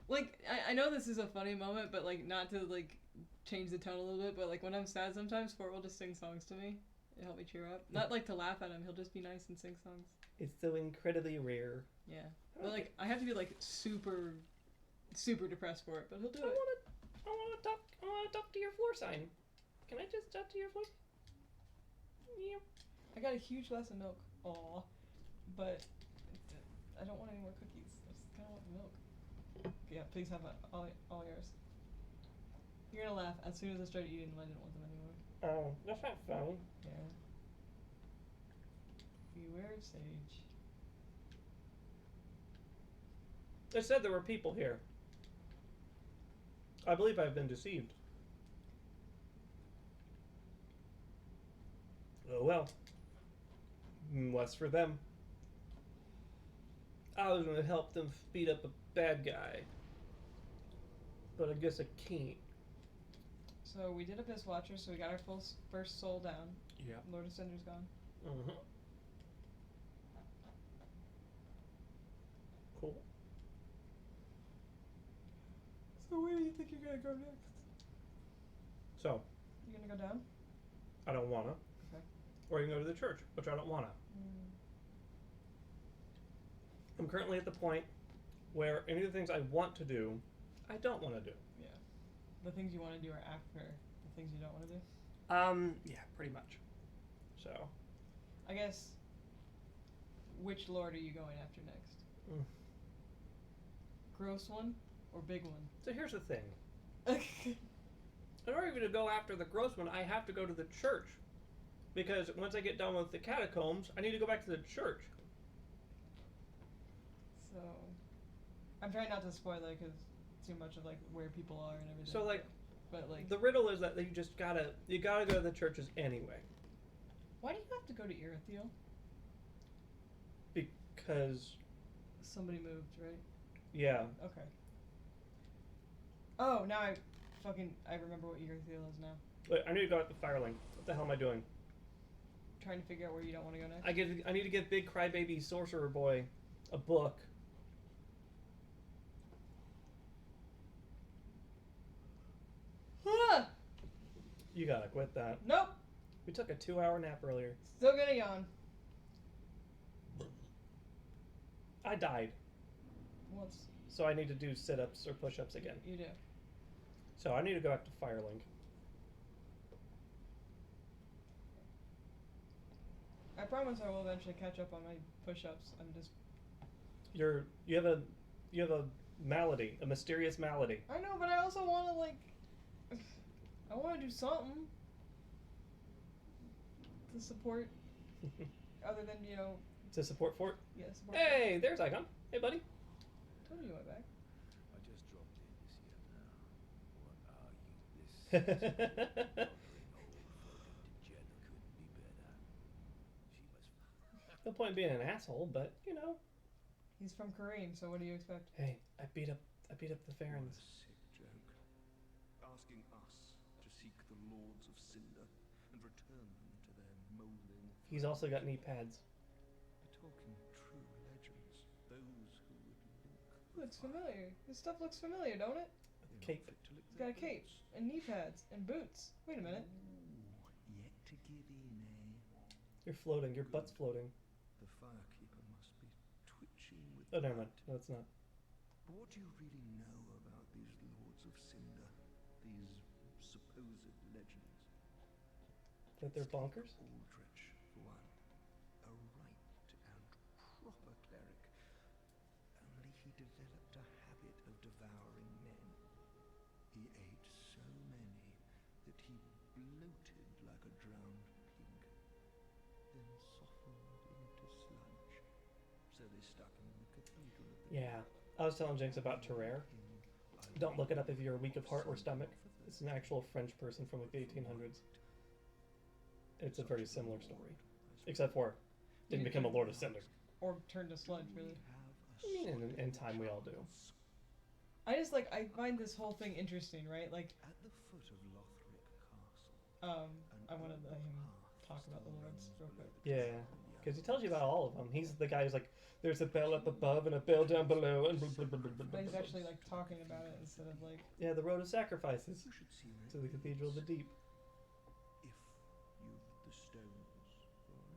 Like, I know this is a funny moment, but like, not to like change the tone a little bit, but like when I'm sad sometimes, Fort will just sing songs to me. It'll help me cheer up. Not like to laugh at him, he'll just be nice and sing songs. It's so incredibly rare. Yeah. But like, I have to be like super depressed for it, but he'll do it. I wanna talk to your floor sign. Can I just talk to your floor? Yeah. I got a huge glass of milk. Aw. But I don't want any more cookies. I just kinda want the milk. Yeah, please have all yours. You're gonna laugh as soon as I started eating them. I didn't want them anymore. Oh, that's not fun. Yeah. Beware of Sage. They said there were people here. I believe I've been deceived. Oh well. Less for them. I was gonna help them beat up a bad guy. But I guess I can't. So we did a Piss Watcher, so we got our first soul down. Yeah. Lord of Cinder's gone. Mm-hmm. Cool. So where do you think you're gonna go next? So, You gonna go down? I don't wanna. Okay. Or you can go to the church, which I don't wanna. I'm currently at the point where any of the things I want to do, I don't want to do. Yeah. The things you want to do are after the things you don't want to do? Yeah, pretty much. So. I guess, which lord are you going after next? Gross one or big one? So here's the thing. In order to go after the gross one, I have to go to the church. Because once I get done with the catacombs, I need to go back to the church. So, I'm trying not to spoil it because too much of like where people are and everything. So like, but like, the riddle is that you gotta go to the churches anyway. why do you have to go to Irithiel? Because. Somebody moved, right? Yeah. Okay. Oh, now I remember what Irithiel is now. Wait, I need to go at the Firelink. What the hell am I doing? Trying to figure out where you don't want to go next. I need to give Big Crybaby Sorcerer Boy a book. Ah! You gotta quit that. Nope. We took a 2-hour nap earlier. Still gonna yawn. I died. Once. So I need to do sit-ups or push-ups again. You do. So I need to go back to Firelink. I promise I will eventually catch up on my push-ups. I'm just. You have a malady, a mysterious malady. I know, but I also want to like. I want to do something to support, other than To support Fort. yeah, support. Hey, there's Icon. Hey, buddy. Told you I went back. I just dropped in to see her now. What are you? This bubbling old floating degenerate couldn't be better. She was. No point in being an asshole, but He's from Kareem, so what do you expect? Hey, I beat up the What a Farrens. sick joke. Asking us to seek the Lords of Cinder and return them to their molding. He's also got knee pads. We're talking true legends. Those who would link. Looks familiar. This stuff looks familiar, don't it? Cape. He's got a cape and knee pads and boots. Wait a minute. Ooh, yet to give in, eh? You're floating. Your butt's floating. The Firekeeper must be twitching with. Oh, never mind. No, it's not. But what do you really know about these Lords of Cinder? These supposed legends? That they're bonkers? Aldrich, for one. A right and proper cleric. Only he developed a habit of devouring men. He ate so many that he bloated like a drowned pig, then softened into sludge. So they stuck him in the cathedral of the Yeah. I was telling Jinx about Terraire. Don't look it up if you're weak of heart or stomach. It's an actual French person from like the 1800s. It's a very similar story. Except for, didn't become a Lord of Cinder. Or turn to sludge, really. I mean, in time we all do. I just like, I find this whole thing interesting, right? Like, At the foot of Lothric Castle, I want to let him talk about the lords real quick. Yeah, because he tells you about all of them. He's the guy who's like, there's a bell up above and a bell down below, and blah, blah, blah, blah, blah, But he's blah, actually blah. like talking about it instead of like, Yeah, the road of sacrifices you should see to the Cathedral of the Deep. if you've the stones for it.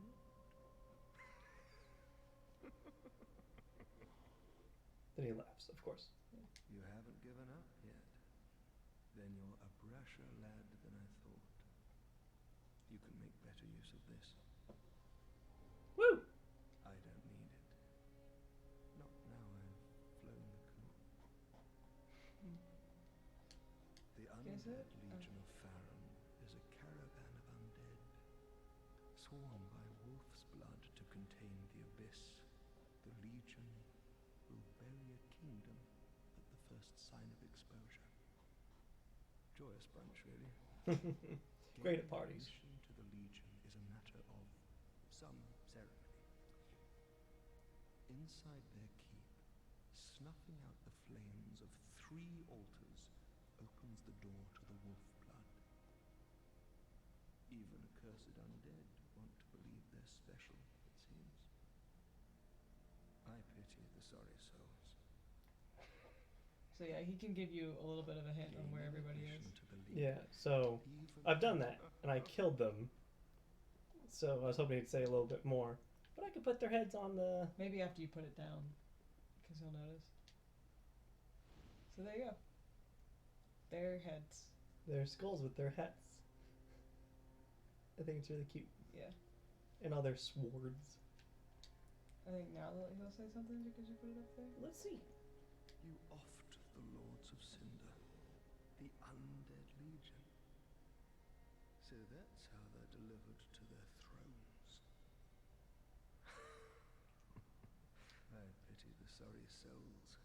Then he laughs, of course. You haven't given up yet. Then you're a brasher lad than I thought. You can make better use of this. Woo! I don't need it. Not now I've flown the coop. The Is it? Undead Legion of Farron is a caravan of undead, sworn by wolf's blood to contain the abyss. The Legion will bury a kingdom at the first sign of exposure. Joyous bunch, really. Great at Gaining parties. admission to the Legion is a matter of some ceremony. Inside their keep, snuffing out the flames of 3 altars opens the door to the wolf blood. Even accursed undead want to believe they're special, it seems. I pity the sorry souls. so yeah, he can give you a little bit of a hint on where everybody is. Admission to the Legion, Yeah, so even I've done that, and I killed them. So I was hoping he'd say a little bit more. But I could put their heads on the... Maybe after you put it down, because he'll notice. So there you go. Their heads. their skulls with their hats. I think it's really cute. Yeah. And all their swords. I think now he'll say something because you put it up there. Let's see. you oft the Lords of Cinder, the Undead Legion. So that's how they're delivered to their thrones. I pity the sorry souls.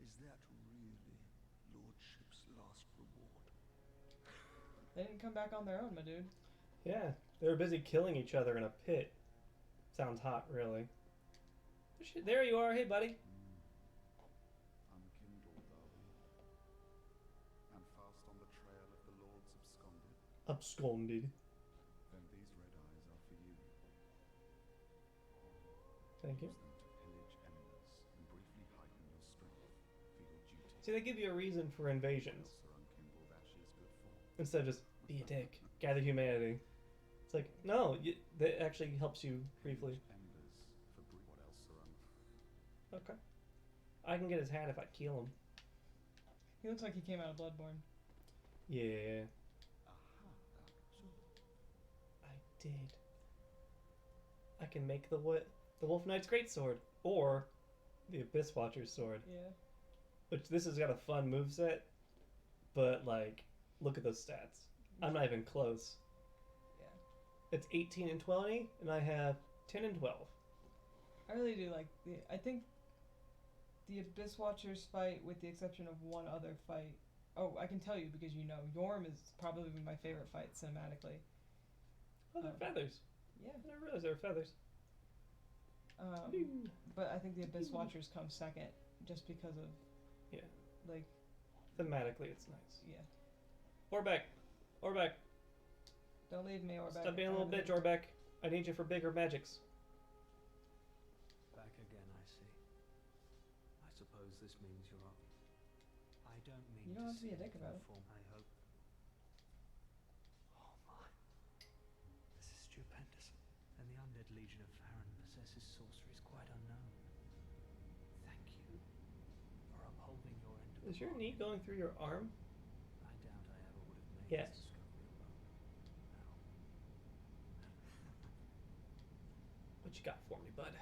Is that really Lordship's last reward? They didn't come back on their own, my dude. Yeah, they were busy killing each other in a pit. Sounds hot, really. There you are. Hey, buddy. Unkindled are we, and fast on the trail of the lords absconded. Absconded. Then these red eyes are for you. Thank you. Use them to pillage embers and briefly heighten your strength for your duty. See, they give you a reason for What invasions. else are unkindled ashes good for? Instead of just, be a dick. Gather humanity. It's like, no, that actually helps you briefly. Pillage embers for what else are Okay. I can get his hat if I kill him. He looks like he came out of Bloodborne. Yeah, Aha. So, I did. I can make the Wolf Knight's greatsword, or the Abyss Watcher's sword. Yeah. Which this has got a fun moveset, but like, look at those stats. I'm not even close. Yeah. It's 18 and 20, and I have 10 and 12. I really do like I think the Abyss Watchers fight, with the exception of one other fight. Oh, I can tell you because you know. Yorm is probably my favorite fight cinematically. Oh, they're feathers. Yeah. I didn't realize they were feathers. Woo. But I think the Abyss Watchers come second, just because of Yeah. like Thematically, it's nice. yeah. Orbeck! Orbeck! Don't leave me, Orbeck. Stop being a little bitch, Orbeck. I need you for bigger magics. Back again, I see. I suppose this means you're up. I don't mean You don't have to be a see dick about it. form, I hope. Oh my. This is stupendous. And the Undead Legion of Farron possesses sorceries quite unknown. Thank you for upholding your end of Is the your bargain. knee going through your arm? I doubt I ever would have made Yes. this discovery alone. Now. What you got for me, bud?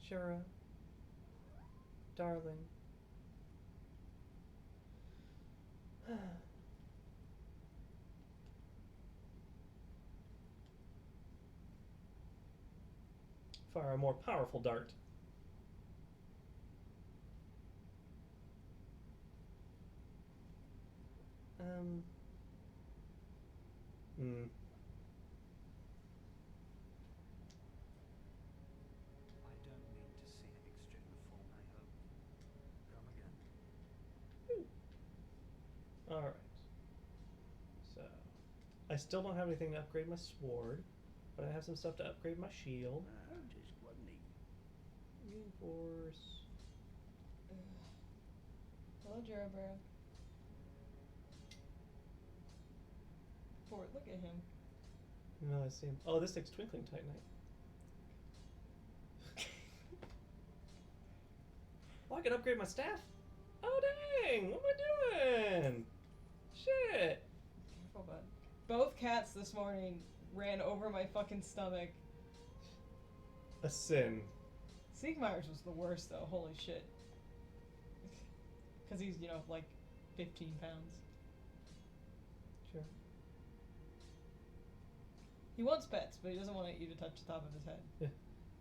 Shara. Darling. Fire a more powerful dart. Hmm. I don't mean to see an exchange before I hope. Come again. Alright. So, I still don't have anything to upgrade my sword, but I have some stuff to upgrade my shield. Just wasn't he? Reinforce. Hello, Jerobro. Fort, look at him. No, I see him. Oh, this takes Twinkling Titanite. Oh, I can upgrade my staff? Oh, dang! What am I doing? Shit! Careful, bud. Both cats this morning ran over my fucking stomach. A sin. Siegmeyer's was the worst, though. Holy shit. Because he's, like 15 pounds. Sure. He wants pets, but he doesn't want you to touch the top of his head. Yeah.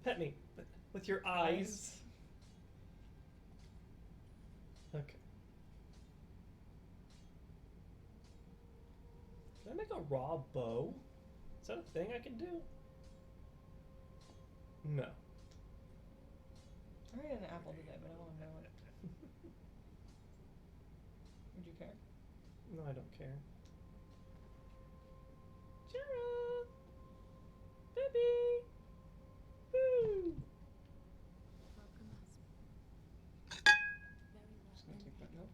Pet me, but with your eyes. Okay. Can I make a raw bow? Is that a thing I can do? No. I ate an apple today, but I want to know it. Would you care? No, I don't care. Jara! Baby! Woo! Welcome, husband. Very well. Just gonna take that milk.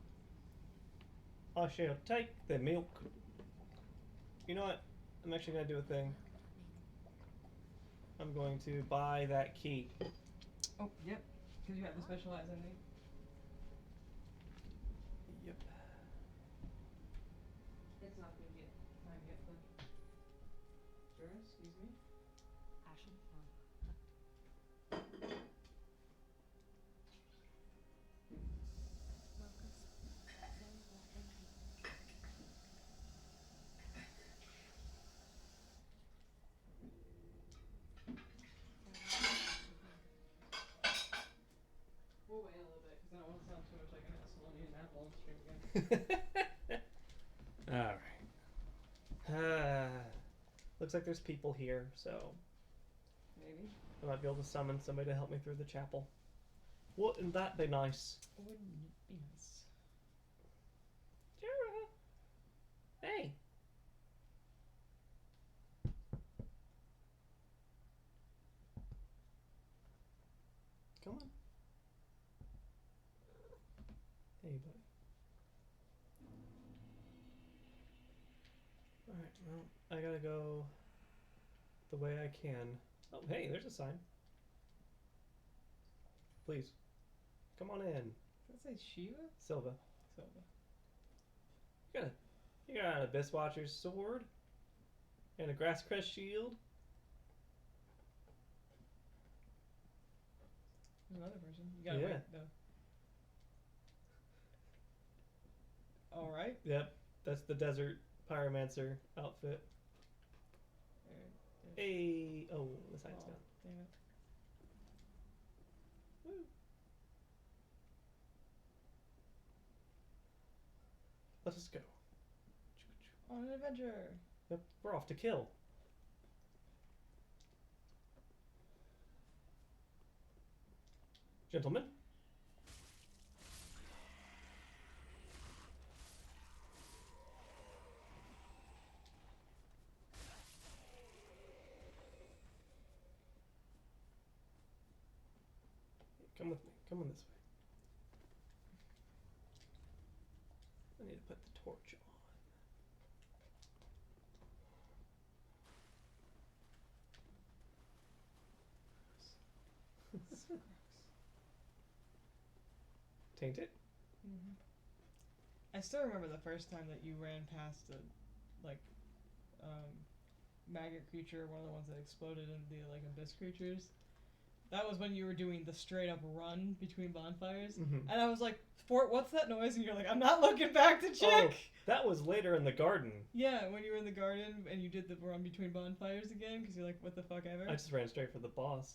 I shall take the milk. You know what? I'm actually going to do a thing. I'm going to buy that key. Oh, yep. Because you have the specialized ending. Yep. It's not going to get time yet, but. Sure, excuse me. Ashen. Welcome. Very well, thank you. We'll wait a little bit because I don't want to sound too much like an asshole and eat an apple on stream again. Alright. Looks like there's people here, so Maybe. I might be able to summon somebody to help me through the chapel. Wouldn't that be nice? Wouldn't it be nice? Jara! Hey! Come on. Hey, buddy. Alright, well, I gotta go the way I can. Oh, hey, there's a sign. Please. Come on in. Does that say Shiva? Silva. Silva. You got an Abyss Watcher's sword? And a Grass Crest shield? There's another person. You gotta Yeah. wait, though. Alright. Yep, that's the Desert Pyromancer outfit. Hey! Oh, the sign's gone. Damn it. Woo. Let us go. On an adventure. Yep, we're off to kill. Gentlemen. Come with me. Come on this way. I need to put the torch on. Taint it? Mm-hmm. I still remember the first time that you ran past a, maggot creature, one of the ones that exploded into the, abyss creatures. That was when you were doing the straight up run between bonfires. Mm-hmm. And I was like, Fort, what's that noise? And you're like, I'm not looking back to check! That was later in the garden. Yeah, when you were in the garden and you did the run between bonfires again, because you're like, what the fuck ever. I just ran straight for the boss.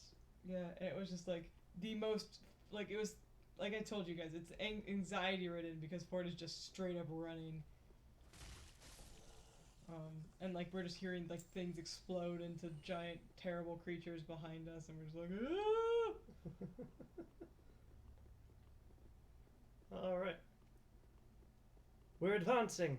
Yeah, and it was just like the most, like it was, like I told you guys, it's anxiety ridden because Ford is just straight up running. And like we're just hearing like things explode into giant terrible creatures behind us, and we're just like, ah! All right. We're advancing.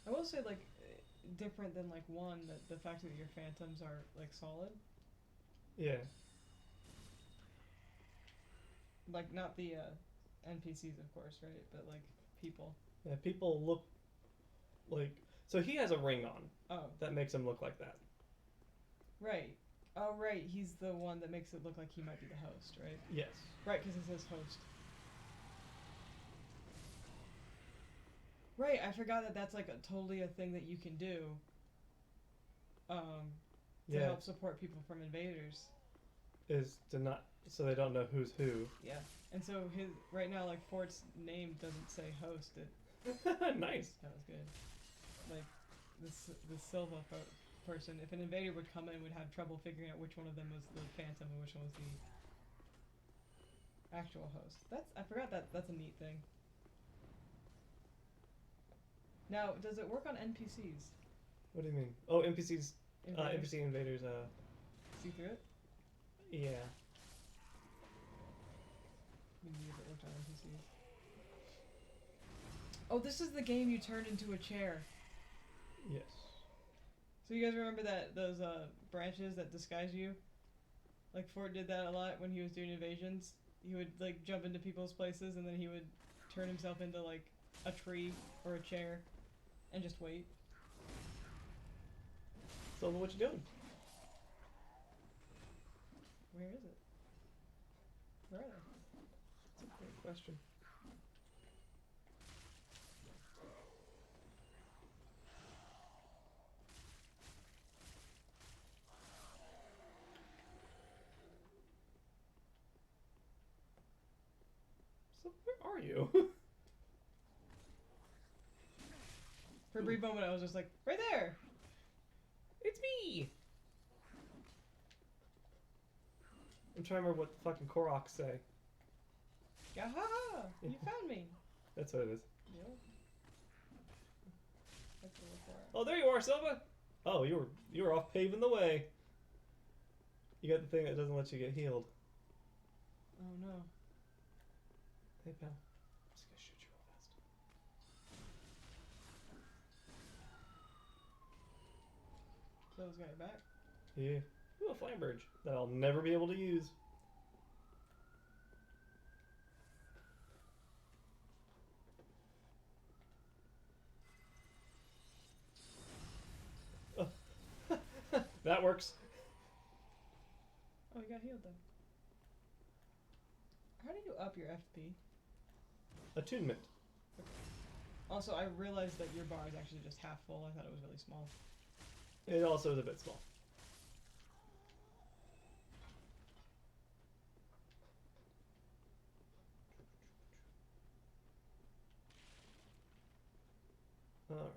I will say like different than like one, that the fact that your phantoms are like solid, Yeah. like not the NPCs of course, right, but like people. Yeah, people look like... So he has a ring on Oh, that makes him look like that. right. Oh, right. He's the one that makes it look like he might be the host, right? Yes. Right, because it says host. Right, I forgot that that's like totally a thing that you can do. To Yeah. help support people from invaders. Is to not... So they don't know who's who. Yeah, and so his right now like Fort's name doesn't say host. It Nice. that was good. Like the Silva person, if an invader would come in, would have trouble figuring out which one of them was the phantom and which one was the actual host. I forgot that's a neat thing. Now, does it work on NPCs? What do you mean? Oh, NPCs... Invaders? NPC invaders, See through it? yeah. Maybe if it worked on NPCs. Oh, this is the game you turned into a chair. Yes. So you guys remember those branches that disguise you? Like Fort did that a lot when he was doing invasions. He would like jump into people's places and then he would turn himself into like a tree or a chair and just wait. So what you doing? Where is it? Where are they? That's a great question. So where are you? For a brief moment I was just like, right there! It's me! I'm trying to remember what the fucking Koroks say. Yaha! You found me! That's what it is. Yep. That's what it's for. Oh, there you are, Silva! Oh, you were off paving the way. You got the thing that doesn't let you get healed. Oh no. Hey, pal. I'm just gonna shoot you real fast. So it's got your back? Yeah. Ooh, a flame bridge that I'll never be able to use. Oh. That works. Oh, you got healed though. How do you up your FP? Attunement. Also, I realized that your bar is actually just half full. I thought it was really small. It also is a bit small. Alright.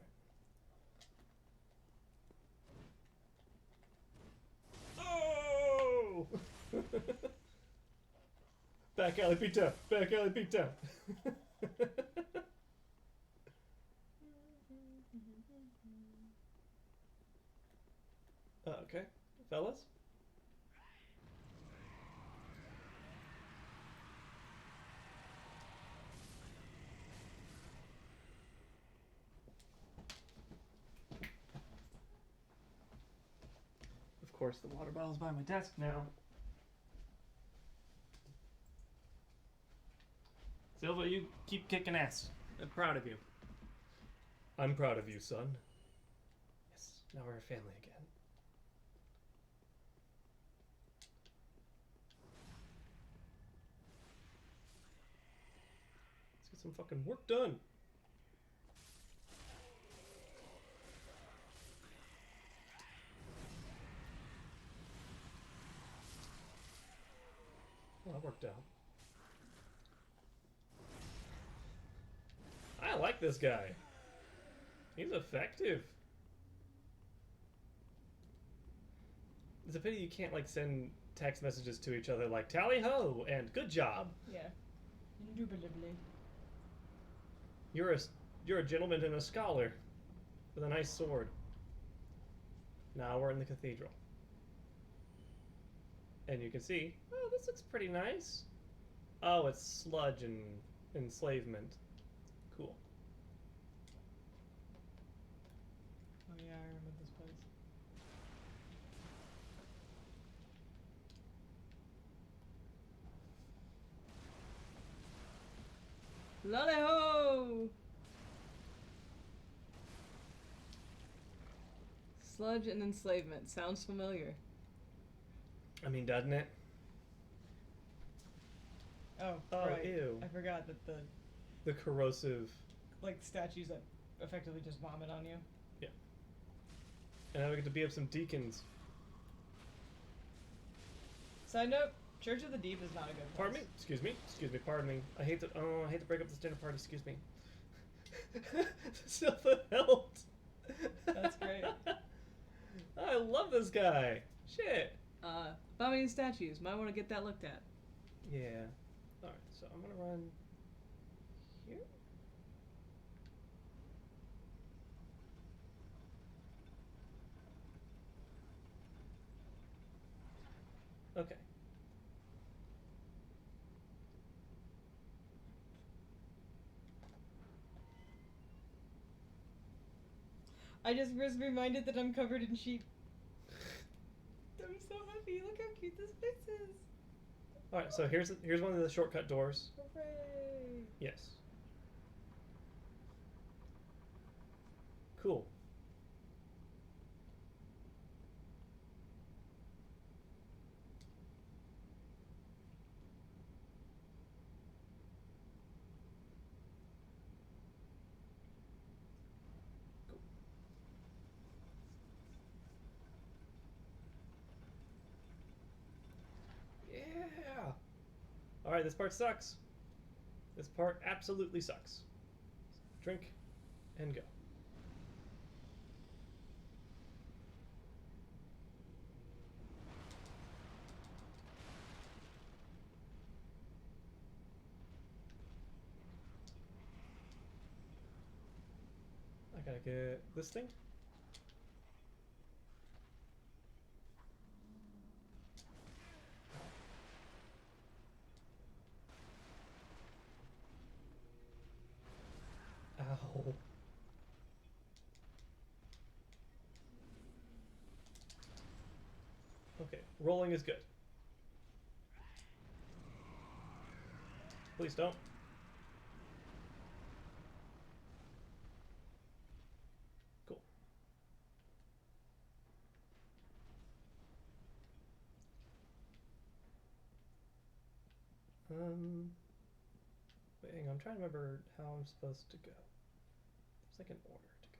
Oh! Back alley beat down. Back alley beat down. Okay, fellas. Of course, the water bottle's by my desk now. Silva, you keep kicking ass. I'm proud of you. I'm proud of you, son. Yes, now we're a family again. Let's Get some fucking work done. Well, that worked out. I like this guy. He's effective. It's a pity you can't like send text messages to each other like tally ho and good job. Yeah. Indubitably. You're a gentleman and a scholar with a nice sword. Now we're in the cathedral. And you can see, oh, this looks pretty nice. Oh, it's sludge and enslavement. Cool. Oh yeah, I remember this place. Lolly-ho! Sludge and enslavement. Sounds familiar. I mean, doesn't it? Oh, Oh, right. ew. I forgot that The corrosive. like statues that effectively just vomit on you. Yeah. And now we get to beat up some deacons. Side note: Church of the Deep is not a good place. Pardon me? Excuse me? Excuse me, pardon me. I hate to break up this dinner party, excuse me. Silva helped. That's great. I love this guy. Shit. Vomiting statues. Might want to get that looked at. Yeah. Alright, so I'm gonna run here. Okay. I just was reminded that I'm covered in sheep. I'm so happy. Look how cute this place is. Alright, so here's one of the shortcut doors. Hooray! Yes. Cool. Yeah. Alright, this part sucks. This part absolutely sucks. Drink and go. I gotta get this thing. Ow. Okay, rolling is good. Please don't. Cool. Wait, hang on, I'm trying to remember how I'm supposed to go. There's like an order to go.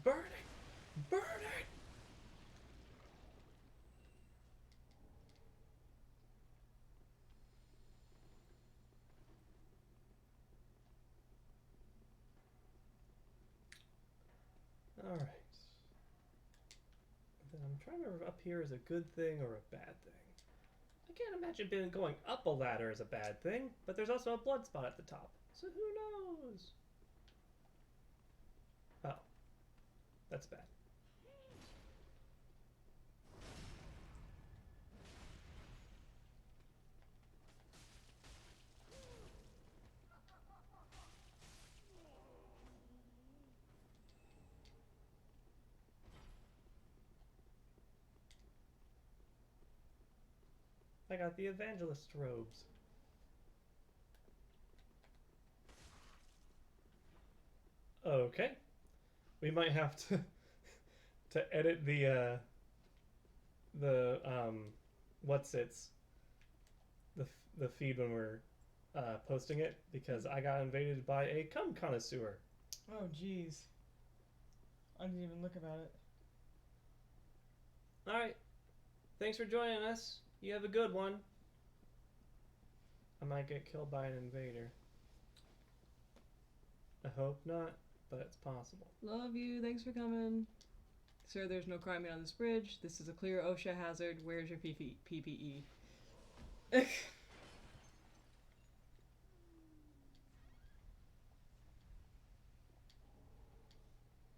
Burn it! Burn it! Alright. Then I'm trying to remember if up here is a good thing or a bad thing. I can't imagine being going up a ladder is a bad thing, but there's also a blood spot at the top. So who knows? Oh. That's bad. I got the evangelist robes. Okay. We might have to to edit the the the feed when we're posting it because I got invaded by a cum connoisseur. Oh, jeez. I didn't even look about it. All right. Thanks for joining us. You have a good one. I might get killed by an invader. I hope not, but it's possible. Love you. Thanks for coming. Sir, there's no crime on this bridge. This is a clear OSHA hazard. Where's your PPE?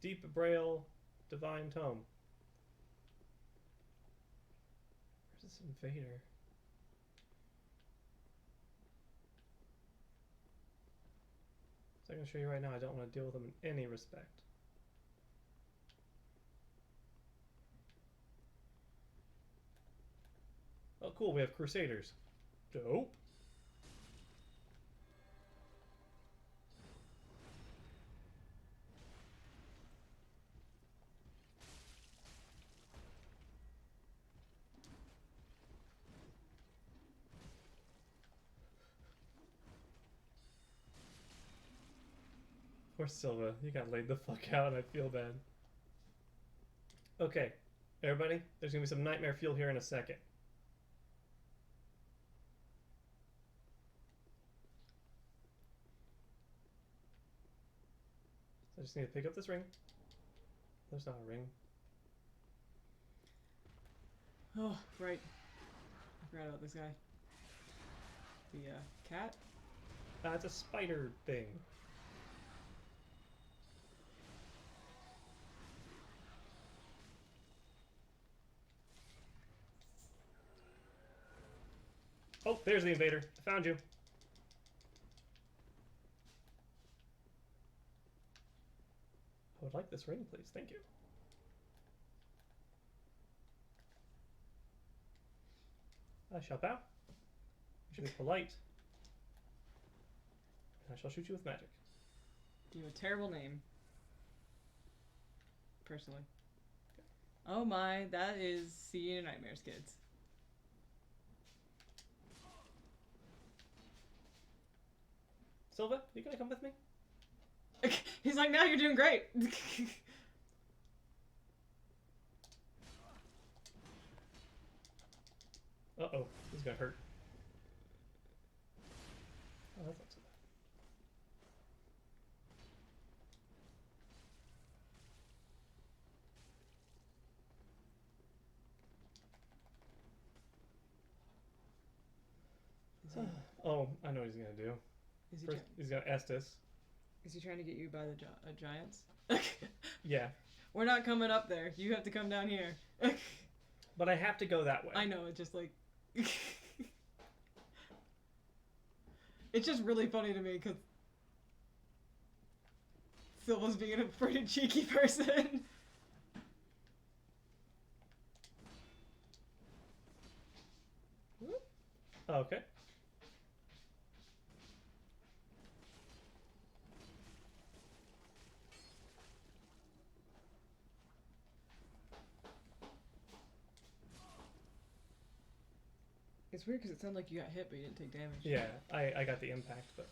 Deep Braille, Divine Tome. Where's this invader? So I'm going to show you right now, I don't want to deal with them in any respect. Oh, cool, we have Crusaders. Dope. Poor Silva, you got laid the fuck out. I feel bad. Okay, everybody, there's gonna be some nightmare fuel here in a second. So I just need to pick up this ring. There's not a ring. Oh, right. I forgot about this guy. The cat? It's a spider thing. Oh, there's the invader. I found you. I would like this ring, please. Thank you. I shall bow. You should be polite. And I shall shoot you with magic. You have a terrible name. Personally. Oh my, that is See You in Nightmares, kids. Silva, you gonna come with me? He's like, now you're doing great. Uh-oh, this is gonna hurt. Oh, that's not so bad. Oh, I know what he's gonna do. Is he, First, he's gonna Estus. is he trying to get you by the giants? Yeah. We're not coming up there. You have to come down here. But I have to go that way. I know, it's just like... It's just really funny to me, because... Silva's being a pretty cheeky person. Okay. It's weird because it sounded like you got hit, but you didn't take damage. Yeah, I got the impact, but...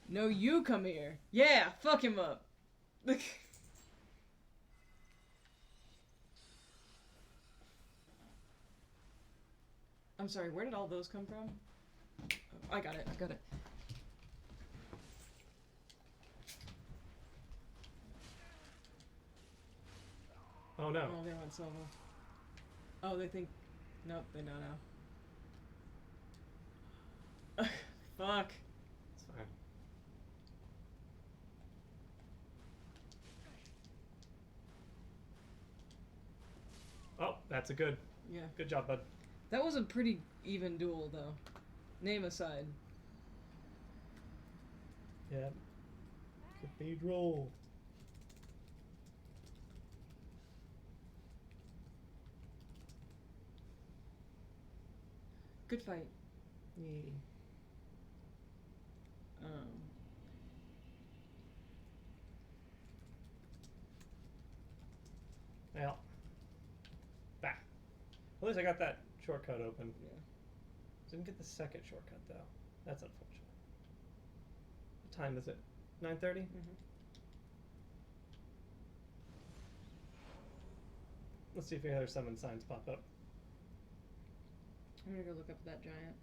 No, you come here. Yeah, fuck him up. I'm sorry, where did all those come from? Oh, I got it. Oh no. Oh, they went Silva. Oh, they think... Nope, they know now. Fuck. It's fine. Oh, that's a good Yeah. job, bud. That was a pretty even duel, though. Name aside. Yeah. Cathedral. Good fight. Yay. Um, Well. Bah. At least I got that shortcut open. yeah. Didn't get the second shortcut though. That's unfortunate. What time is it? 9:30? Mm-hmm. Let's see if any other summon signs pop up. I'm gonna go look up that giant.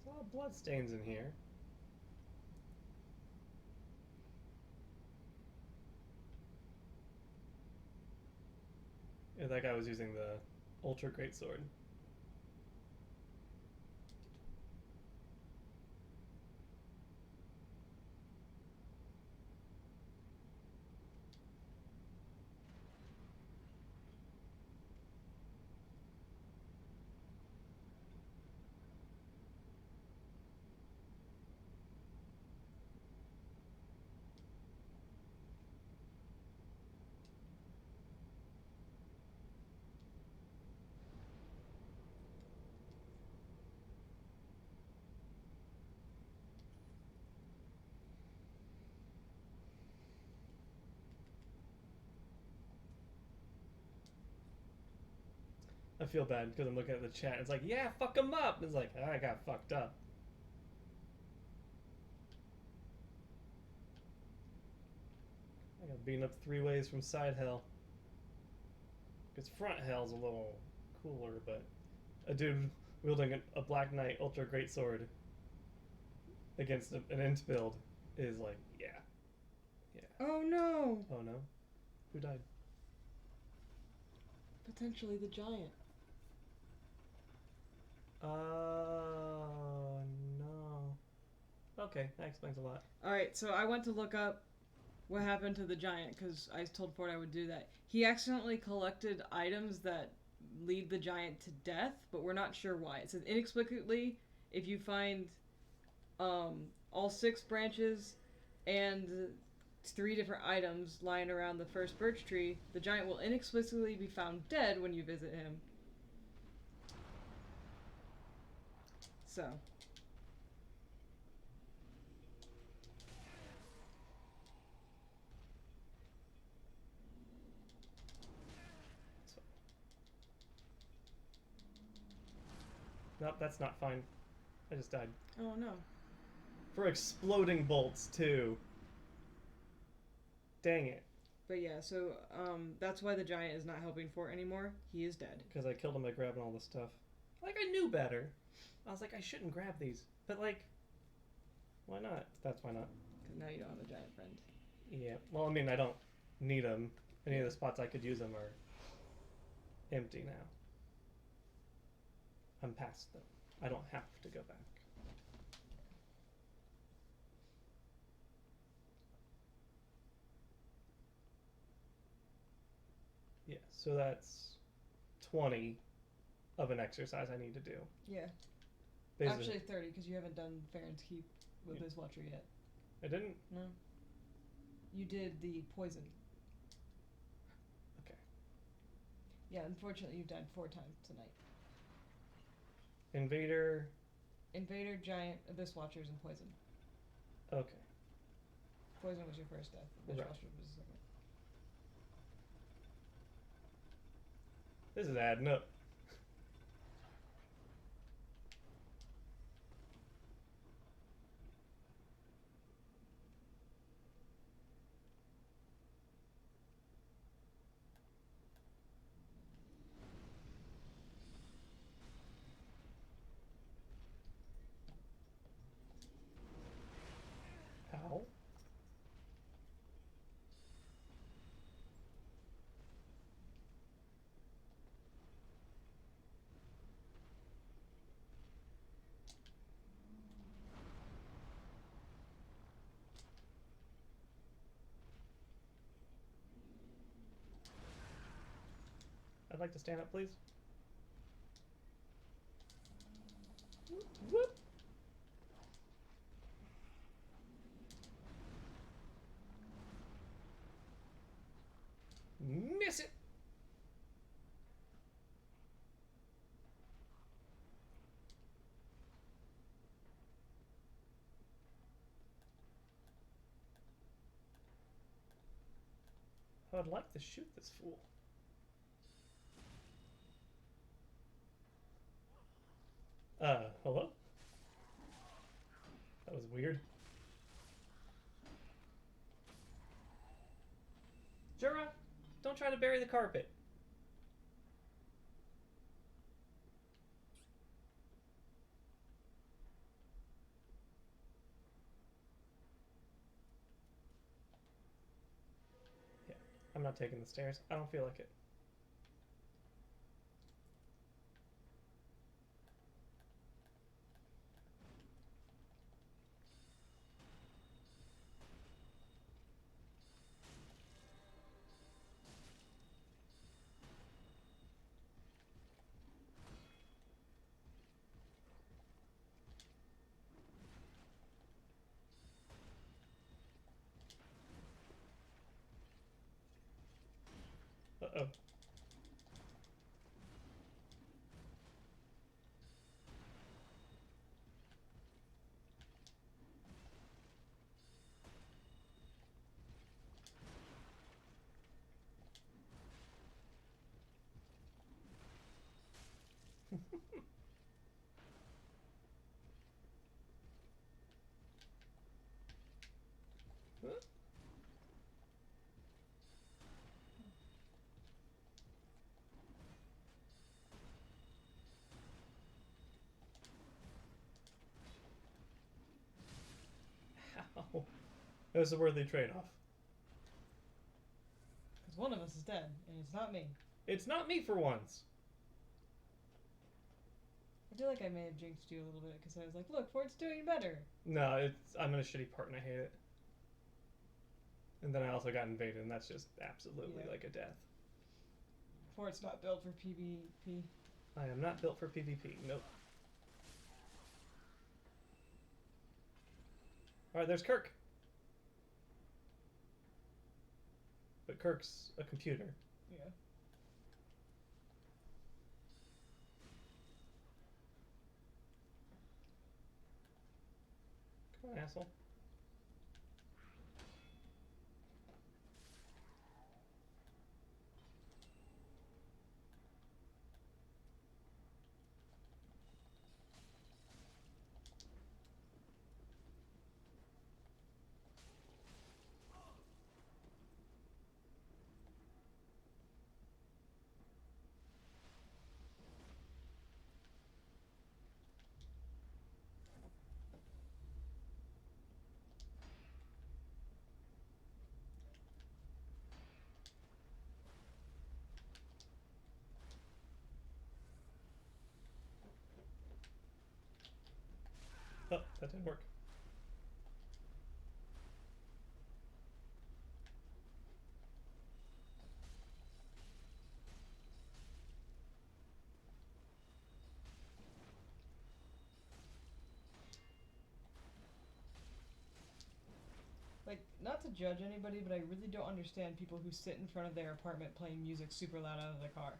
There's a lot of blood stains in here. Yeah, that guy was using the ultra great sword. I feel bad because I'm looking at the chat. It's like, yeah, fuck him up. It's like, I got fucked up. I got beaten up 3 ways from side hell. Because front hell's a little cooler, but a dude wielding a Black Knight Ultra Great Sword against an int build is like, yeah. Yeah. Oh no! Oh no? Who died? Potentially the giant. Oh no. Okay, that explains a lot. Alright, so I went to look up what happened to the giant because I told Ford I would do that. He accidentally collected items that lead the giant to death, but we're not sure why. It says inexplicably, if you find all 6 branches and 3 different items lying around the first birch tree, the giant will inexplicably be found dead when you visit him. So. Nope, that's not fine. I just died. Oh no. For exploding bolts, too. Dang it. But yeah, so that's why the giant is not helping Fort anymore. He is dead. Because I killed him by grabbing all the stuff. Like, I knew better. I was like, I shouldn't grab these. But, like, why not? That's why not. Because now you don't have a giant friend. Yeah. Well, I mean, I don't need them. Any of the spots I could use them are empty now. I'm past them. I don't have to go back. Yeah, so that's 20 of an exercise I need to do. Yeah. Basically, Actually 30, because you haven't done Farron's Keep with Yeah. this Watcher yet. I didn't? No. You did the poison. Okay. Yeah, unfortunately you've died 4 times tonight. Invader. Invader, Giant, Abyss Watchers, and Poison. Okay. Poison was your first death. Abyss Right. Watchers was the second. This is adding up. I'd like to stand up, please. Whoop, whoop. Miss it! I would like to shoot this fool. Hello? That was weird. Jura, don't try to bury the carpet. Yeah, I'm not taking the stairs. I don't feel like it. Uh-oh. Ow. It was a worthy trade-off. Because one of us is dead, and it's not me. It's not me for once. I feel like I may have jinxed you a little bit because I was like, look, Fort's doing better. No, I'm in a shitty part and I hate it. And then I also got invaded, and that's just absolutely like a death. Fort's not built for PvP. I am not built for PvP. Nope. Alright, there's Kirk. But Kirk's a computer. Yeah. Come on, asshole. Oh, that didn't work. Like, not to judge anybody, but I really don't understand people who sit in front of their apartment playing music super loud out of their car.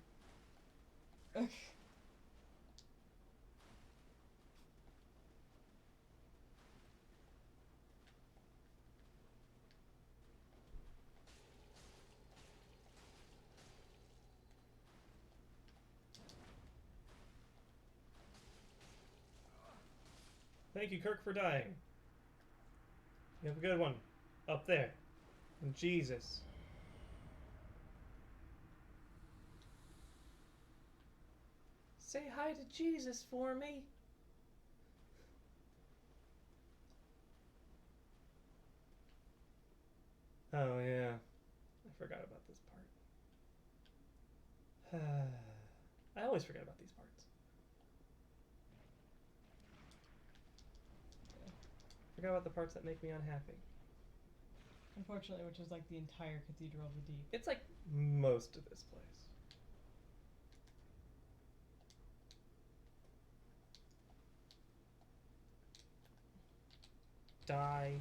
Thank you, Kirk, for dying. You have a good one. Up there. And Jesus. Say hi to Jesus for me. Oh, yeah. I forgot about this part. I always forget about these parts. Forgot about the parts that make me unhappy. Unfortunately, which is like the entire Cathedral of the Deep. It's like most of this place. Die,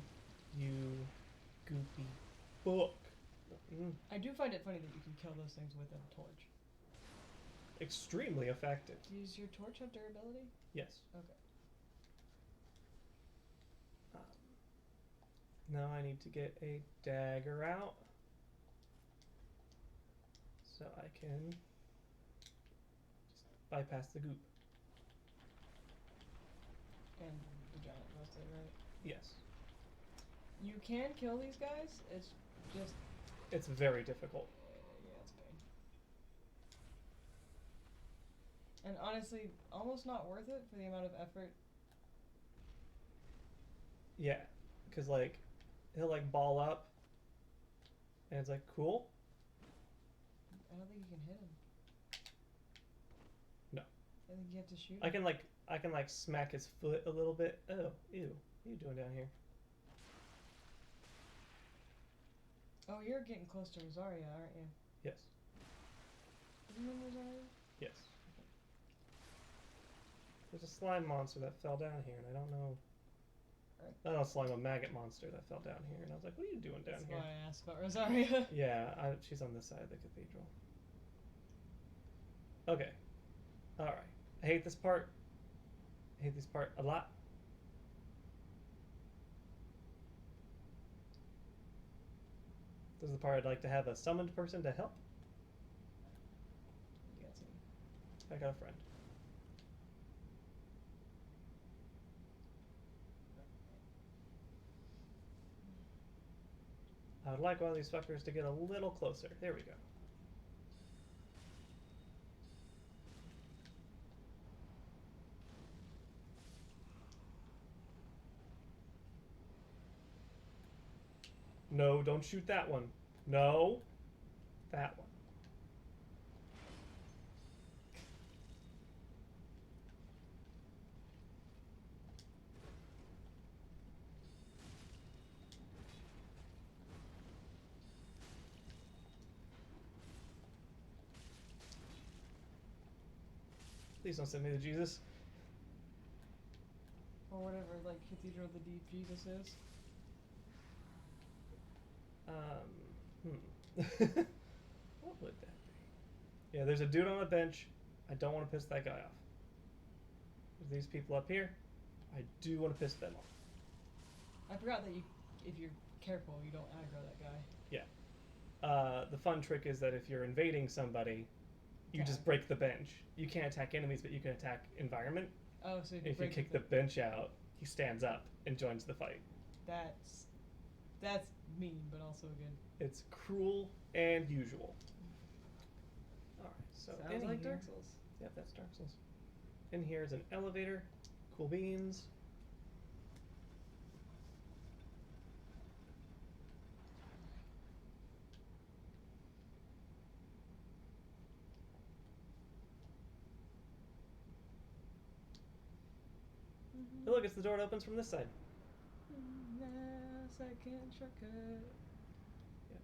you goopy book. Mm, I do find it funny that you can kill those things with a torch. extremely effective. Does your torch have durability? Yes. Okay. Now I need to get a dagger out so I can just bypass the goop. And the giant mostly, right? Yes. You can kill these guys. It's just It's very difficult. yeah, it's a pain. And honestly, almost not worth it for the amount of effort. Yeah, because like he'll like ball up and it's like cool. I don't think you can hit him. No. I think you have to shoot him. I can like smack his foot a little bit. Oh, ew. What are you doing down here? Oh, you're getting close to Rosaria, aren't you? Yes. Isn't it Rosaria? Yes. There's a slime monster that fell down here and I don't know. Not a slime, a maggot monster that fell down here and I was like, what are you doing down That's here? why I asked about Rosaria. Yeah, she's on this side of the cathedral. Okay. Alright. I hate this part. I hate this part a lot. This is the part I'd like to have a summoned person to help. You got some. I got a friend. I would like one of these fuckers to get a little closer. There we go. No, don't shoot that one. No. That one. Please don't send me to Jesus. Or whatever, like, Cathedral of the Deep Jesus is. What would that be? Yeah, there's a dude on a bench. I don't want to piss that guy off. There's these people up here. I do want to piss them off. I forgot that if you're careful, you don't aggro that guy. Yeah. The fun trick is that if you're invading somebody, you just break the bench. You can't attack enemies, but you can attack environment. Oh, so If you kick the bench out, he stands up and joins the fight. That's mean, but also good. It's cruel and usual. Alright, so Sounds in like here, Dark Souls. Yep, that's Dark Souls. In here is an elevator. Cool beans. Oh, look, it's the door that opens from this side. Second shortcut. Yep.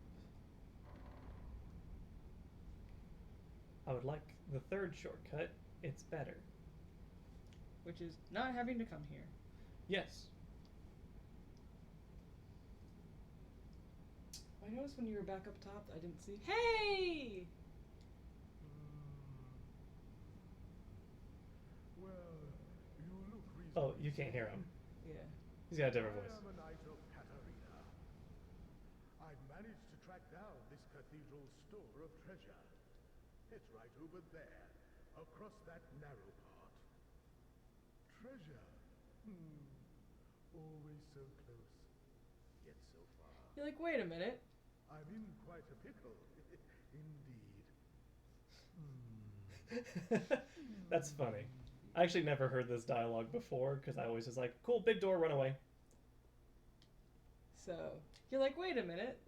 I would like the third shortcut. It's better. Which is not having to come here. Yes. I noticed when you were back up top, I didn't see. Hey! Well, you look Oh, reasonably you can't hear him. Yeah. He's got a different voice. I am a knight of Katarina. I've managed to track down this cathedral's store of treasure. It's right over there, across that narrow part. Treasure. Always so close, yet so far. You're like, wait a minute. I'm in quite a pickle, indeed. That's funny. I actually never heard this dialogue before because I always was like, cool, big door, run away. So, you're like, wait a minute.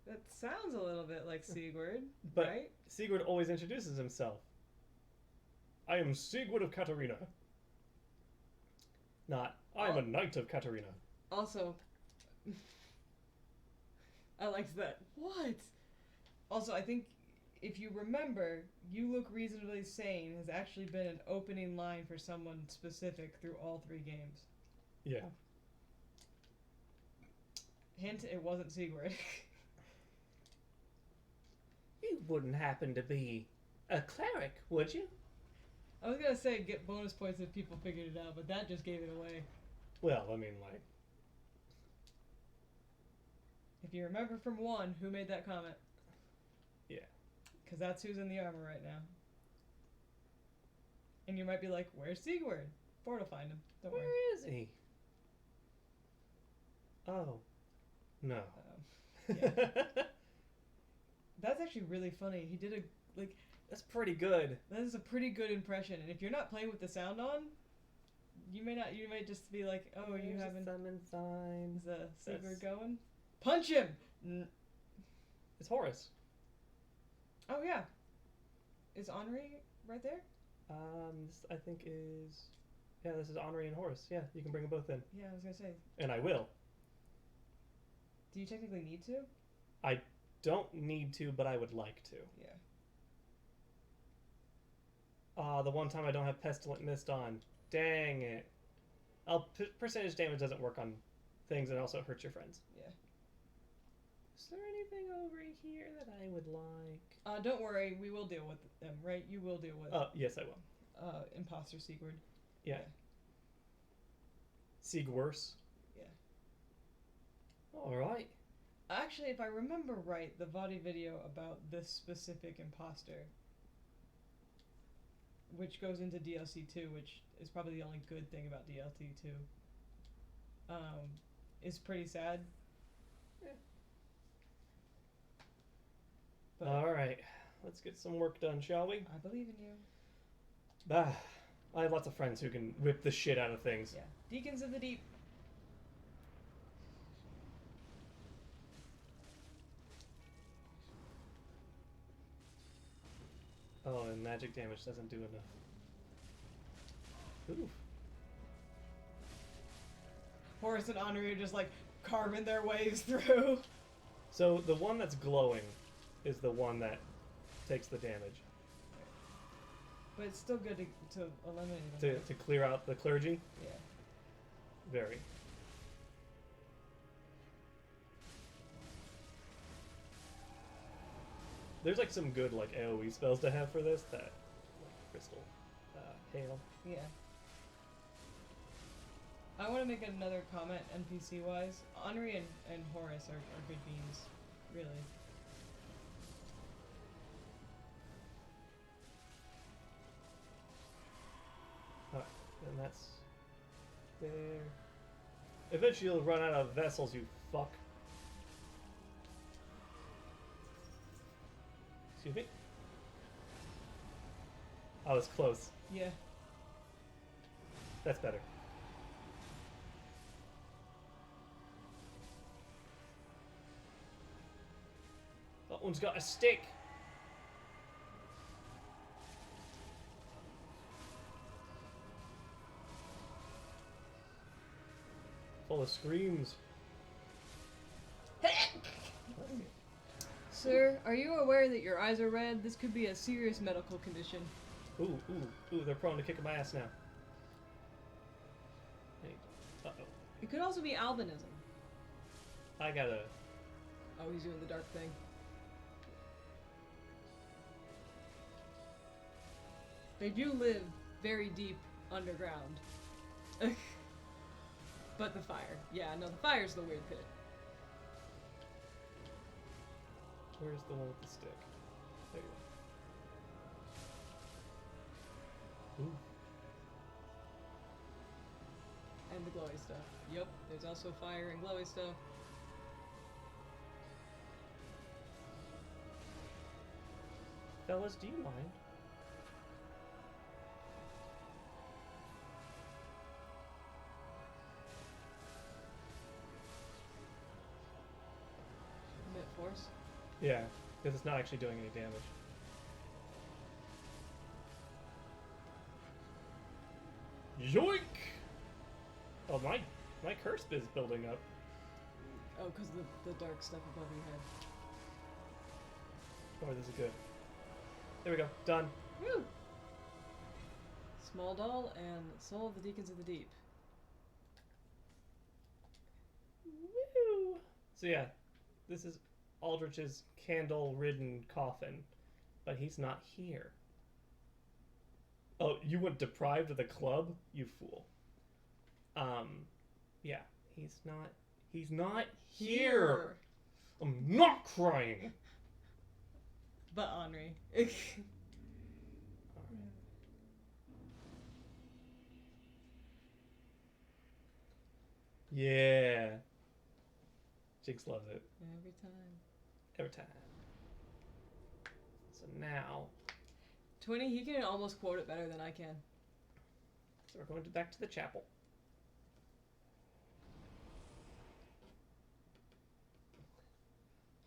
That sounds a little bit like Sigurd, But right? Sigurd always introduces himself. I am Sigurd of Katarina. Not, I'm a knight of Katarina. Also, I liked that. What? Also, I think if you remember, "You look reasonably sane" has actually been an opening line for someone specific through all 3 games. Yeah. Hint, it wasn't Sigurd. You wouldn't happen to be a cleric, would you? I was gonna say get bonus points if people figured it out, but that just gave it away. Well, I mean, like, If you remember from 1, who made that comment? yeah. Because that's who's in the armor right now. And you might be like, where's Sigurd? Ford will find him. Don't worry. Where is he? Oh. No. Yeah. That's actually really funny. He did a, like, That's pretty good. that is a pretty good impression. And if you're not playing with the sound on, you might just be like, oh, you There's a haven't, summon sign. is Sigurd That's- going? Punch him! It's Horus. Oh, yeah. Is Henri right there? This I think is, yeah, this is Henri and Horus. Yeah, you can bring them both in, Yeah, I was gonna say. and I will. Do you technically need to? Don't need to, but I would like to. Yeah. The one time I don't have Pestilent Mist on. Dang it. Percentage damage doesn't work on things, and also it hurts your friends. Yeah. Is there anything over here that I would like? Don't worry, we will deal with them, right? You will deal with Yes, I will. Imposter Sigurd. Yeah. Sigwurs. Yeah. Alright. Actually, if I remember right, the VOD video about this specific imposter, which goes into DLC 2, which is probably the only good thing about DLC 2, is pretty sad. Yeah. But Alright. Let's get some work done, shall we? I believe in you. Bah. I have lots of friends who can whip the shit out of things. Yeah. Deacons of the Deep. Oh, and magic damage doesn't do enough. Ooh. Horus and Henri are just like carving their ways through. So the one that's glowing is the one that takes the damage. But it's still good to eliminate them. To clear out the clergy? Yeah. Very. There's like some good like AoE spells to have for this that like crystal hail. Yeah. I want to make another comment NPC wise. Henri and Horus are good beans. Really. Alright, and that's there. Eventually you'll run out of vessels, you fuck. Excuse me? I was close. Yeah. That's better. That one's got a stick. Full of screams. Sir, are you aware that your eyes are red? This could be a serious medical condition. Ooh, ooh, ooh, they're prone to kicking my ass now. Hey, uh-oh. It could also be albinism. I gotta... Oh, he's doing the dark thing. They do live very deep underground. But the fire. Yeah, no, the fire's the weird pit. Where's the one with the stick? There you go. Ooh. And the glowy stuff. Yep, there's also fire and glowy stuff. Fellas, do you mind? Emit force. Yeah, because it's not actually doing any damage. Yoink! Oh, my curse is building up. Oh, because the dark stuff above your head. Oh, this is good. There we go. Done. Woo! Small doll and Soul of the Deacons of the Deep. Woo! So yeah, this is Aldrich's candle-ridden coffin, but he's not here. Oh, you went deprived of the club? You fool. Yeah, he's not. He's not here. I'm not crying. But Henri. Alright. Yeah. Jinx loves it. Every time. Every time. So now, 20, he can almost quote it better than I can. so we're going back to the chapel.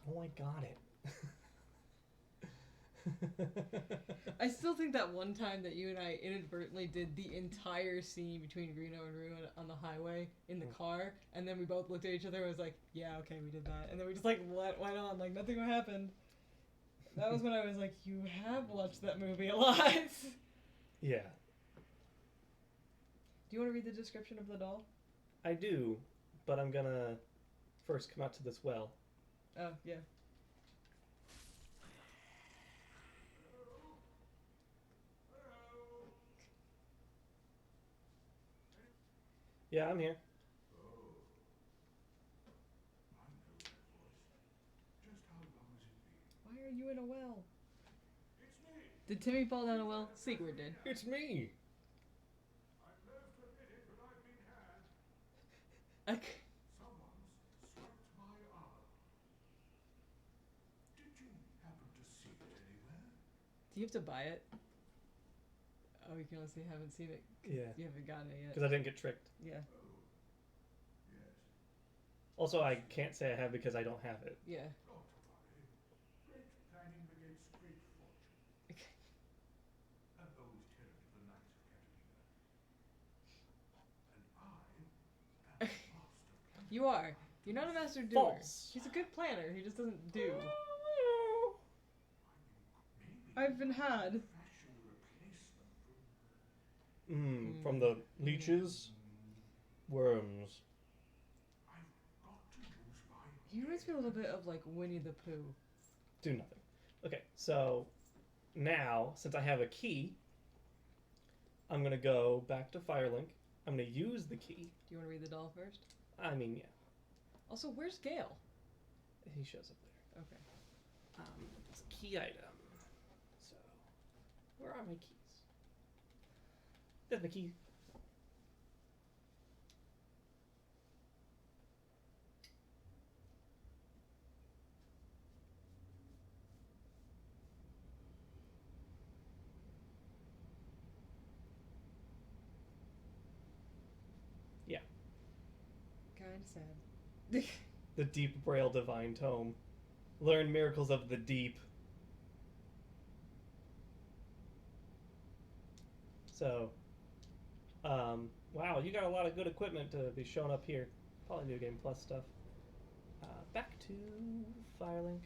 Oh, I got it. I still think that one time that you and I inadvertently did the entire scene between Reno and Ruin on the highway in the car, and then we both looked at each other and was like, yeah, okay, we did that. And then we just like went on, like nothing happened. That was when I was like, you have watched that movie a lot. Yeah, Do you want to read the description of the doll? I do, but I'm gonna first come out to this well. Oh, yeah. Yeah, I'm here. Why are you in a well? Did Timmy fall down a well? Sigurd did. It's me. Okay. Someone's swept my arm. Did you happen to see it anywhere? Do you have to buy it? Oh, you can honestly haven't seen it. 'Cause Yeah. You haven't gotten it yet. Because I didn't get tricked. Yeah. Yes. Also, I can't say I have because I don't have it. Yeah. Not to worry. Great planning begets great fortune. Okay. An old tenant of the Knights of Catalina. And I am a master. You are. You're not a master doer. False. He's a good planner. He just doesn't do. Maybe I've been had. fashion a replacement from From the leeches, worms. I've got to use my He reminds me a little bit of like Winnie the Pooh. Do nothing. Okay, so now, since I have a key, I'm gonna go back to Firelink. I'm gonna use the key. Do you want to read the doll first? I mean, yeah, Also, where's Gale? he shows up there. Okay. It's a key item. So, where are my keys? There's my key. Kinda sad. The Deep Braille Divine Tome. Learn miracles of the deep. So, wow, you got a lot of good equipment to be showing up here. Probably New Game Plus stuff. Back to Firelink.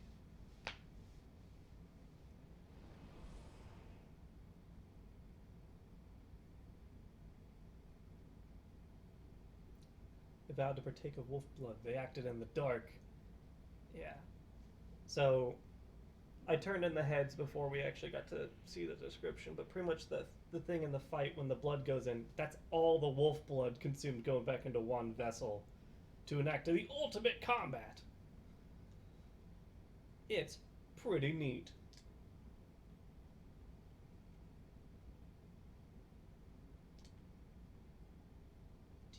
They vowed to partake of wolf blood. They acted in the dark. Yeah. So, I turned in the heads before we actually got to see the description, but pretty much the thing in the fight when the blood goes in, that's all the wolf blood consumed going back into one vessel to enact the ultimate combat. It's pretty neat.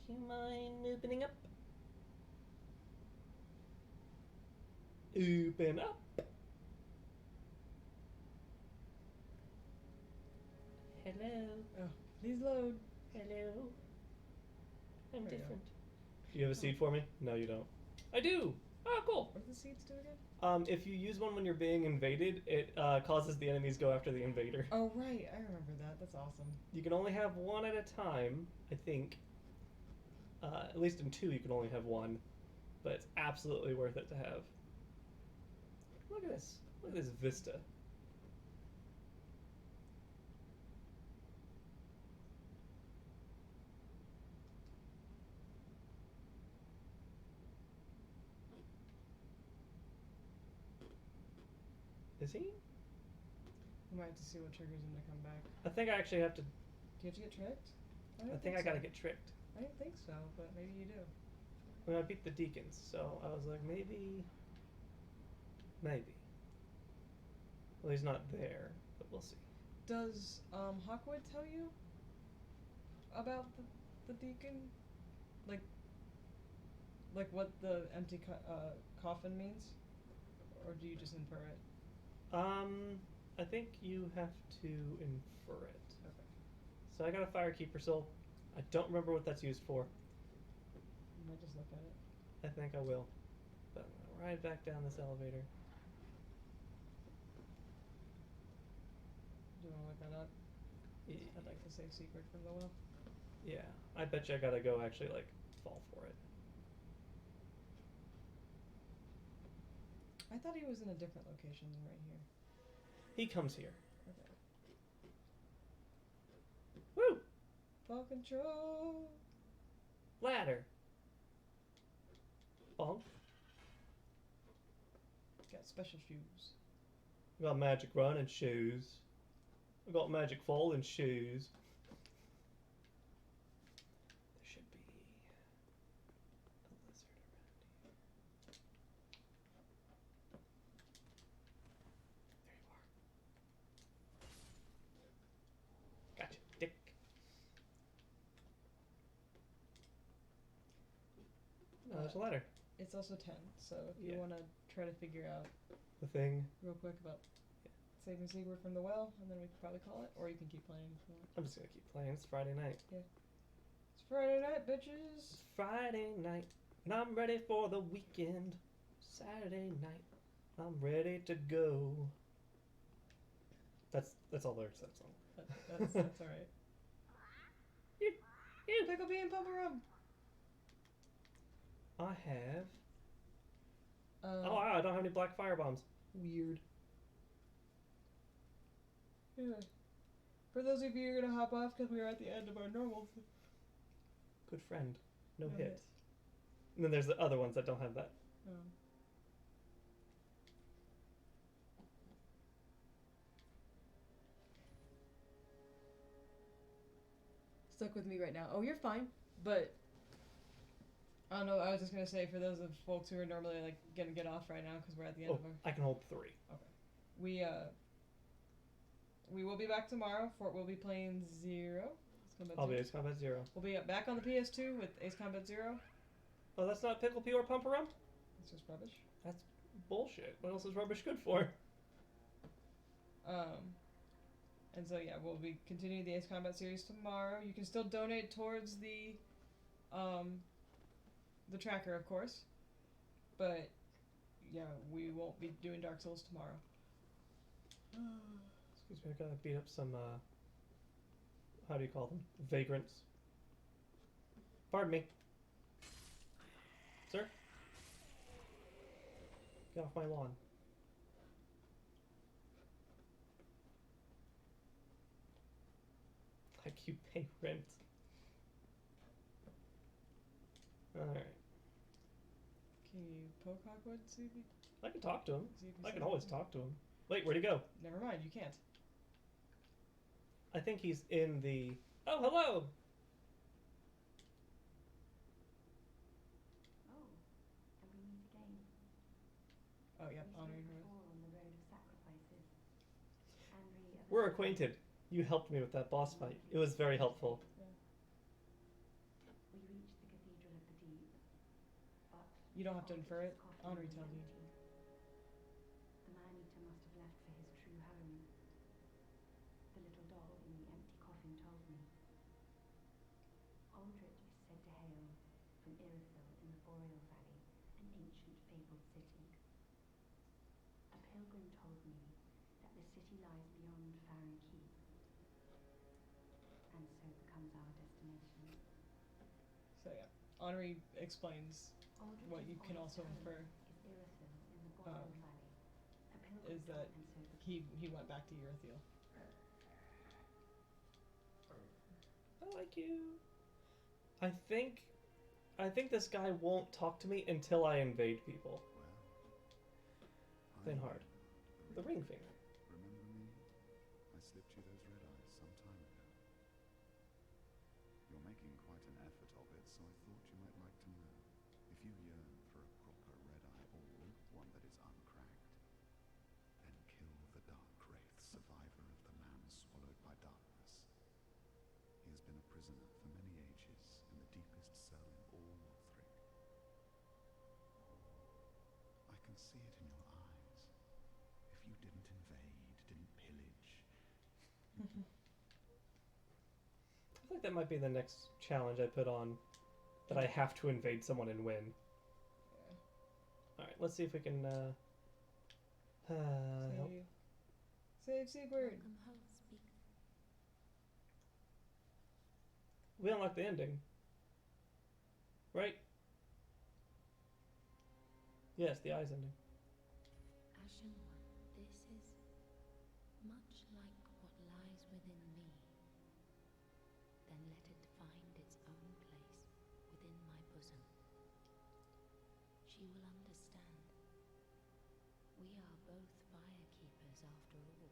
Do you mind opening up? Open up. Hello. Oh, please load. Hello. I'm There you different. Do you have a seed for me? No, you don't. I do. Oh, cool. What do the seeds do again? If you use one when you're being invaded, it causes the enemies go after the invader. Oh, right. I remember that. That's awesome. You can only have one at a time, I think. At least in 2, you can only have one. But it's absolutely worth it to have. Look at this. Look at this vista. Is he? We might have to see what triggers him to come back. I think I actually have to. Do you have to get tricked? I think I gotta get tricked. I didn't think so, but maybe you do. When I beat the deacons, so I was like, maybe. Well, he's not there, but we'll see. Does Hawkwood tell you about the deacon? Like what the empty coffin means, or do you just infer it? I think you have to infer it. Okay. So I got a Firekeeper soul. I don't remember what that's used for. You might just look at it. I think I will. But I'm gonna ride back down this elevator. Do you want to look that up? I'd like to say secret from the well. Yeah, I bet you I gotta go actually like fall for it. I thought he was in a different location than right here. He comes here. Okay. Woo! Ball control. Ladder. Bonk. Got special shoes. I got magic running shoes. I got magic falling shoes. There should be a lizard around here. There you are. Gotcha, dick. No, there's a ladder. It's also 10, so if you Yeah. want to try to figure out The thing. real quick about saving secret from the well, and then we can probably call it, or you can keep playing if you want. I'm just gonna keep playing. It's Friday night. It's Friday night, bitches. It's Friday night, and I'm ready for the weekend. Saturday night, I'm ready to go. That's all there is to that song. That's all right. You. Pickle bean pumper rum. I have. Oh wow! I don't have any black fire bombs. Weird. Yeah. For those of you who are gonna hop off because we are at the end of our normal. Good friend. No No hit. hit. And then there's the other ones that don't have that. Stuck with me right now. Oh, you're fine, but I don't know. I was just gonna say for those of folks who are normally like gonna get off right now because we're at the end Oh, of our. I can hold 3. We will be back tomorrow. Fort will be playing 0. I'll be Ace Combat 0. We'll be back on the PS2 with Ace Combat 0. Oh, that's not Pickle Pea or Pumper Rum? It's just rubbish. That's bullshit. What else is rubbish good for? And so yeah, we'll be continuing the Ace Combat series tomorrow. You can still donate towards the tracker, of course. But yeah, we won't be doing Dark Souls tomorrow. Excuse me, I gotta beat up some, how do you call them? Vagrants. Pardon me. Sir? Get off my lawn. Like you pay rent. Alright. Can you poke Hawkwood? See if he, I can talk to him. see if he I says can always anything? talk to him. Wait, where'd he go? Never mind, you can't. I think he's in the... Oh, hello! Oh, and we meet again. Oh yeah, We honoring spoke her. before on the road of sacrifices. Andri of We're Ascend- acquainted. You helped me with that boss fight. It was very helpful. We reached the Cathedral of the Deep, but You don't have to infer it. Aldrich's Henri coffin tells was you. empty. The man-eater must have left for his true home. The little doll in the empty coffin told me. Aldrich is said to hail from Irithyll in the Boreal Valley, an ancient fabled city. A pilgrim told me that the city lies beyond Farron Keep, and so becomes our destination. So yeah, Henri explains Aldrich's what you can honest also home infer is Irithyll in the Boreal Valley. A pilgrim is that and so he went back to Irithyll. I like you. I think this guy won't talk to me until I invade people. Well, Then I hard. the ring finger. Remember me? I slipped you those red eyes some time ago. You're making quite an effort of it, so I thought you might like to know. If you yearn for a proper red eye orb, one that is uncracked, then kill the Dark Wraith, survivor of the man swallowed by darkness. He has been a prisoner for many ages in the deepest cell in all Lothric. I can see it in your eyes. If you didn't invade, didn't pillage. I think that might be the next challenge I put on. That I have to invade someone and win. Alright, let's see if we can, help. Save Sigurd. Welcome home, speak. We unlocked the ending. Right? Yes, the eyes ending. Ashen One, this is much like what lies within me. Then let it find its own place within my bosom. She will understand. We are both firekeepers after all.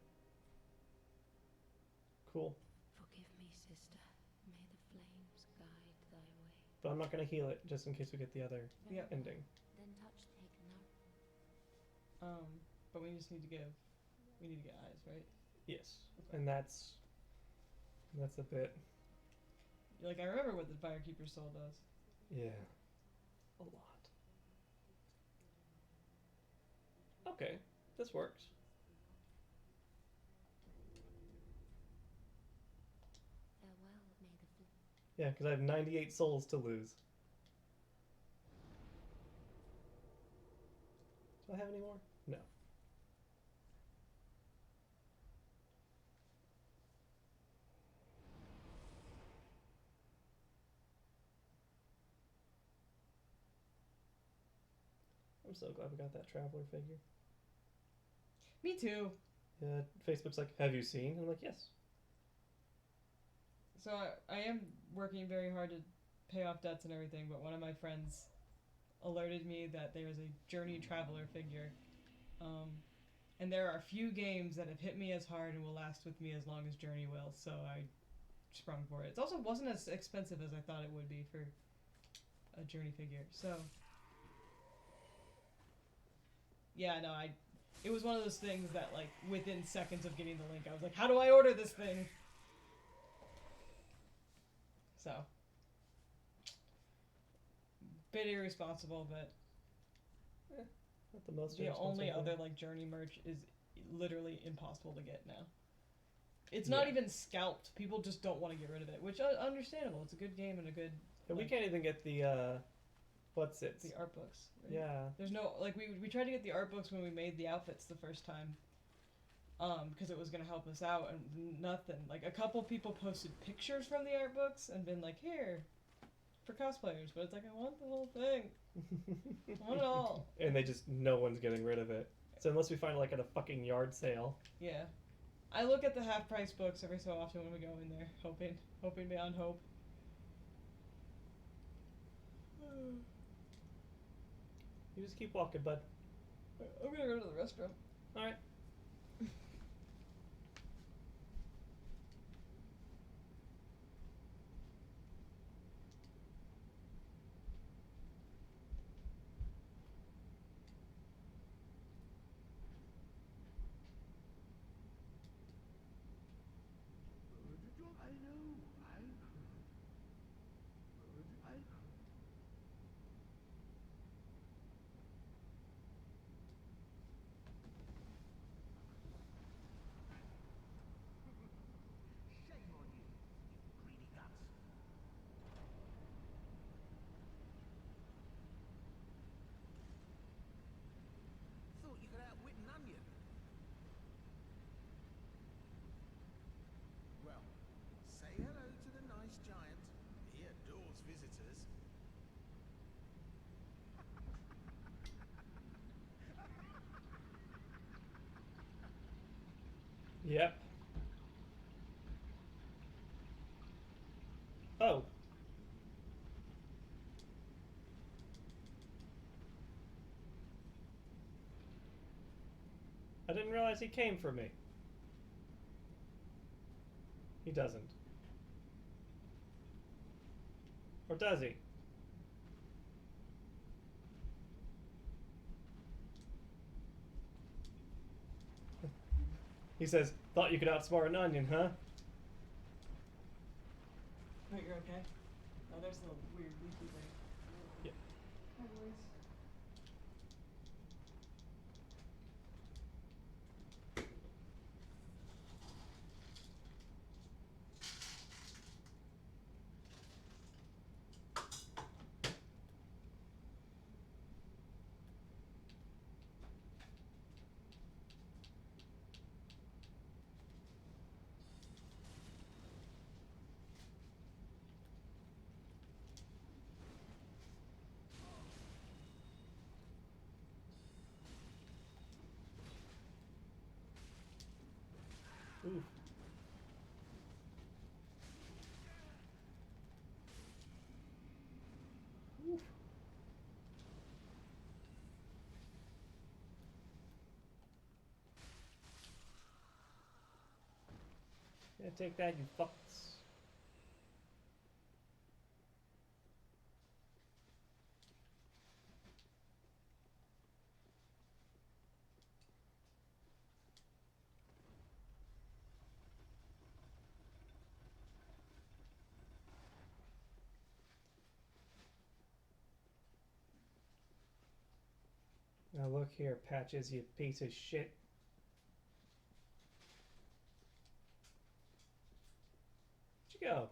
Cool. Forgive me, sister. May the flames guide thy way. But I'm not going to heal it, just in case we get the other Yep. ending. Then touch the ignite. But we just need to get eyes, right? Yes. And that's a bit... Like, I remember what the Firekeeper's Soul does. Yeah. A lot. Okay. This works. Farewell, may the Yeah, because I have 98 souls to lose. Do I have any more? No. I'm so glad we got that Traveler figure. Me too. Yeah, Facebook's like, have you seen? I'm like, yes. So I am working very hard to pay off debts and everything, but one of my friends alerted me that there is a Journey Traveler figure. And there are few games that have hit me as hard and will last with me as long as Journey will, so I sprung for it. It also wasn't as expensive as I thought it would be for a Journey figure, so... Yeah, no, it was one of those things that, like, within seconds of getting the link, I was like, how do I order this thing? So. Bit irresponsible, but Not the most the irresponsible only thing. other, like, Journey merch is literally impossible to get now. It's not Yeah. even scalped. People just don't want to get rid of it, which understandable. It's a good game and a good... And we like, can't even get the, what's it? the art books. Right? Yeah. There's no, like, we tried to get the art books when we made the outfits the first time. Because it was going to help us out, and nothing. Like, a couple people posted pictures from the art books and been like, here, for cosplayers. But it's like, I want the whole thing. I want it all. And they just, no one's getting rid of it. So unless we find it, like, at a fucking yard sale. Yeah. I look at the half-price books every so often when we go in there, hoping beyond hope. You just keep walking, bud. I'm gonna go to the restroom. Alright. Shame on you, you greedy guts. Thought you could outwit an onion. Well, say hello to the nice giant. He adores visitors. Yep. Oh. I didn't realize he came for me. He doesn't. Or does he? He says, thought you could outsmart an onion, huh? Wait, you're okay? Oh, there's the weird leafy thing. Yeah. Hi, boys. Ooh. Oof. Yeah, take that, you fucks. Now look here, Patches, you piece of shit. Where'd you go?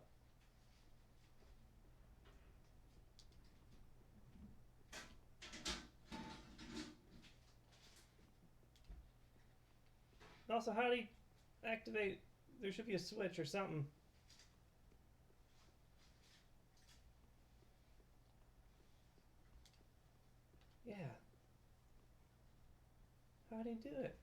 Also, how do you activate? There should be a switch or something. Yeah. How do you do it?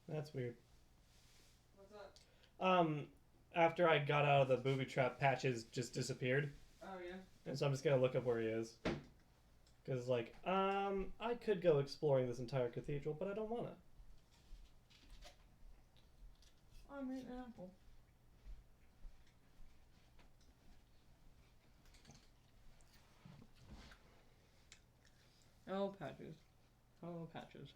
That's weird. What's up? After I got out of the booby trap, Patches just disappeared. Oh, yeah? And so I'm just gonna look up where he is. Cause like, I could go exploring this entire cathedral, but I don't wanna. I'm eating an apple. Oh, Patches. Oh, Patches.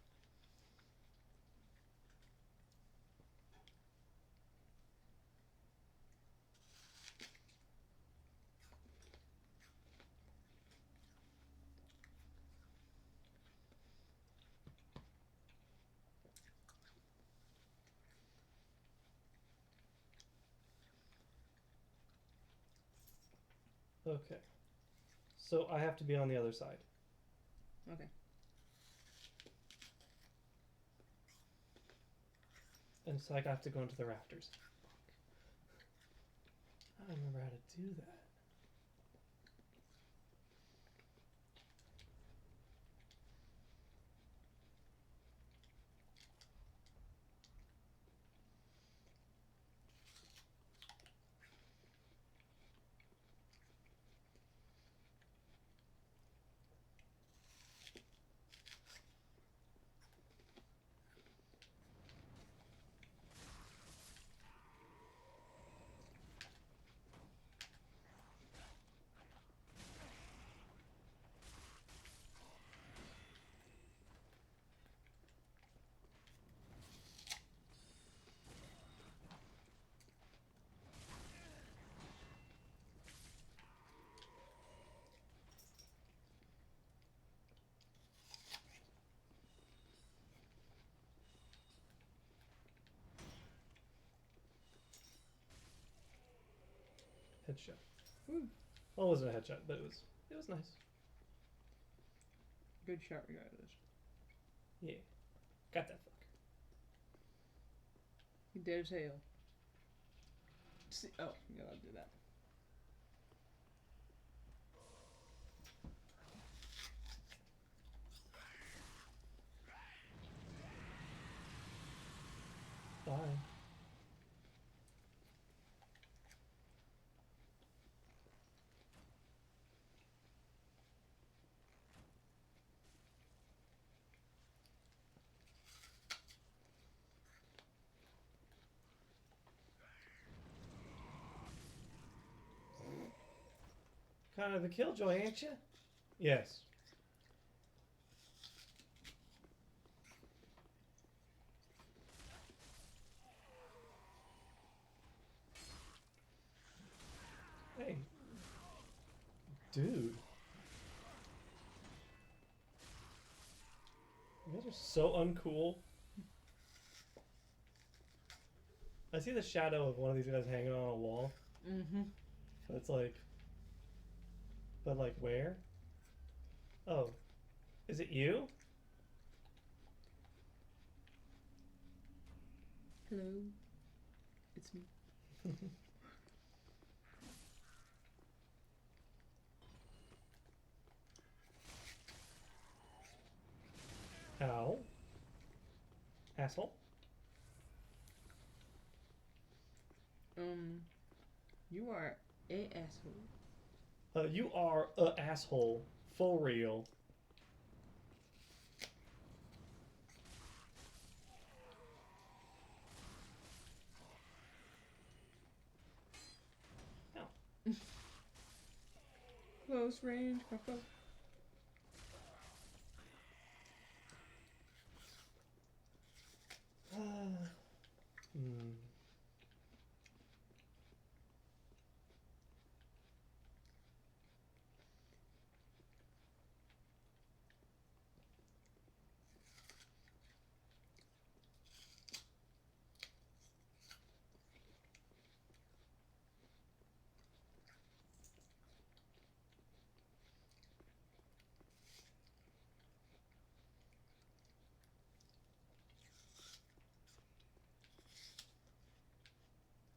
Okay. So I have to be on the other side. Okay. And so I have to go into the rafters. I don't remember how to do that. Headshot. Woo. Well, it wasn't a headshot, but it was nice. Good shot regardless. Yeah. Got that fucker. He dead as hell. See, oh, yeah, I'll do that. Bye. Kind of a killjoy, ain't you? Yes. Hey. Dude. You guys are so uncool. I see the shadow of one of these guys hanging on a wall. Mm-hmm. But it's like... But like where? Oh. Is it you? Hello. It's me. Ow. Asshole. You are a asshole. You are a asshole. For real. Ow. Close range, go. Hmm.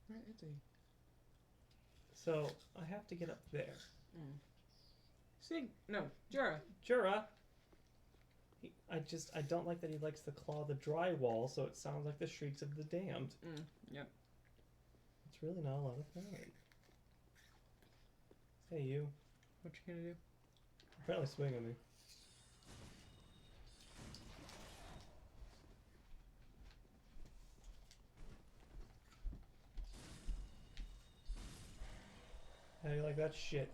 Where is he? So, I have to get up there. No, Jura. Jura! I don't like that he likes to claw the drywall, so it sounds like the shrieks of the damned. Yep. It's really not a lot of fun. Hey, you. What you gonna do? Apparently swing at me. How do you like that shit?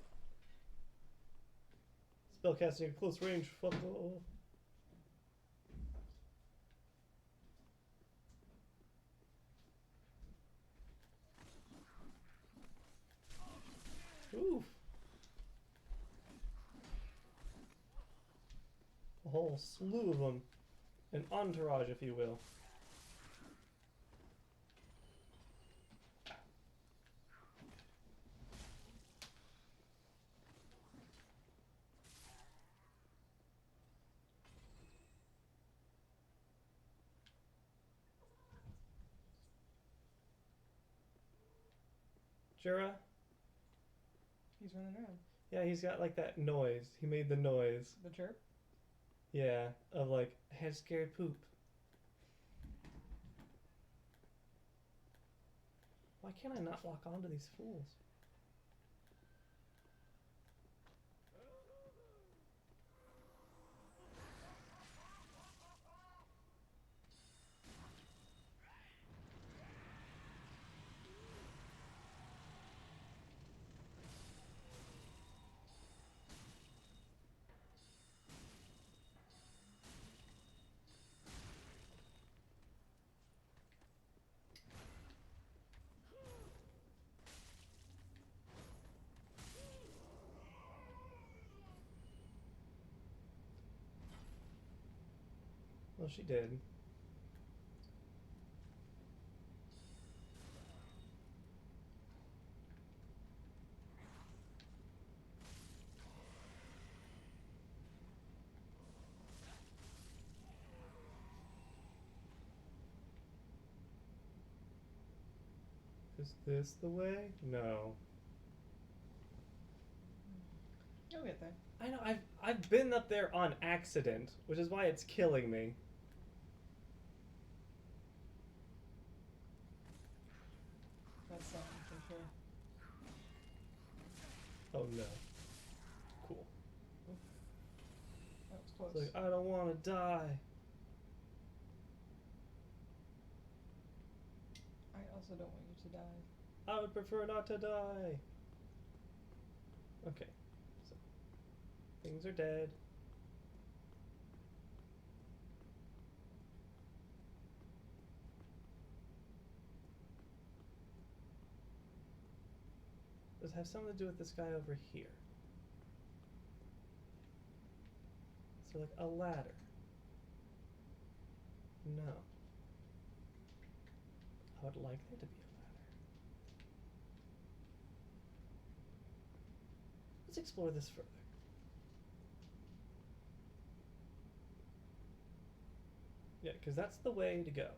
Spellcasting at close range. Fuck off. Oof. A whole slew of them. An entourage, if you will. Jura? He's running around. Yeah, he's got like that noise. He made the noise. The chirp? Yeah, of like, head scared poop. Why can't I not lock onto these fools? Well, she did. Is this the way? No. You'll get there. I know, I've been up there on accident, which is why it's killing me. That's something for sure. Oh no. Cool. That was close. It's like, I don't want to die. I also don't want you to die. I would prefer not to die. Okay. Things are dead. Does it have something to do with this guy over here? So like a ladder. No. I would like there to be a ladder. Let's explore this further. Yeah, because that's the way to go.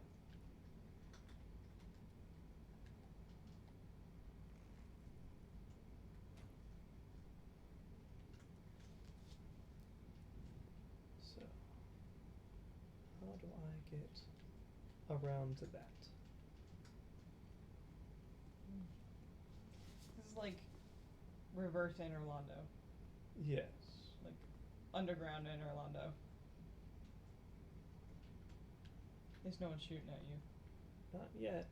So, how do I get around to that? This is like reverse Anor Londo. Yes. Like underground Anor Londo. At least no one's shooting at you. Not yet.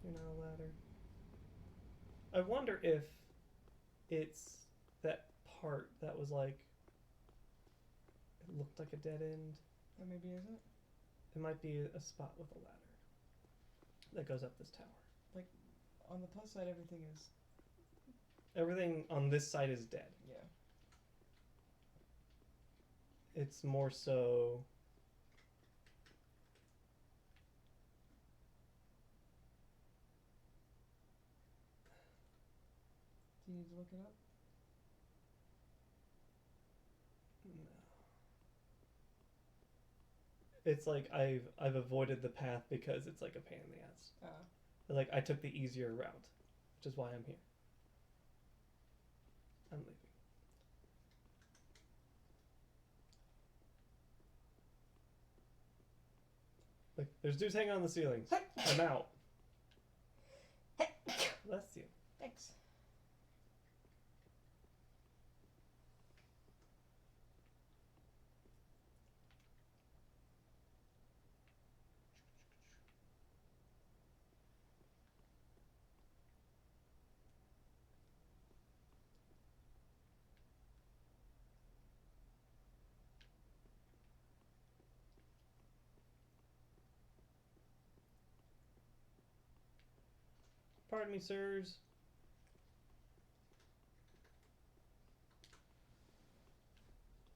You're not a ladder. I wonder if it's that part that was like, it looked like a dead end. Or maybe isn't? It might be a spot with a ladder that goes up this tower. On the plus side, everything is. Everything on this side is dead. Yeah. It's more so. Do you need to look it up? No. It's like I've avoided the path because it's like a pain in the ass. Like I took the easier route, which is why I'm here. I'm leaving. Like there's dudes hanging on the ceilings. I'm out. Bless you. Thanks. Pardon me, sirs.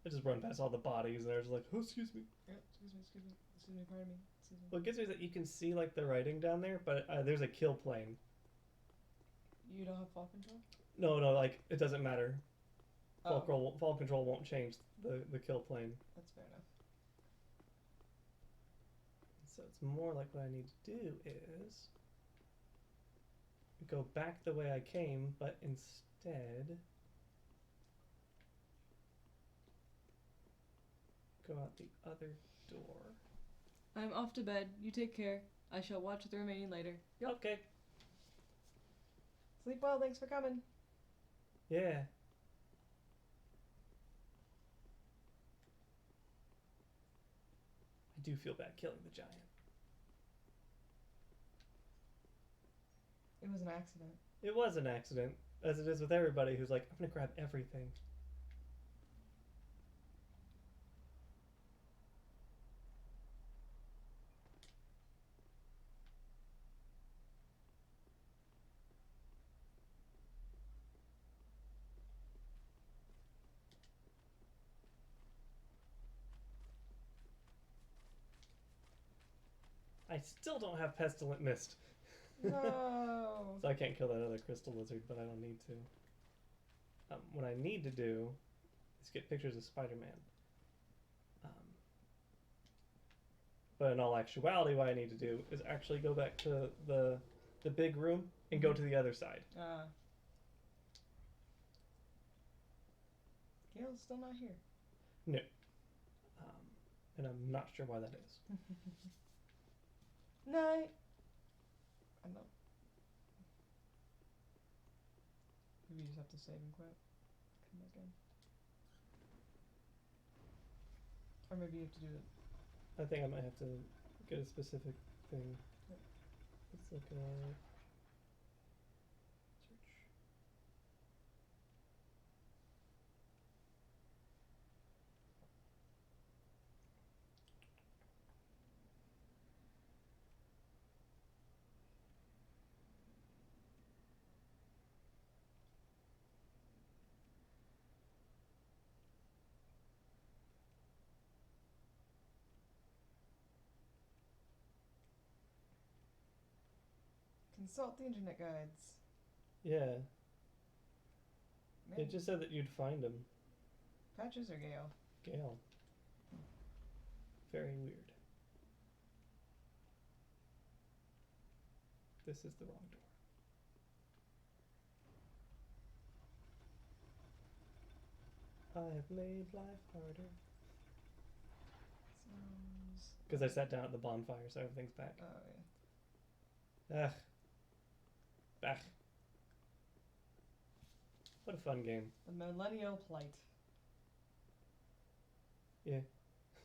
I just run past all the bodies and they're just like, oh, excuse me. Yeah, excuse me, pardon me. Excuse me. What gets me is that you can see like the writing down there, but there's a kill plane. You don't have fall control? No, like it doesn't matter. Oh, Fall control won't change the kill plane. that's fair enough. So it's more like what I need to do is go back the way I came, but instead go out the other door. I'm off to bed. You take care. I shall watch the remaining later. Okay. Sleep well. Thanks for coming. Yeah. I do feel bad killing the giant. It was an accident. It was an accident, as it is with everybody who's like, I'm gonna grab everything. I still don't have Pestilent Mist. No. So I can't kill that other crystal lizard, but I don't need to. What I need to do is get pictures of Spider-Man. But in all actuality, what I need to do is actually go back to the big room and go to the other side. Gale's still not here. No. And I'm not sure why that is. Night. I know. Maybe you just have to save and quit. Come back in. Or maybe you have to do it. I think I might have to get a specific thing. Yep. Let's look at search. Consult the internet guides. Yeah, Man, it just said that you'd find him. Patches or Gale? Gale. Very weird. This is the wrong door. I have made life harder. Sounds. Because I sat down at the bonfire, so everything's back. Oh yeah. Ugh. Bah. What a fun game. The Millennial Plight. Yeah.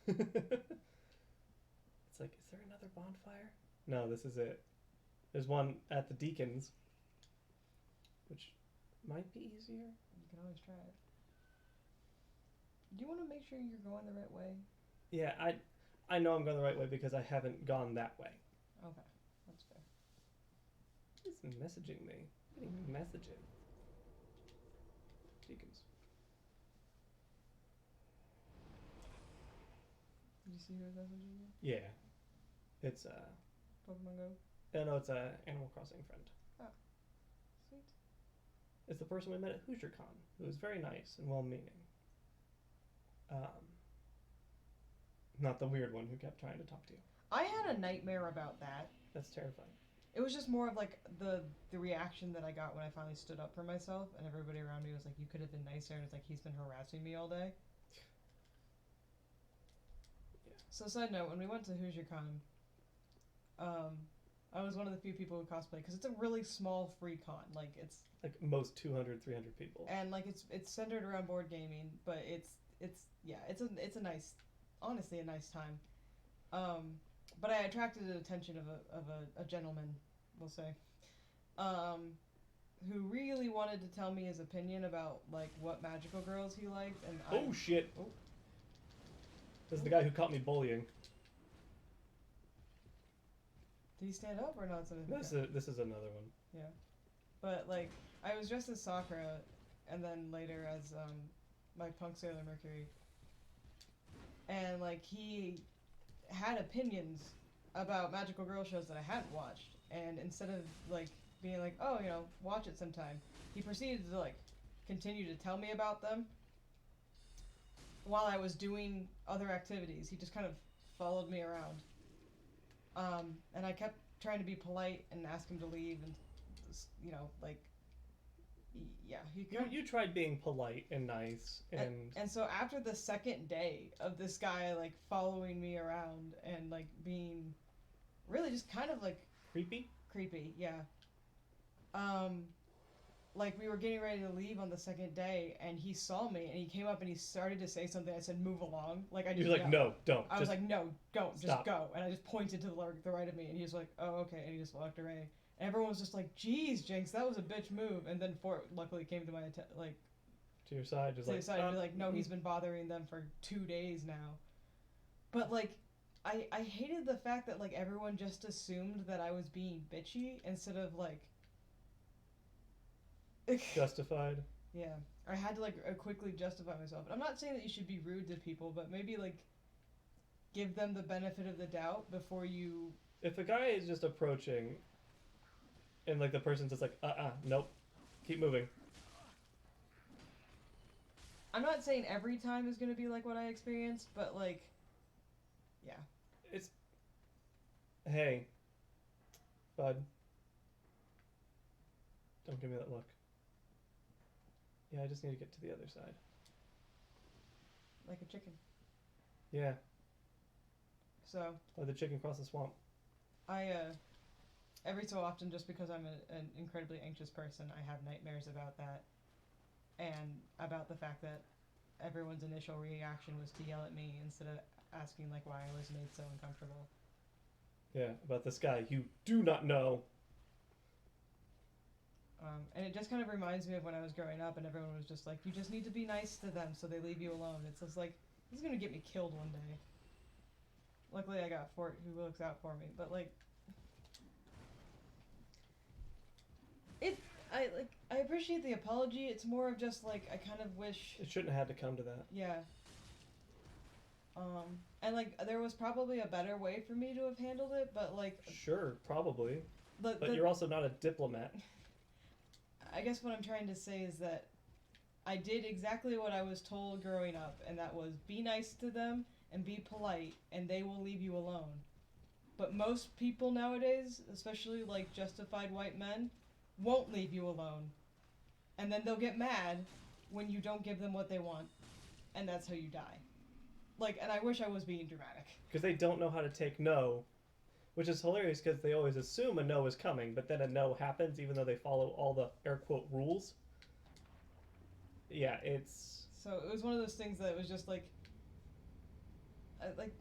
It's like, is there another bonfire? No, this is it. There's one at the Deacons, which might be easier. You can always try it. Do you want to make sure you're going the right way? Yeah, I know I'm going the right way because I haven't gone that way. Okay, that's fair. Who's messaging me? Getting messages. Deacons. Did you see who was messaging you? Yeah. It's Pokemon Go? no, it's a Animal Crossing friend. Sweet. It's the person we met at HoosierCon, who was very nice and well-meaning. Not the weird one who kept trying to talk to you. I had a nightmare about that. That's terrifying. It was just more of like the reaction that I got when I finally stood up for myself, and everybody around me was like, "You could have been nicer," and it's like he's been harassing me all day. Yeah. So side note, when we went to HoosierCon, I was one of the few people who cosplay because it's a really small free con. Like it's Like most 200, 300 people. and like it's centered around board gaming, but it's a nice, honestly a nice time. But I attracted the attention of a gentleman, we'll say, who really wanted to tell me his opinion about like what magical girls he liked, and Oh shit! Oh. This is the guy who caught me bullying. Did he stand up or not? This is another one. Yeah, but like I was dressed as Sakura, and then later as my punk Sailor Mercury, and like he had opinions about magical girl shows that I hadn't watched, and instead of like being like, oh, you know, watch it sometime, he proceeded to like continue to tell me about them while I was doing other activities. He just kind of followed me around. And I kept trying to be polite and ask him to leave, and you know, like, yeah, You tried being polite and nice, and so after the second day of this guy like following me around and like being really just kind of like creepy, yeah. Like we were getting ready to leave on the second day, and he saw me, and he came up and he started to say something. I said, "Move along." Like I just you're like, no, don't. I was like, "No, don't, stop. just go." And I just pointed to the right of me, and he was like, "Oh, okay," and he just walked away. And everyone was just like, "Geez, Jinx, that was a bitch move." And then Fort luckily came to my to your side, just to like the side and be like, "No, he's been bothering them for 2 days now." But like, I hated the fact that like everyone just assumed that I was being bitchy instead of like. justified. Yeah, I had to like quickly justify myself. And I'm not saying that you should be rude to people, but maybe like give them the benefit of the doubt before you. If a guy is just approaching, and like the person's just like, nope, keep moving. I'm not saying every time is gonna be like what I experienced, but like, yeah. Hey, bud, don't give me that look. Yeah, I just need to get to the other side. Like a chicken. Yeah. So. Or the chicken across the swamp. I every so often, just because I'm an incredibly anxious person, I have nightmares about that, and about the fact that everyone's initial reaction was to yell at me instead of asking like why I was made so uncomfortable. Yeah, about this guy you do not know. And it just kind of reminds me of when I was growing up and everyone was just like, you just need to be nice to them so they leave you alone. It's just like, this is gonna get me killed one day. Luckily I got Fort who looks out for me, but like, I appreciate the apology. It's more of just like, I kind of wish, It shouldn't have had to come to that. yeah. And like, there was probably a better way for me to have handled it, but like, Sure, probably. but But you're also not a diplomat. I guess what I'm trying to say is that I did exactly what I was told growing up, and that was be nice to them and be polite, and they will leave you alone. But most people nowadays, especially like justified white men, won't leave you alone. And then they'll get mad when you don't give them what they want, and that's how you die. Like, and I wish I was being dramatic. Because they don't know how to take no. Which is hilarious because they always assume a no is coming, but then a no happens even though they follow all the air quote rules. Yeah, it's... So it was one of those things that was just like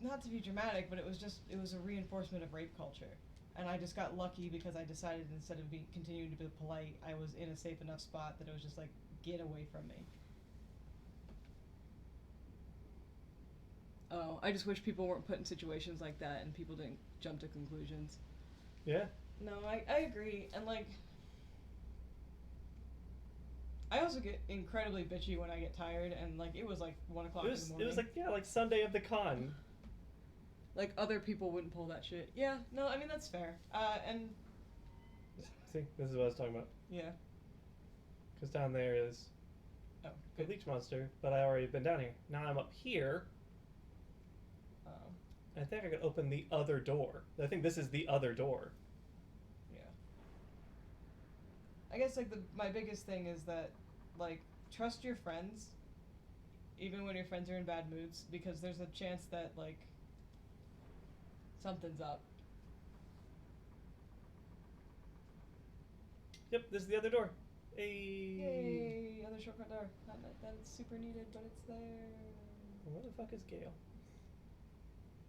not to be dramatic, but it was a reinforcement of rape culture. And I just got lucky because I decided instead of continuing to be polite, I was in a safe enough spot that it was just like, get away from me. Oh, I just wish people weren't put in situations like that and people didn't jump to conclusions. Yeah. No, I agree. And like, I also get incredibly bitchy when I get tired, and like, it was like 1 o'clock in the morning. It was like, yeah, like Sunday of the con. Like, other people wouldn't pull that shit. Yeah, no, I mean, that's fair. And... See, this is what I was talking about. Yeah. Because down there is the leech monster, but I already been down here. Now I'm up here. I think I could open the other door. I think this is the other door. Yeah. I guess, like, my biggest thing is that, like, trust your friends, even when your friends are in bad moods, because there's a chance that, like, something's up. Yep, this is the other door. Hey. Yay! Other shortcut door. Not that it's super needed, but it's there. Where the fuck is Gale?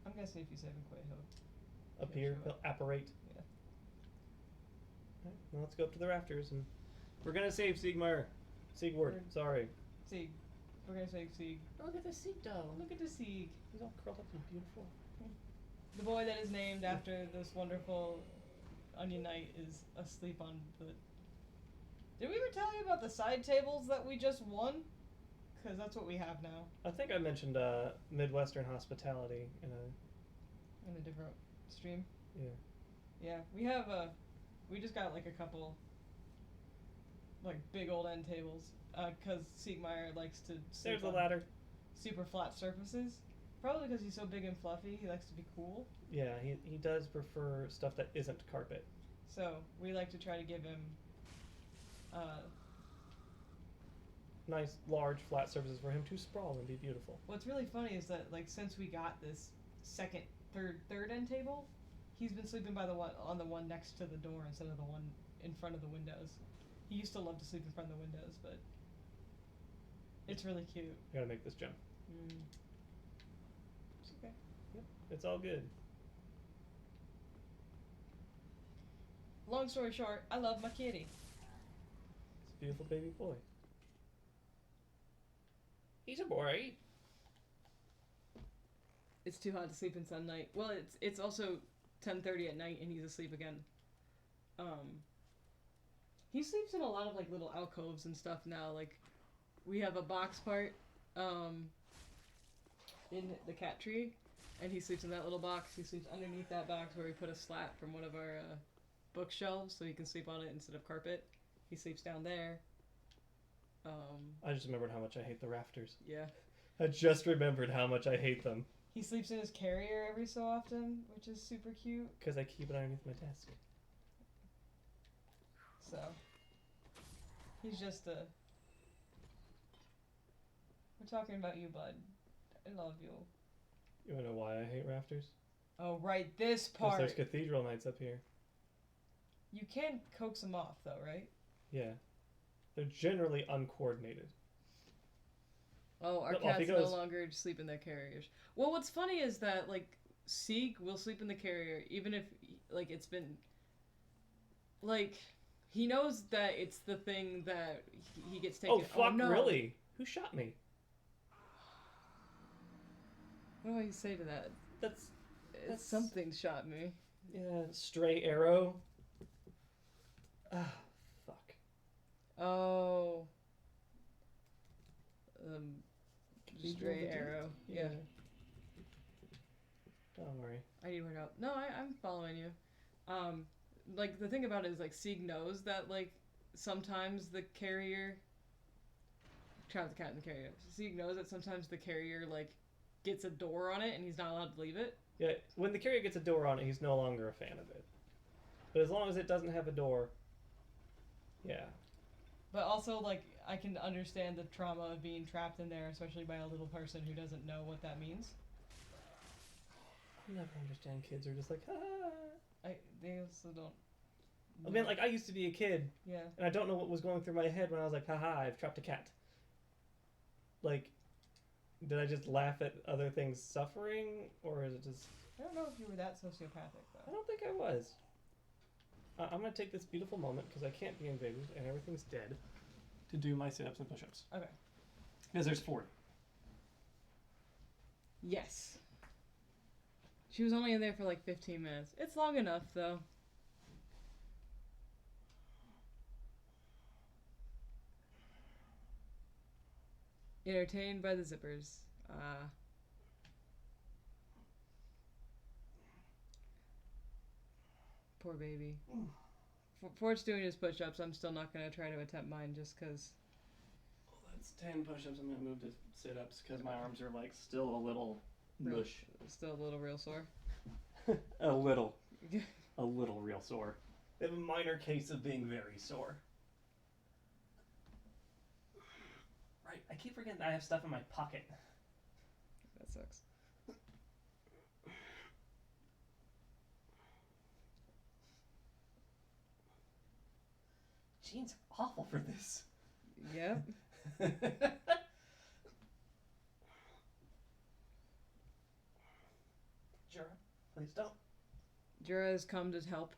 I'm guessing if you save him quick, he'll... Up here, he'll apparate. Yeah. Alright, well, let's go up to the rafters and... We're gonna save Siegmar. Siegward, sorry. Sieg. We're gonna say Sieg. Look at the Sieg doll. Look at the Sieg. He's all curled up and beautiful. The boy that is named after this wonderful Onion Knight is asleep on the... Did we ever tell you about the side tables that we just won? Because that's what we have now. I think I mentioned Midwestern hospitality in a different stream. Yeah. Yeah, we have we just got like a couple like big old end tables because Siegmeyer likes to sleep There's a on ladder. super flat surfaces. Probably because he's so big and fluffy, he likes to be cool. Yeah, he does prefer stuff that isn't carpet. So we like to try to give him nice, large, flat surfaces for him to sprawl and be beautiful. What's really funny is that, like, since we got this third end table, he's been sleeping by on the one next to the door instead of the one in front of the windows. He used to love to sleep in front of the windows, but it's really cute. I gotta make this jump. It's okay. Yep, it's all good. Long story short, I love my kitty. It's a beautiful baby boy. He's a boy. It's too hot to sleep in sunlight. Well, it's also 10:30 at night and he's asleep again. He sleeps in a lot of like little alcoves and stuff now. Like, we have a box part in the cat tree, and he sleeps in that little box. He sleeps underneath that box where we put a slat from one of our bookshelves so he can sleep on it instead of carpet. He sleeps down there. I just remembered how much I hate the rafters. Yeah. I just remembered how much I hate them. He sleeps in his carrier every so often, which is super cute. Because I keep it underneath my desk. So, he's just a... We're talking about you, bud. I love you. You wanna know why I hate rafters? Oh, right, this Because part. there's cathedral nights up here. You can coax them off, though, right? Yeah. They're generally uncoordinated. Oh, our Off he cats no goes. longer sleep in their carriers. Well, what's funny is that, like, Sieg will sleep in the carrier even if, like, it's been... Like, he knows that it's the thing that he gets taken... Oh, fuck, no. really? Who shot me? What do I say to that? That's Something shot me. yeah, stray arrow. Ah, fuck. Oh. Cathedral Stray of the arrow. Deep? Yeah. Don't worry. I need to work out. No, I'm following you. Like, the thing about it is, like, Sieg knows that, like, sometimes the carrier... Trap the cat in the carrier. Sieg knows that sometimes the carrier, like, gets a door on it and he's not allowed to leave it. Yeah, when the carrier gets a door on it, he's no longer a fan of it. But as long as it doesn't have a door, yeah. But also, like, I can understand the trauma of being trapped in there, especially by a little person who doesn't know what that means. I never understand kids who are just like, ah. They also don't... I mean, like, I used to be a kid, Yeah. and I don't know what was going through my head when I was like, haha, I've trapped a cat. Like, did I just laugh at other things suffering, or is it just... I don't know if you were that sociopathic, I though. don't think I was. I'm going to take this beautiful moment, because I can't be invaded, and everything's dead, to do my sit-ups and push-ups. Okay. Because there's 40. Yes. She was only in there for like 15 minutes. It's long enough, though. Entertained by the zippers. Poor baby. Fort's doing his push-ups. I'm still not going to try to attempt mine just because... Well, that's 10 push-ups. I'm going to move to sit-ups, because my arms are, like, still a little mush. Still a little real sore. A little. A little real sore. They have a minor case of being very sore. Right, I keep forgetting that I have stuff in my pocket. That sucks. Jean's awful for this. Yep. Jura, please don't. Jura has come to help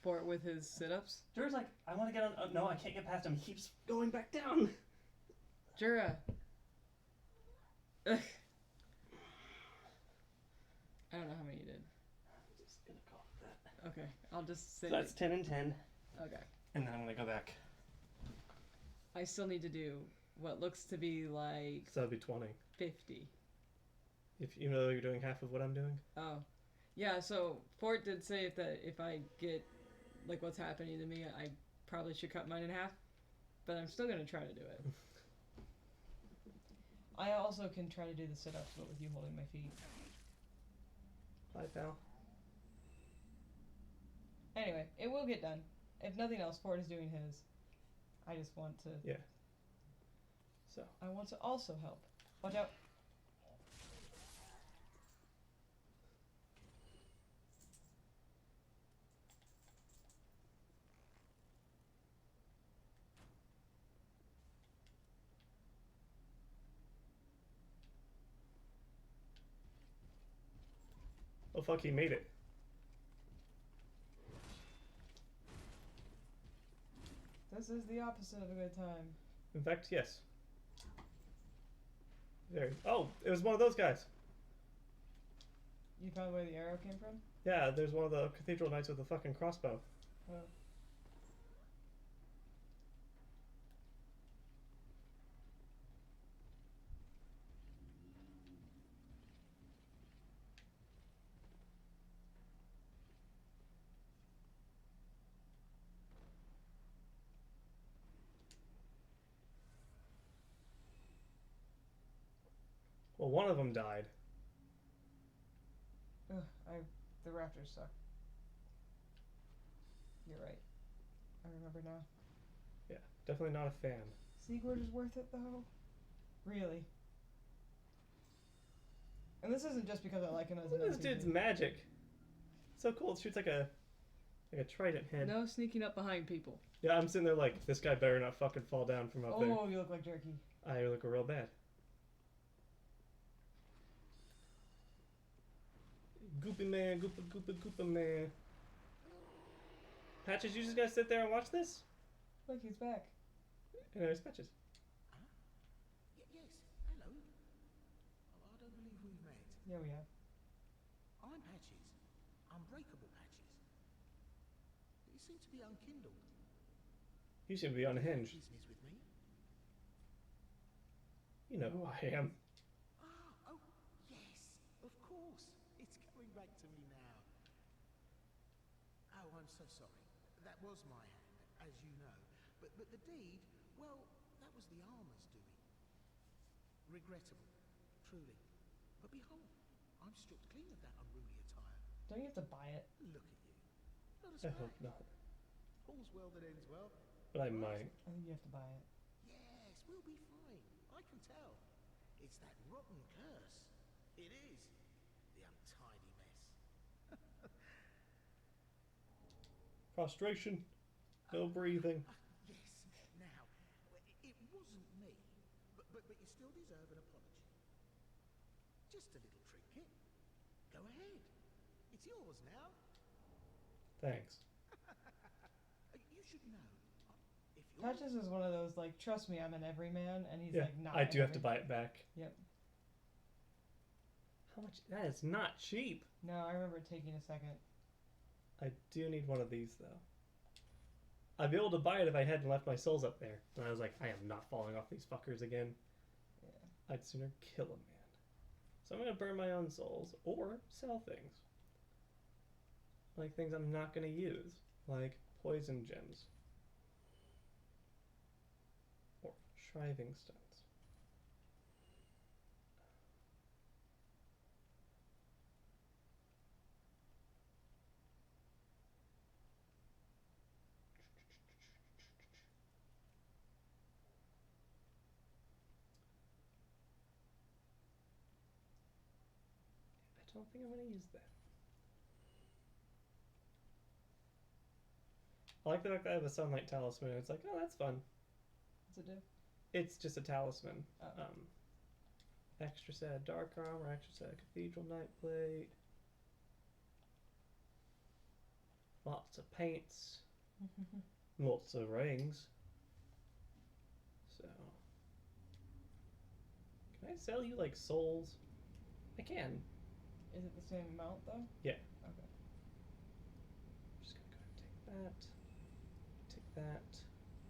Fort with his sit-ups. Jura's like, I want to get on. Oh, no, I can't get past him. He keeps going back down. Jura. Ugh. I don't know how many you did. I'm just gonna call it that. Okay, I'll just say... So that's 10 and 10. Okay. And then I'm gonna go back. I still need to do what looks to be like So that'll be 20. 50. If you know you're doing half of what I'm doing. Oh. Yeah, so Fort did say that if I get, like, what's happening to me, I probably should cut mine in half. But I'm still gonna try to do it. I also can try to do the sit-ups, but with you holding my feet. Bye, pal. Anyway, it will get done. If nothing else, Fort is doing his. I just want to... Yeah. So. I want to also help. Watch out. Oh, fuck, he made it. This is the opposite of a good time. In fact, yes. Very. Oh, it was one of those guys. You found where the arrow came from? Yeah, there's one of the cathedral knights with a fucking crossbow. Oh. Well, one of them died. Ugh, the rafters suck. You're right. I remember now. Yeah, definitely not a fan. Sigurd is worth it, though? Really? And this isn't just because I like him as an Look at this NPC. dude's magic. So cool. It shoots like a trident head. No sneaking up behind people. Yeah, I'm sitting there like, this guy better not fucking fall down from up there. Oh, you look like Jerky. I look real bad. Goopy man, goopa man. Patches, you just gotta sit there and watch this? Look, he's back. And there's Patches. Yes, hello. Oh, I don't believe we've met. Yeah, we have. I'm Patches. Unbreakable Patches. You seem to be unkindled. You seem to be unhinged. Business with me? You know who I am. Oh, yes, of course. It's coming back to me now. Oh, I'm so sorry. That was my hand, as you know. But the deed, well, that was the armor's doing. Regrettable, truly. But behold, I'm stripped clean of that unruly attire. Don't you have to buy it? Look at you. Not I a hope scratch. not. All's well that ends well. But I might. I think you have to buy it. Yes, we'll be fine. I can tell. It's that rotten curse. It is. The untidy mess. Prostration. No breathing. Yes. Now, it wasn't me, but you still deserve an apology. Just a little trinket. Go ahead. It's yours now. Thanks. You should know. If you're Patches is one of those, like, trust me, I'm an everyman, and he's Yeah, like, not I do an have to buy it back. Yep. How much? That is not cheap. No, I remember it taking a second. I do need one of these, though. I'd be able to buy it if I hadn't left my souls up there. And I was like, I am not falling off these fuckers again. Yeah. I'd sooner kill a man. So I'm going to burn my own souls or sell things. Like things I'm not going to use. Like poison gems. Or shriving stones. I don't think I'm going to use that. I like the fact that I have a sunlight talisman. It's like, oh, that's fun. What's it do? It's just a talisman. Oh. Extra set of dark armor, extra set of cathedral night plate. Lots of paints. Lots of rings. So. Can I sell you, like, souls? I can. Is it the same amount, though? Yeah. Okay. I'm just gonna go ahead and take that. Take that.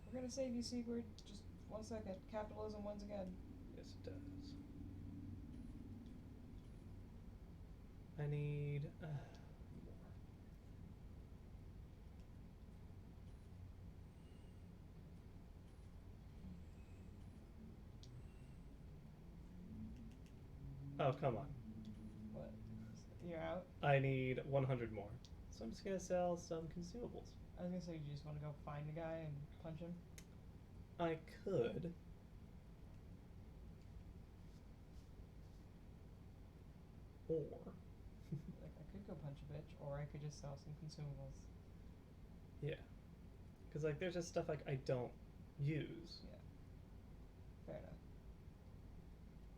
We're gonna save you, Sigurd. Just 1 second. Capitalism wins again. Yes, it does. I need more. Oh, come on. What? You're out? I need 100 more. So I'm just gonna sell some consumables. I was gonna say, you just want to go find a guy and punch him? I could. Or. Like, I could go punch a bitch, or I could just sell some consumables. Yeah. Because, like, there's just stuff, like, I don't use. Yeah. Fair enough.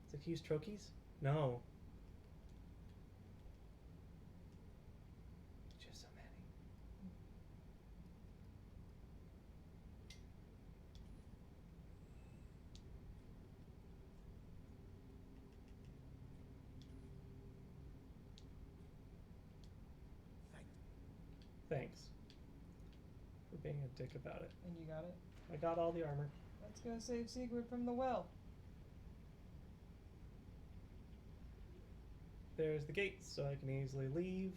It's like, use trochees? No. Just so many. Thanks. For being a dick about it. And you got it? I got all the armor. Let's go save Sigurd from the well. There's the gates, so I can easily leave.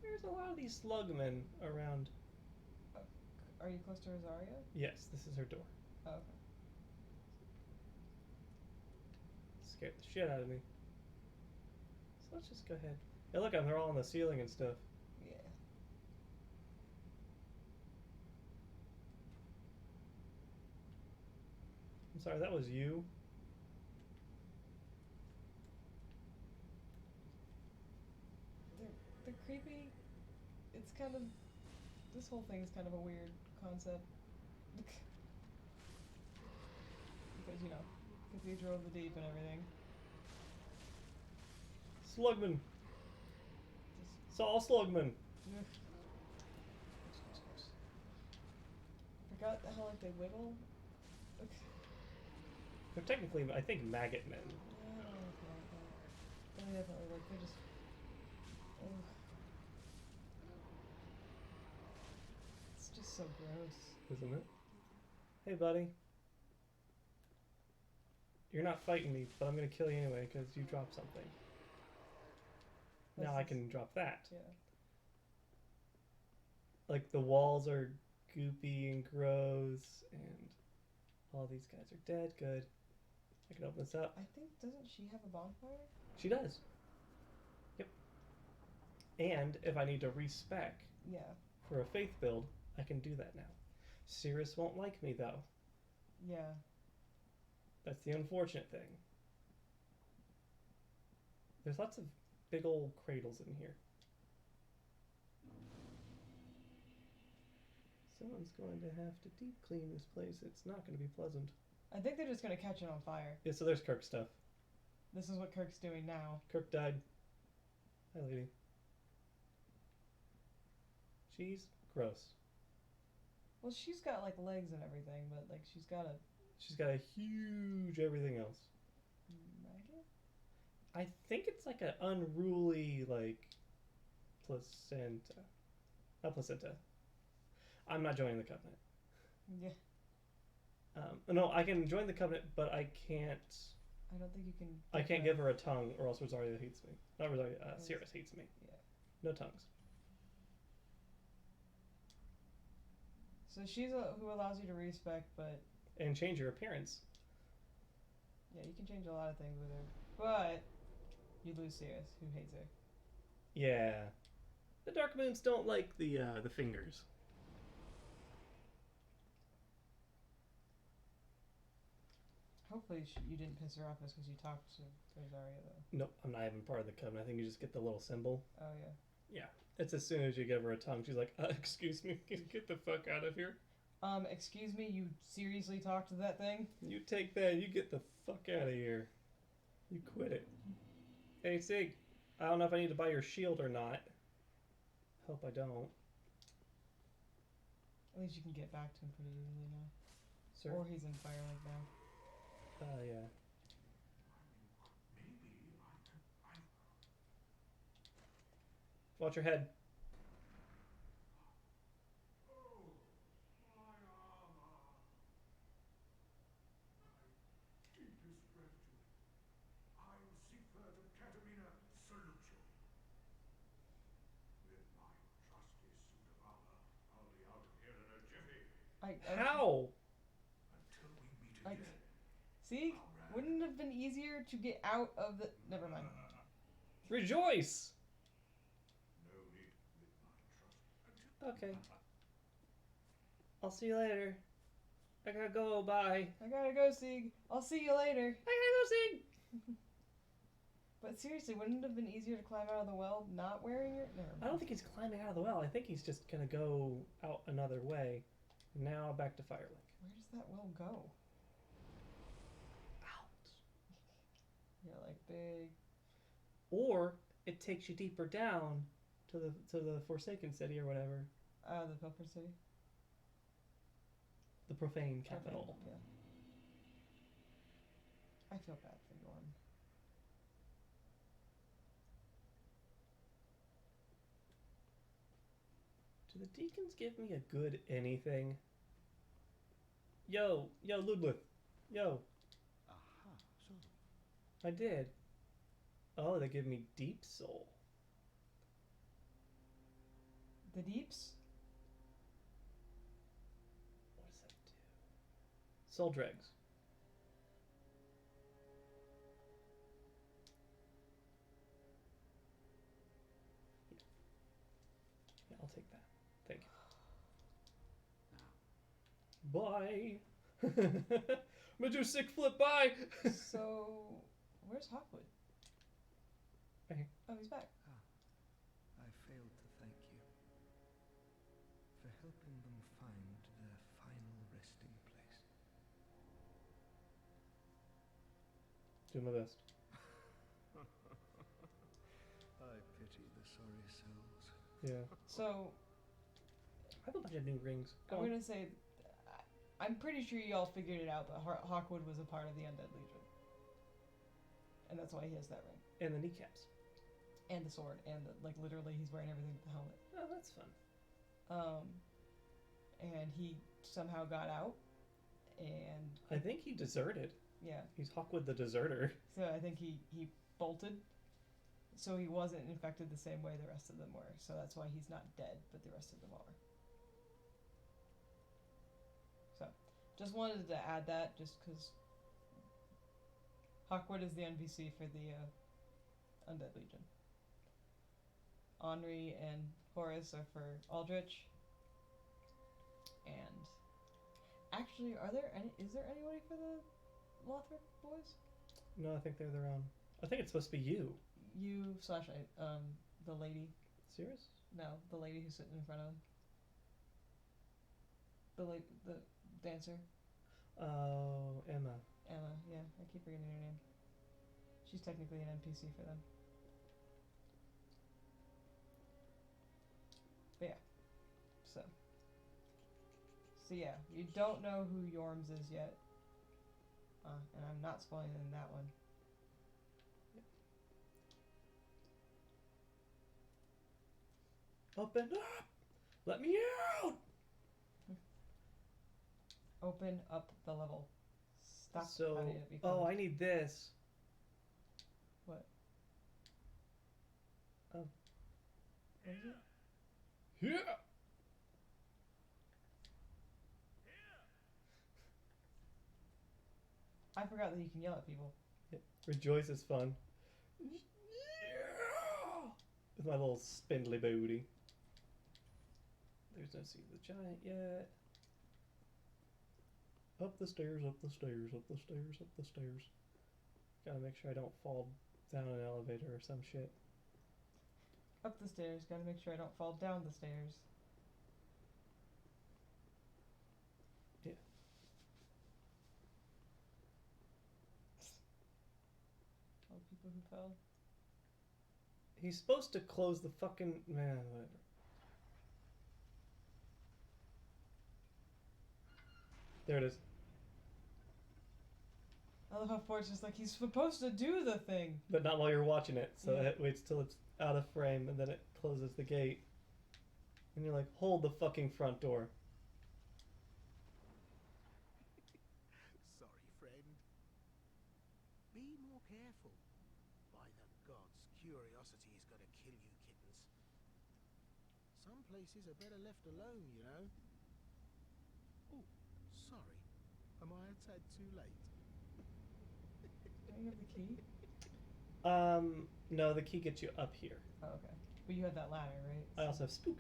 There's a lot of these slugmen around. Are you close to Rosaria? Yes, this is her door. Oh, okay. Scared the shit out of me. So let's just go ahead. Hey, look, they're all on the ceiling and stuff. Yeah. I'm sorry, that was you? They're creepy. It's kind of... This whole thing is kind of a weird concept. Because, you know, Cathedral of the Deep and everything. Slugman. This- Saul Slugman. Ugh. Forgot how like they wiggle. Ugh. They're technically, I think, maggot men. Yeah, I don't know about that. But they definitely like they're just. Ugh. It's just so gross. Isn't it? Hey, buddy. You're not fighting me, but I'm gonna kill you anyway because you dropped something. Now I This is- can drop that. Yeah. Like the walls are goopy and gross, and all these guys are dead. Good. I can open this up. I think doesn't she have a bonfire? She does. Yep. And if I need to respec Yeah. for a faith build, I can do that now. Cirrus won't like me though. Yeah. That's the unfortunate thing. There's lots of big old cradles in here. Someone's going to have to deep clean this place. It's not going to be pleasant. I think they're just gonna catch it on fire. Yeah, so there's Kirk stuff. This is what Kirk's doing now. Kirk died. Hi, lady. She's gross. Well, she's got like legs and everything, but like she's got a She's got a huge everything else. maggot. I think it's like an unruly, like, placenta. Not placenta. I'm not joining the covenant. Yeah. No, I can join the covenant, but I can't. I don't think you can. I can't give her a tongue, or else Rosario hates me. Not Rosario. Yes. Cirrus hates me. Yeah. No tongues. So she's who allows you to respec, but And change your appearance. yeah, you can change a lot of things with her. But you lose Sirius, who hates her. Yeah. The Dark Moons don't like the fingers. Hopefully you didn't piss her off just because you talked to Rosario though. Nope, I'm not even part of the covenant. I think you just get the little symbol. Oh yeah. It's as soon as you give her a tongue, she's like, excuse me, get the fuck out of here. Excuse me, you seriously talked to that thing? You take that, you get the fuck out of here. You quit it. Hey, Sig, I don't know if I need to buy your shield or not. Hope I don't. At least you can get back to him pretty easily now. Sir? Or he's in Firelink now. Yeah. Watch your head. Deepest gratitude. I, Siegfried of Catamina, salute you. With my trusty suit of armor, I'll be out of here in a jiffy. How? Until we meet I- again. See? Wouldn't it have been easier to get out of the... Never mind. Rejoice! No need with my trusty. Okay. I'll see you later. I gotta go, bye. I gotta go, Sieg. I'll see you later. I gotta go, Sig! But seriously, wouldn't it have been easier to climb out of the well not wearing your... Never mind. I don't think he's climbing out of the well. I think he's just gonna go out another way. Now back to Firelink. Where does that well go? Out. You're like big... Or it takes you deeper down to the Forsaken City or whatever. The Pilfer City? The profane capital. Yeah. I feel bad for Yorn. Do the deacons give me a good anything? Yo, Ludwig. Yo, Aha, so I did. Oh, they give me Deep Soul. The Deeps? What does that do? Soul Dregs. Yeah, I'll take that. Thank you. Bye. I'm gonna do a sick flip. Bye. So, where's Hawkwood? Right here. Oh, he's back. I failed to thank you for helping them find their final resting place. Do my best. sorry souls. Yeah. So I have a bunch of new rings. Go I'm on. gonna say, I'm pretty sure y'all figured it out, but Hawkwood was a part of the Undead Legion, and that's why he has that ring And the kneecaps. and the sword and literally he's wearing everything but the helmet. Oh, that's fun. And he somehow got out, and I think he deserted. yeah, He's Hawkwood the deserter. so I think he bolted, so he wasn't infected the same way the rest of them were. So that's why he's not dead, but the rest of them are. So, just wanted to add that, just because Hawkwood is the NPC for the Undead Legion. Henri and Horace are for Aldrich. And actually, is there anybody for the Lothric boys? No, I think they're their own. I think it's supposed to be you. You / the lady. Serious? No, the lady who's sitting in front of him. The dancer. Oh, Emma. Emma, yeah, I keep forgetting her name. She's technically an NPC for them. But yeah. So yeah, you don't know who Yorms is yet. And I'm not spoiling that one. Open up! Let me out! Open up the level. Stop So, having it be oh, closed. I need this. What? Oh. What is it? Yeah! I forgot that you can yell at people. Rejoice is fun. Yeah! With my little spindly booty. There's no Seed of the Giant yet. Up the stairs, up the stairs, up the stairs, up the stairs. Gotta make sure I don't fall down an elevator or some shit. Up the stairs. Gotta make sure I don't fall down the stairs. Yeah. All people who fell. He's supposed to close the fucking... Man, whatever. There it is. I love how Fort's just like, he's supposed to do the thing. But not while you're watching it, so Yeah. it waits till it's out of frame and then it closes the gate. And you're like, hold the fucking front door. Sorry, friend. Be more careful. By the gods, curiosity is gonna kill you kittens. Some places are better left alone, you know. Oh, sorry. Am I a tad too late? Don't you have the key? No, the key gets you up here. Oh, okay. But you have that ladder, right? I also have spook.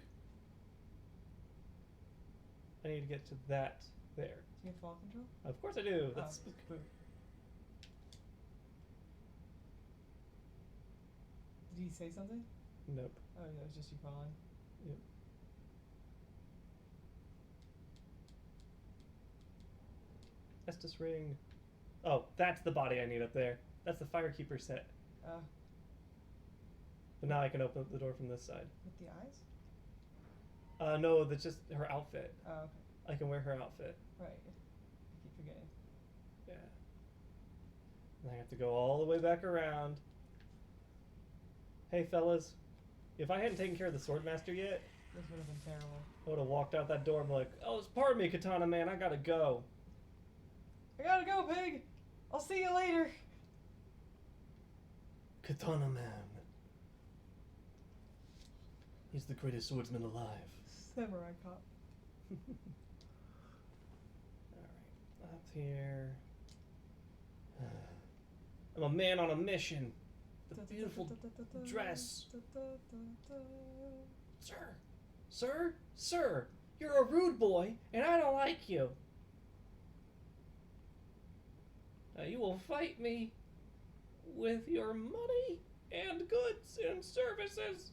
I need to get to that there. Do you have fall control? Of course I do. That's spook. Spook. Did he say something? Nope. Oh, that was just you falling. Yep. Estus ring. Oh, that's the body I need up there. That's the Firekeeper set. But now I can open up the door from this side. With the eyes? No, that's just her outfit. Oh, okay. I can wear her outfit. Right. I keep forgetting. Yeah. And I have to go all the way back around. Hey, fellas. If I hadn't taken care of the Swordmaster yet, This would have been terrible. I would have walked out that door and be like, oh, pardon me, Katana Man, I gotta go. I gotta go, pig! I'll see you later! Katana Man. He's the greatest swordsman alive. Samurai cop. Alright, up here. I'm a man on a mission. The beautiful dress. Sir, sir, sir, you're a rude boy, and I don't like you. Now you will fight me with your money and goods and services.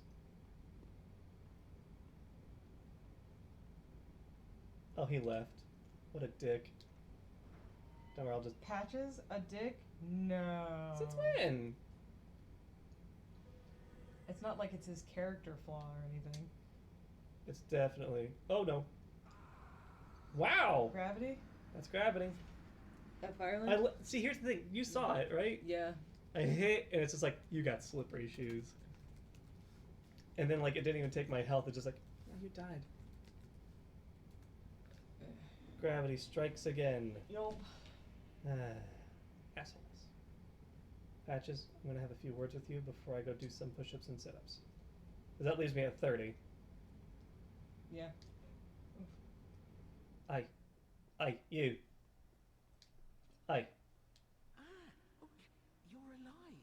Oh, he left. What a dick. Don't worry, I'll just... Patches? A dick? No. Since when? It's not like it's his character flaw or anything. It's definitely. Oh no. Wow. Gravity? That's gravity. At Fireland? See, here's the thing. You saw it, right? Yeah. I hit, and it's just like, you got slippery shoes. And then, like, it didn't even take my health. It's just like, oh, you died. Gravity strikes again. Yup. Assholes. Patches, I'm going to have a few words with you before I go do some push-ups and sit-ups. Because that leaves me at 30. Yeah. You. Aye. You're alive.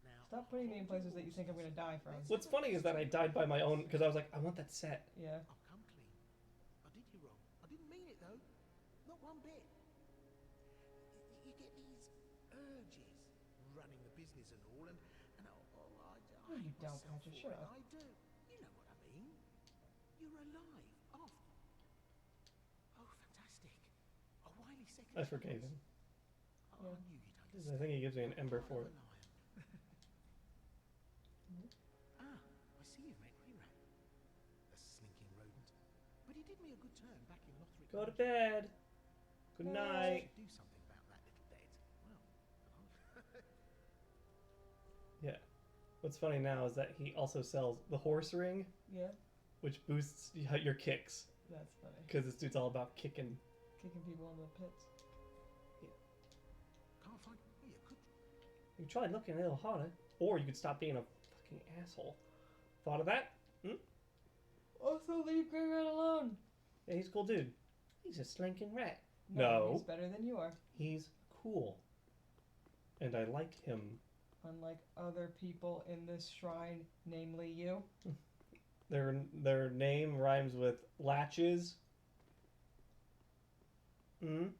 Now, Stop putting me in places that you think I'm gonna die from. What's funny is that I died by my own, because I was like, I want that set. Yeah. I've come clean. I did you wrong. I didn't mean it though. Not one bit. You get these urges, running the business and all, and I No, you hate don't, myself Patrick. for Shut it. up. I do. You know what I mean. You're alive. Oh, fantastic. A wily second. I forgave him. Oh, I knew you'd understand. I think he gives me an ember for it. Ah, I see you've met Greyrat. A slinking rodent. But he did me a good turn back in Lothric. Go to bed. Good night. Do something about that little dead. Well, Yeah. What's funny now is that he also sells the horse ring, Yeah. which boosts your kicks. That's funny. Because this dude's all about kicking. Kicking people in the pits. can't find. Yeah, could. You tried looking a little harder. Or you could stop being a fucking asshole. Thought of that? Also, leave Greyrat alone. Yeah, he's a cool dude. He's a slinking rat. No, No. he's better than you are. He's cool. And I like him. Unlike other people in this shrine, namely you. Their name rhymes with latches. Does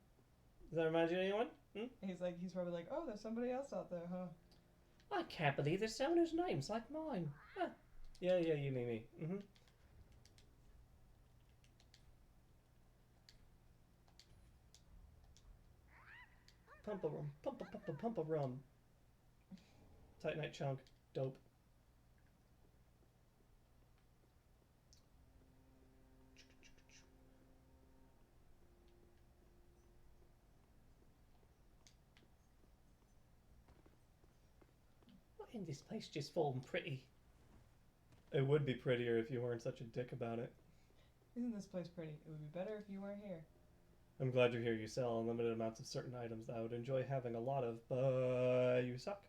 that remind you of anyone? He's probably like, oh, there's somebody else out there, huh? I can't believe there's someone whose name's like mine. Huh. Yeah, you mean me. Pump a rum. Pump a rum. Tight night chunk. Dope. Why isn't this place just full and pretty? It would be prettier if you weren't such a dick about it. Isn't this place pretty? It would be better if you weren't here. I'm glad you're here. You sell unlimited amounts of certain items that I would enjoy having a lot of, but you suck.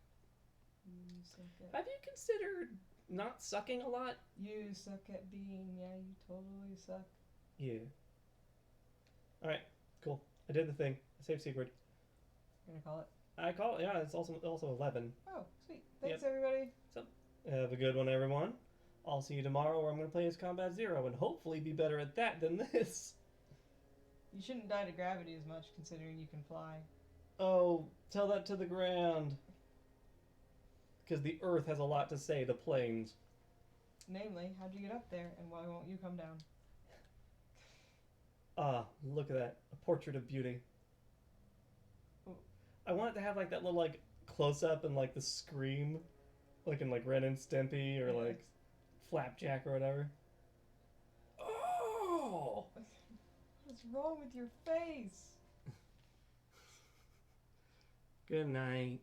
You suck at... Have you considered not sucking a lot? You suck at being... Yeah, you totally suck. Yeah. Alright, cool. I did the thing. I saved Sigurd. You're gonna call it? I call it, yeah, it's also 11. Oh, sweet. Thanks, everybody. Have a good one, everyone. I'll see you tomorrow where I'm going to play as Combat Zero and hopefully be better at that than this. You shouldn't die to gravity as much, considering you can fly. Oh, tell that to the ground. Because the Earth has a lot to say to planes. Namely, how'd you get up there, and why won't you come down? Ah, look at that. A portrait of beauty. Ooh. I want it to have like that little like close-up and like the scream. Like in like Ren and Stimpy or like Flapjack or whatever. Oh! What's wrong with your face? Good night.